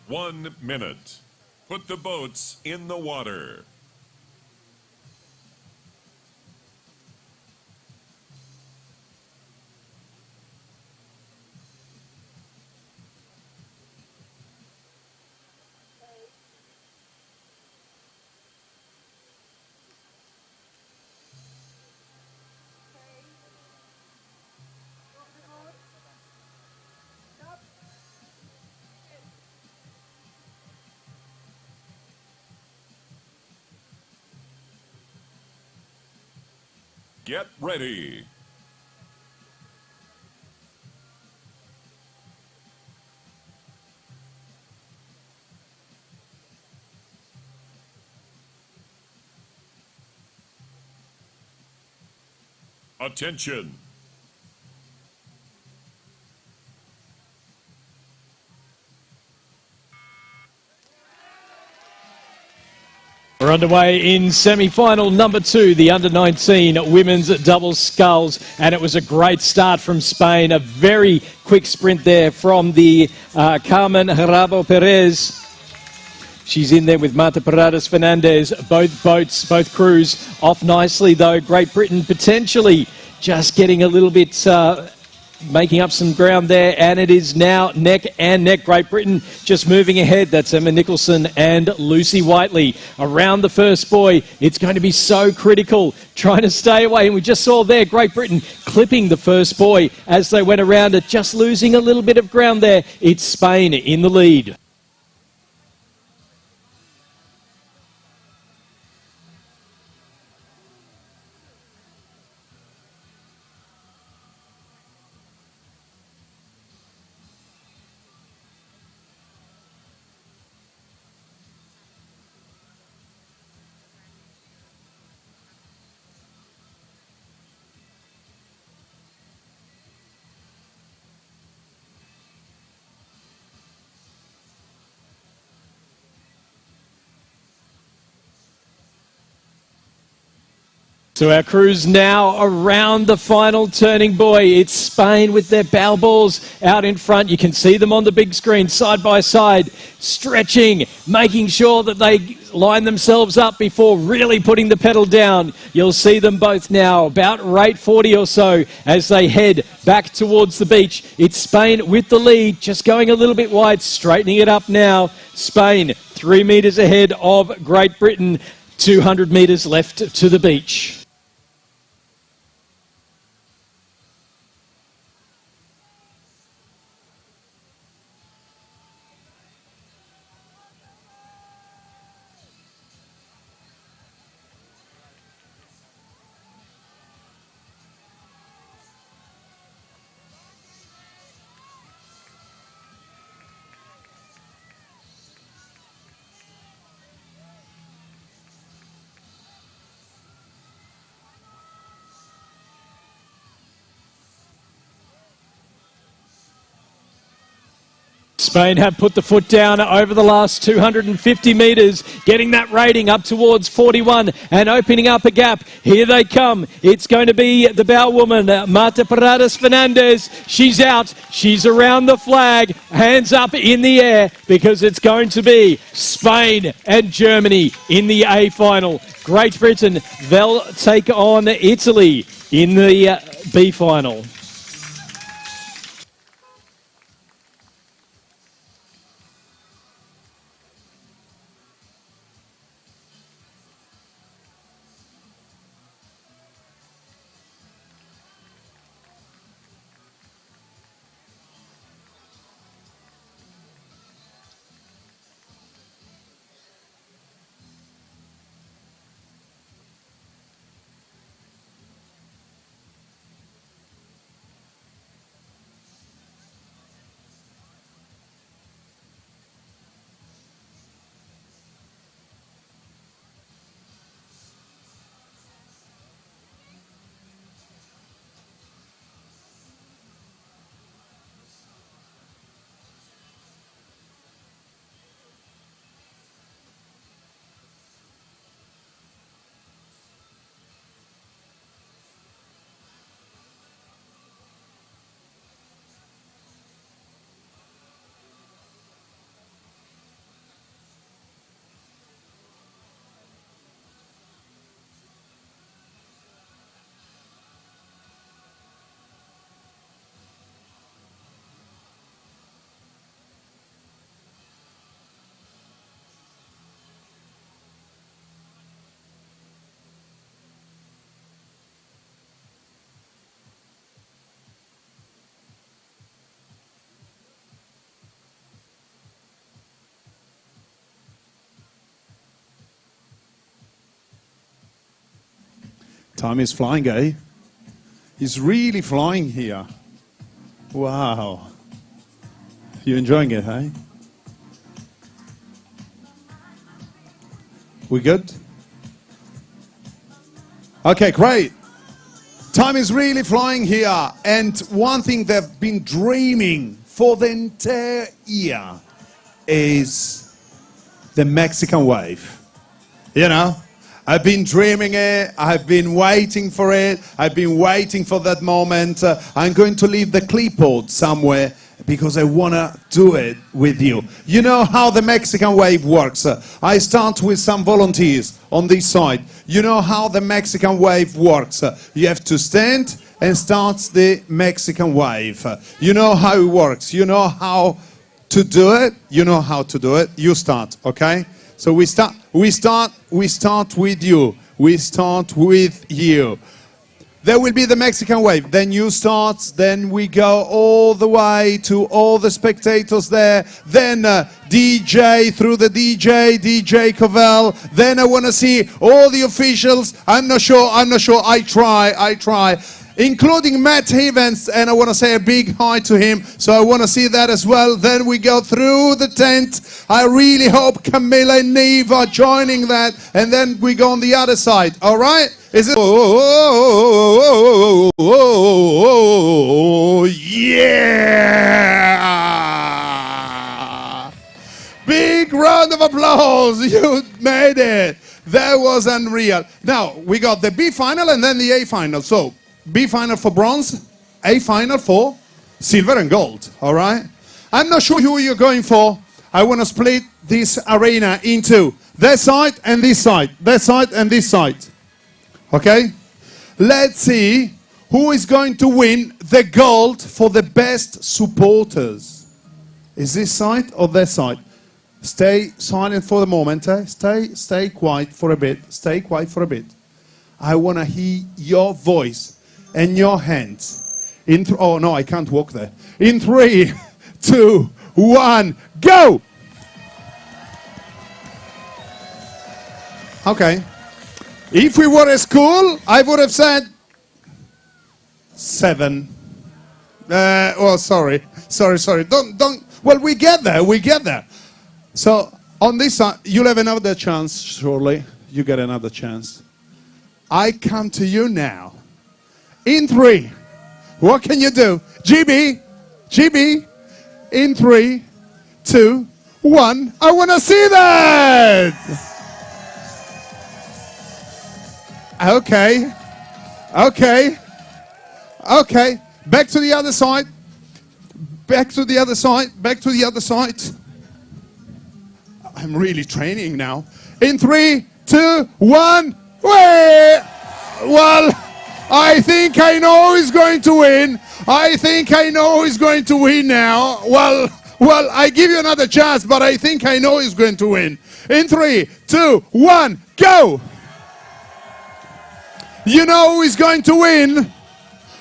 S3: 1 minute. Put the boats in the water. Get ready. Attention.
S1: We're underway in semi-final number 2, the under-19 women's double sculls, and it was a great start from Spain. A very quick sprint there from the Carmen Rabo Perez. She's in there with Marta Paredes Fernandez. Both boats, both crews off nicely though. Great Britain potentially just getting a little bit making up some ground there, and it is now neck and neck. Great Britain just moving ahead. That's Emma Nicholson and Lucy Whiteley around the first buoy. It's going to be so critical trying to stay away, and we just saw there Great Britain clipping the first buoy as they went around it, just losing a little bit of ground there. It's Spain in the lead. So our crews now around the final turning buoy. It's Spain with their bow balls out in front. You can see them on the big screen side by side, stretching, making sure that they line themselves up before really putting the pedal down. You'll see them both now about rate 40 or so as they head back towards the beach. It's Spain with the lead, just going a little bit wide, straightening it up now. Spain 3 metres ahead of Great Britain, 200 metres left to the beach. Spain have put the foot down over the last 250 metres, getting that rating up towards 41 and opening up a gap. Here they come. It's going to be the bow woman, Marta Paredes Fernandez. She's out. She's around the flag. Hands up in the air because it's going to be Spain and Germany in the A final. Great Britain, they'll take on Italy in the B final.
S6: Time is flying, eh? He's really flying here. Wow. You enjoying it, eh? We good? Okay, great. Time is really flying here. And one thing they've been dreaming for the entire year is the Mexican wave. You know, I've been dreaming it. I've been waiting for it. I've been waiting for that moment. I'm going to leave the clipboard somewhere because I want to do it with you. You know how the Mexican wave works. I start with some volunteers on this side. You know how the Mexican wave works. You have to stand and start the Mexican wave. You know how it works. You know how to do it. You know how to do it. You start, okay? So we start with you. We start with you. There will be the Mexican wave. Then you start. Then we go all the way to all the spectators there. Then DJ through the DJ Covell. Then I want to see all the officials. I'm not sure. I try. Including Matt Evans, and I want to say a big hi to him. So I want to see that as well. Then we go through the tent. I really hope Camilla and Neve are joining that. And then we go on the other side. All right? Is it? Oh, yeah! Big round of applause. You made it. That was unreal. Now, we got the B final and then the A final. So, B final for bronze, A final for silver and gold, all right? I'm not sure who you're going for. I want to split this arena into that side and this side, that side and this side, okay? Let's see who is going to win the gold for the best supporters. Is this side or that side? Stay silent for the moment, eh? Stay quiet for a bit, stay quiet for a bit. I want to hear your voice and your hands. Oh no, I can't walk there. In 3, 2, 1, go! Okay. If we were at school, I would have said 7. Sorry. Don't. Well, we get there. So on this side, you'll have another chance. Surely, you get another chance. I come to you now. In 3, what can you do? GB, in 3, 2, 1. I want to see that! Okay. Back to the other side. Back to the other side. I'm really training now. In 3, 2, 1. Wait! Well, I think I know who's going to win. Now. Well, I give you another chance, but I think I know who's going to win. In 3, 2, 1, go! You know who is going to win?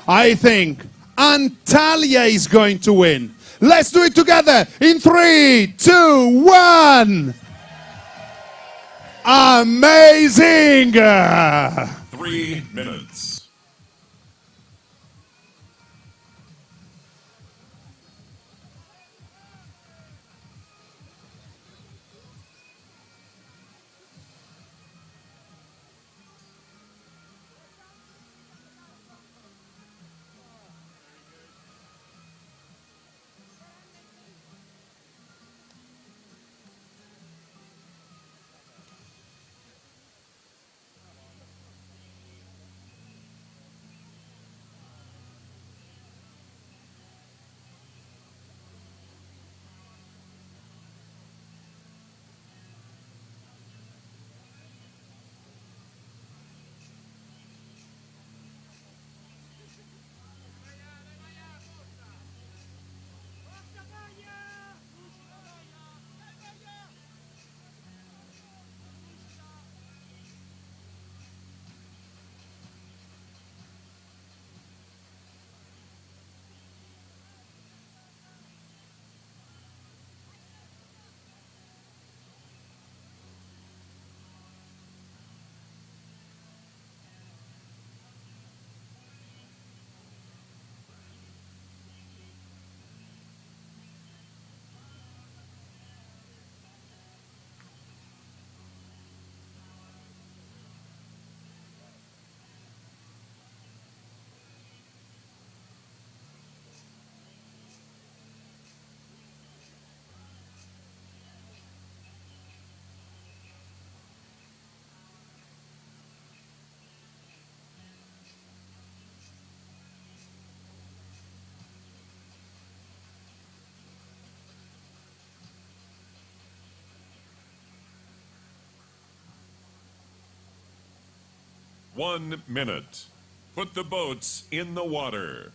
S6: I think Antalya is going to win. Let's do it together. In 3, 2, 1. Amazing!
S3: 3 minutes. 1 minute. Put the boats in the water.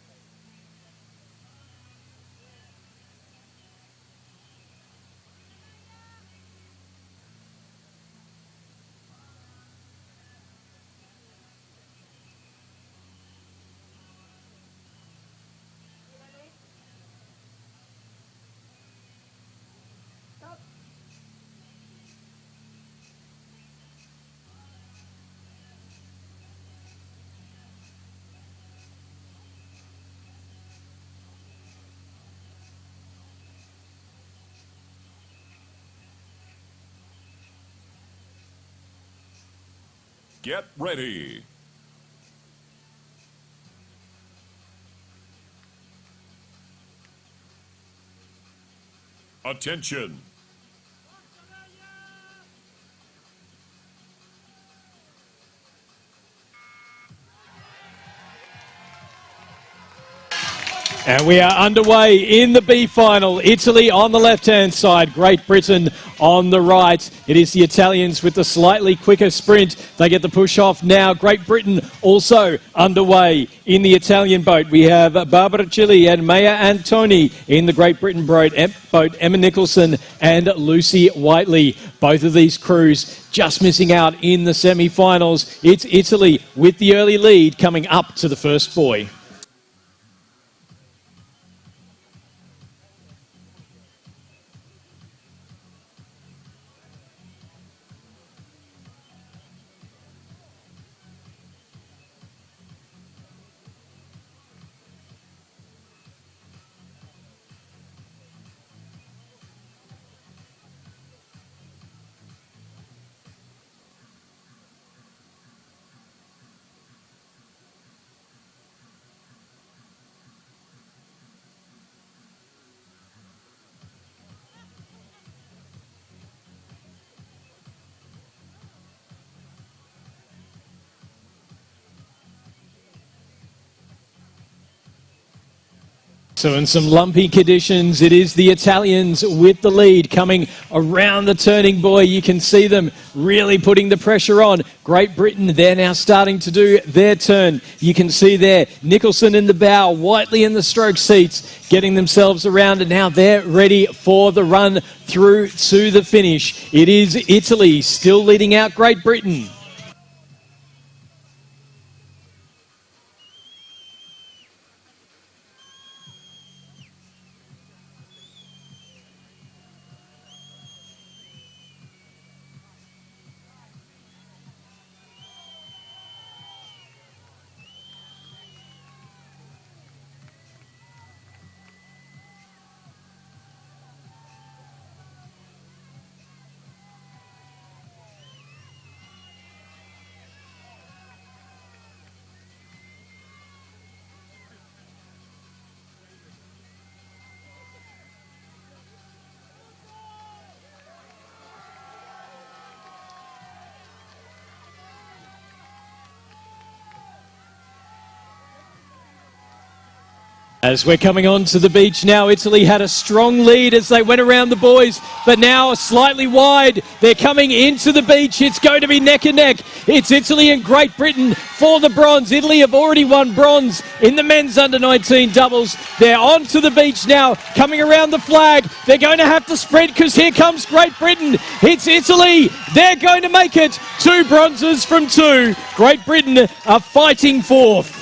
S3: Get ready. Attention.
S1: And we are underway in the B final. Italy on the left-hand side, Great Britain on the right. It is the Italians with the slightly quicker sprint. They get the push off now. Great Britain also underway in the Italian boat. We have Barbara Chili and Maya Antoni in the Great Britain boat. Emma Nicholson and Lucy Whiteley. Both of these crews just missing out in the semi-finals. It's Italy with the early lead coming up to the first buoy. So in some lumpy conditions, it is the Italians with the lead coming around the turning buoy. You can see them really putting the pressure on. Great Britain, they're now starting to do their turn. You can see there, Nicholson in the bow, Whiteley in the stroke seats, getting themselves around, and now they're ready for the run through to the finish. It is Italy still leading out Great Britain. As we're coming on to the beach now, Italy had a strong lead as they went around the buoys, but now slightly wide. They're coming into the beach. It's going to be neck and neck. It's Italy and Great Britain for the bronze. Italy have already won bronze in the men's under-19 doubles. They're on to the beach now, coming around the flag. They're going to have to sprint because here comes Great Britain. It's Italy. They're going to make it 2 bronzes from 2. Great Britain are fighting fourth.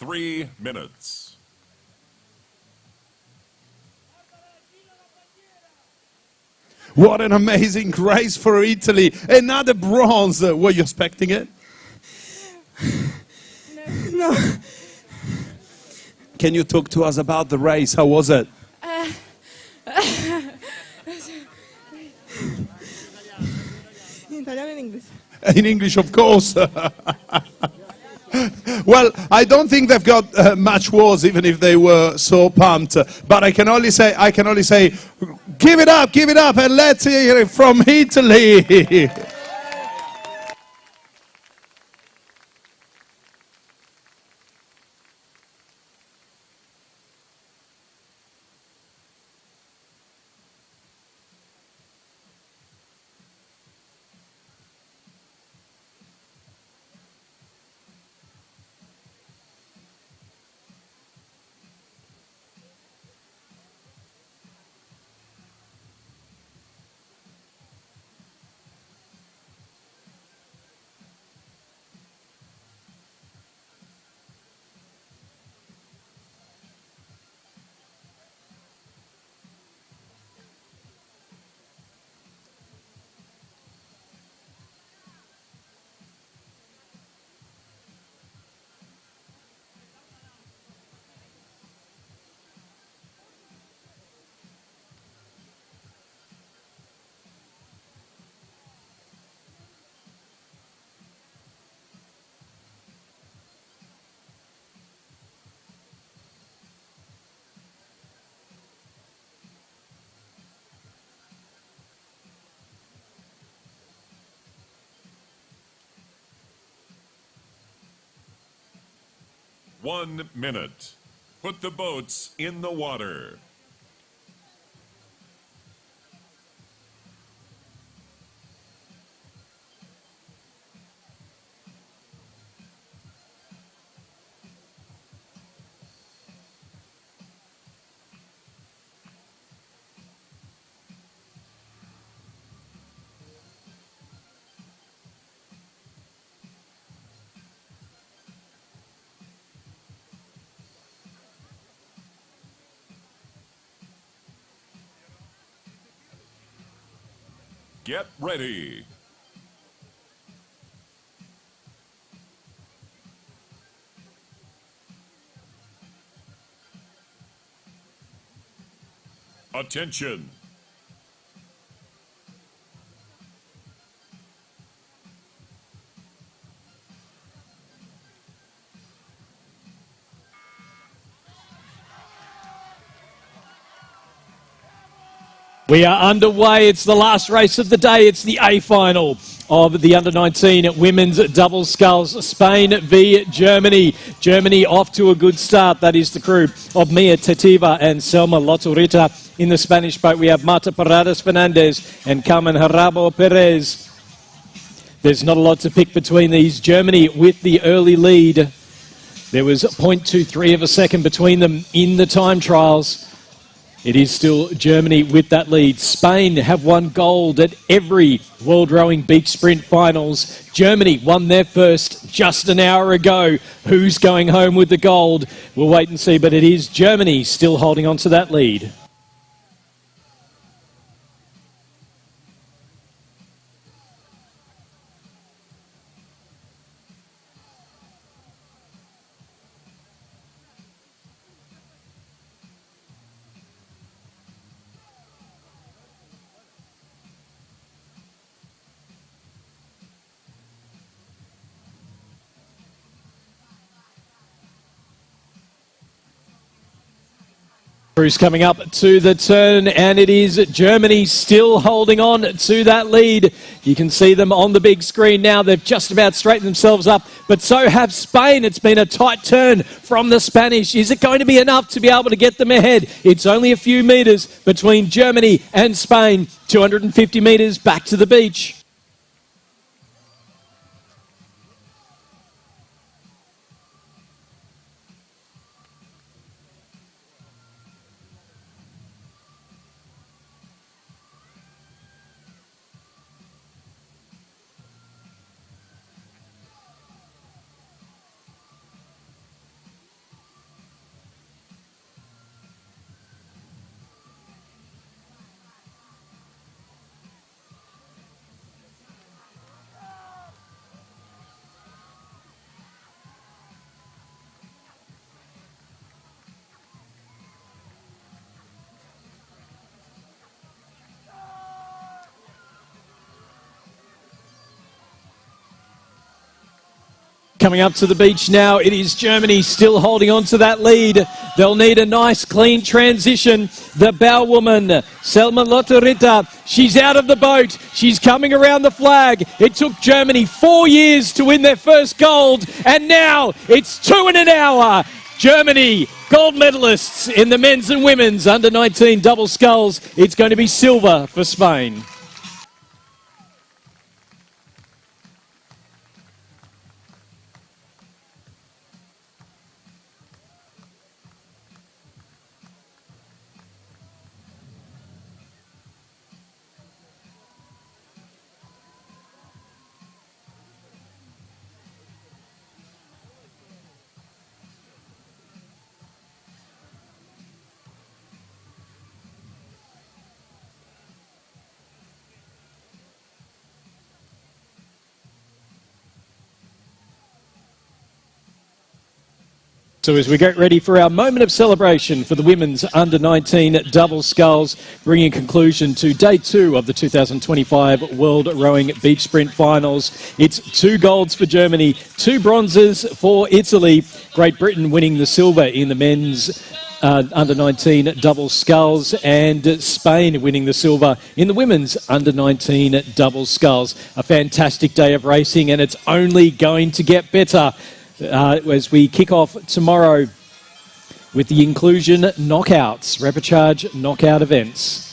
S3: 3 minutes.
S6: What an amazing race for Italy. Another bronze. Were you expecting it?
S2: No.
S6: Can you talk to us about the race? How was it?
S2: In Italiano and English.
S6: In English, of course. Well, I don't think they've got much words, even if they were so pumped. But I can only say, give it up, and let's hear it from Italy.
S3: 1 minute. Put the boats in the water. Get ready. Attention.
S1: We are underway. It's the last race of the day. It's the A final of the under-19 women's double sculls. Spain v Germany. Germany off to a good start. That is the crew of Mia Tetiva and Selma Lotorita. In the Spanish boat, we have Marta Paredes Fernandez and Carmen Jarabo Perez. There's not a lot to pick between these. Germany with the early lead. There was 0.23 of a second between them in the time trials. It is still Germany with that lead. Spain have won gold at every World Rowing Beach Sprint finals. Germany won their first just an hour ago. Who's going home with the gold? We'll wait and see, but it is Germany still holding on to that lead. Bruce coming up to the turn, and it is Germany still holding on to that lead. You can see them on the big screen now. They've just about straightened themselves up, but so have Spain. It's been a tight turn from the Spanish. Is it going to be enough to be able to get them ahead? It's only a few metres between Germany and Spain. 250 metres back to the beach. Coming up to the beach now, it is Germany still holding on to that lead. They'll need a nice clean transition. The bow woman, Selma Lotterita, she's out of the boat. She's coming around the flag. It took Germany 4 years to win their first gold, and now it's 2 in an hour. Germany, gold medalists in the men's and women's under-19 double sculls. It's going to be silver for Spain. So as we get ready for our moment of celebration for the women's under-19 double sculls, bringing conclusion to day 2 of the 2025 World Rowing Beach Sprint Finals. It's 2 golds for Germany, 2 bronzes for Italy. Great Britain winning the silver in the men's under-19 double sculls, and Spain winning the silver in the women's under-19 double sculls. A fantastic day of racing, and it's only going to get better as we kick off tomorrow with the inclusion knockouts, repechage knockout events.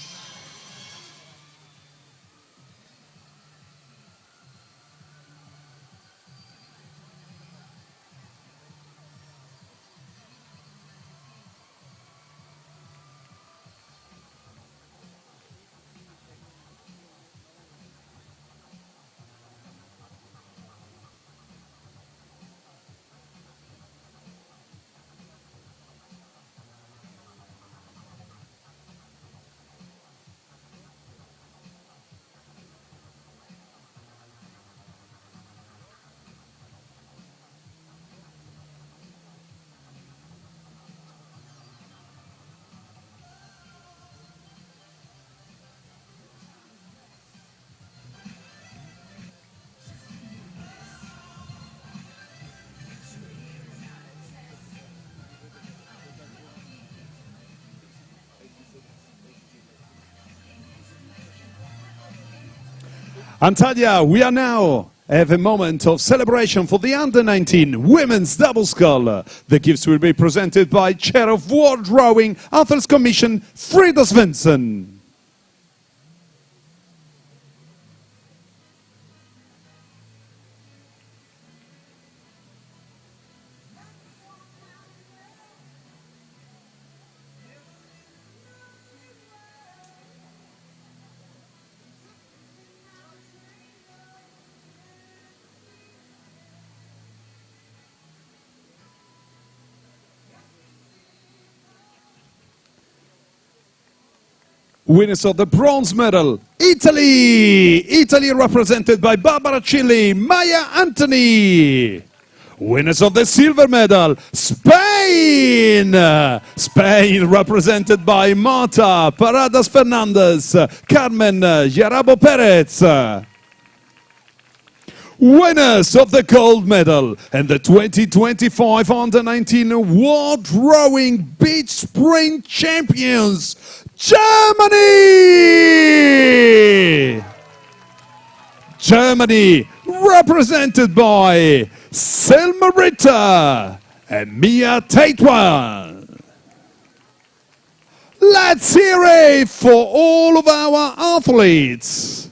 S6: Antalya, we are now have a moment of celebration for the under-19 women's double scull. The gifts will be presented by Chair of World Rowing Athletes Commission, Frida Svensson. Winners of the bronze medal, Italy! Italy represented by Barbara Cilli, Maya Anthony. Winners of the silver medal, Spain! Spain represented by Marta Paradas Fernandez, Carmen Yarabo Perez. Winners of the gold medal and the 2025 Under-19 World Rowing Beach Sprint Champions, Germany! Germany represented by Selma Ritter and Mia Tatewell. Let's hear it for all of our athletes.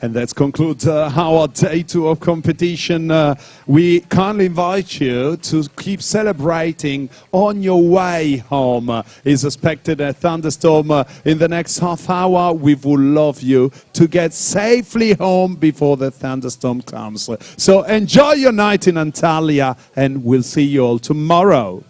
S6: And that concludes our day 2 of competition. We kindly invite you to keep celebrating on your way home. Is expected a thunderstorm in the next half hour. We would love you to get safely home before the thunderstorm comes. So enjoy your night in Antalya, and we'll see you all tomorrow.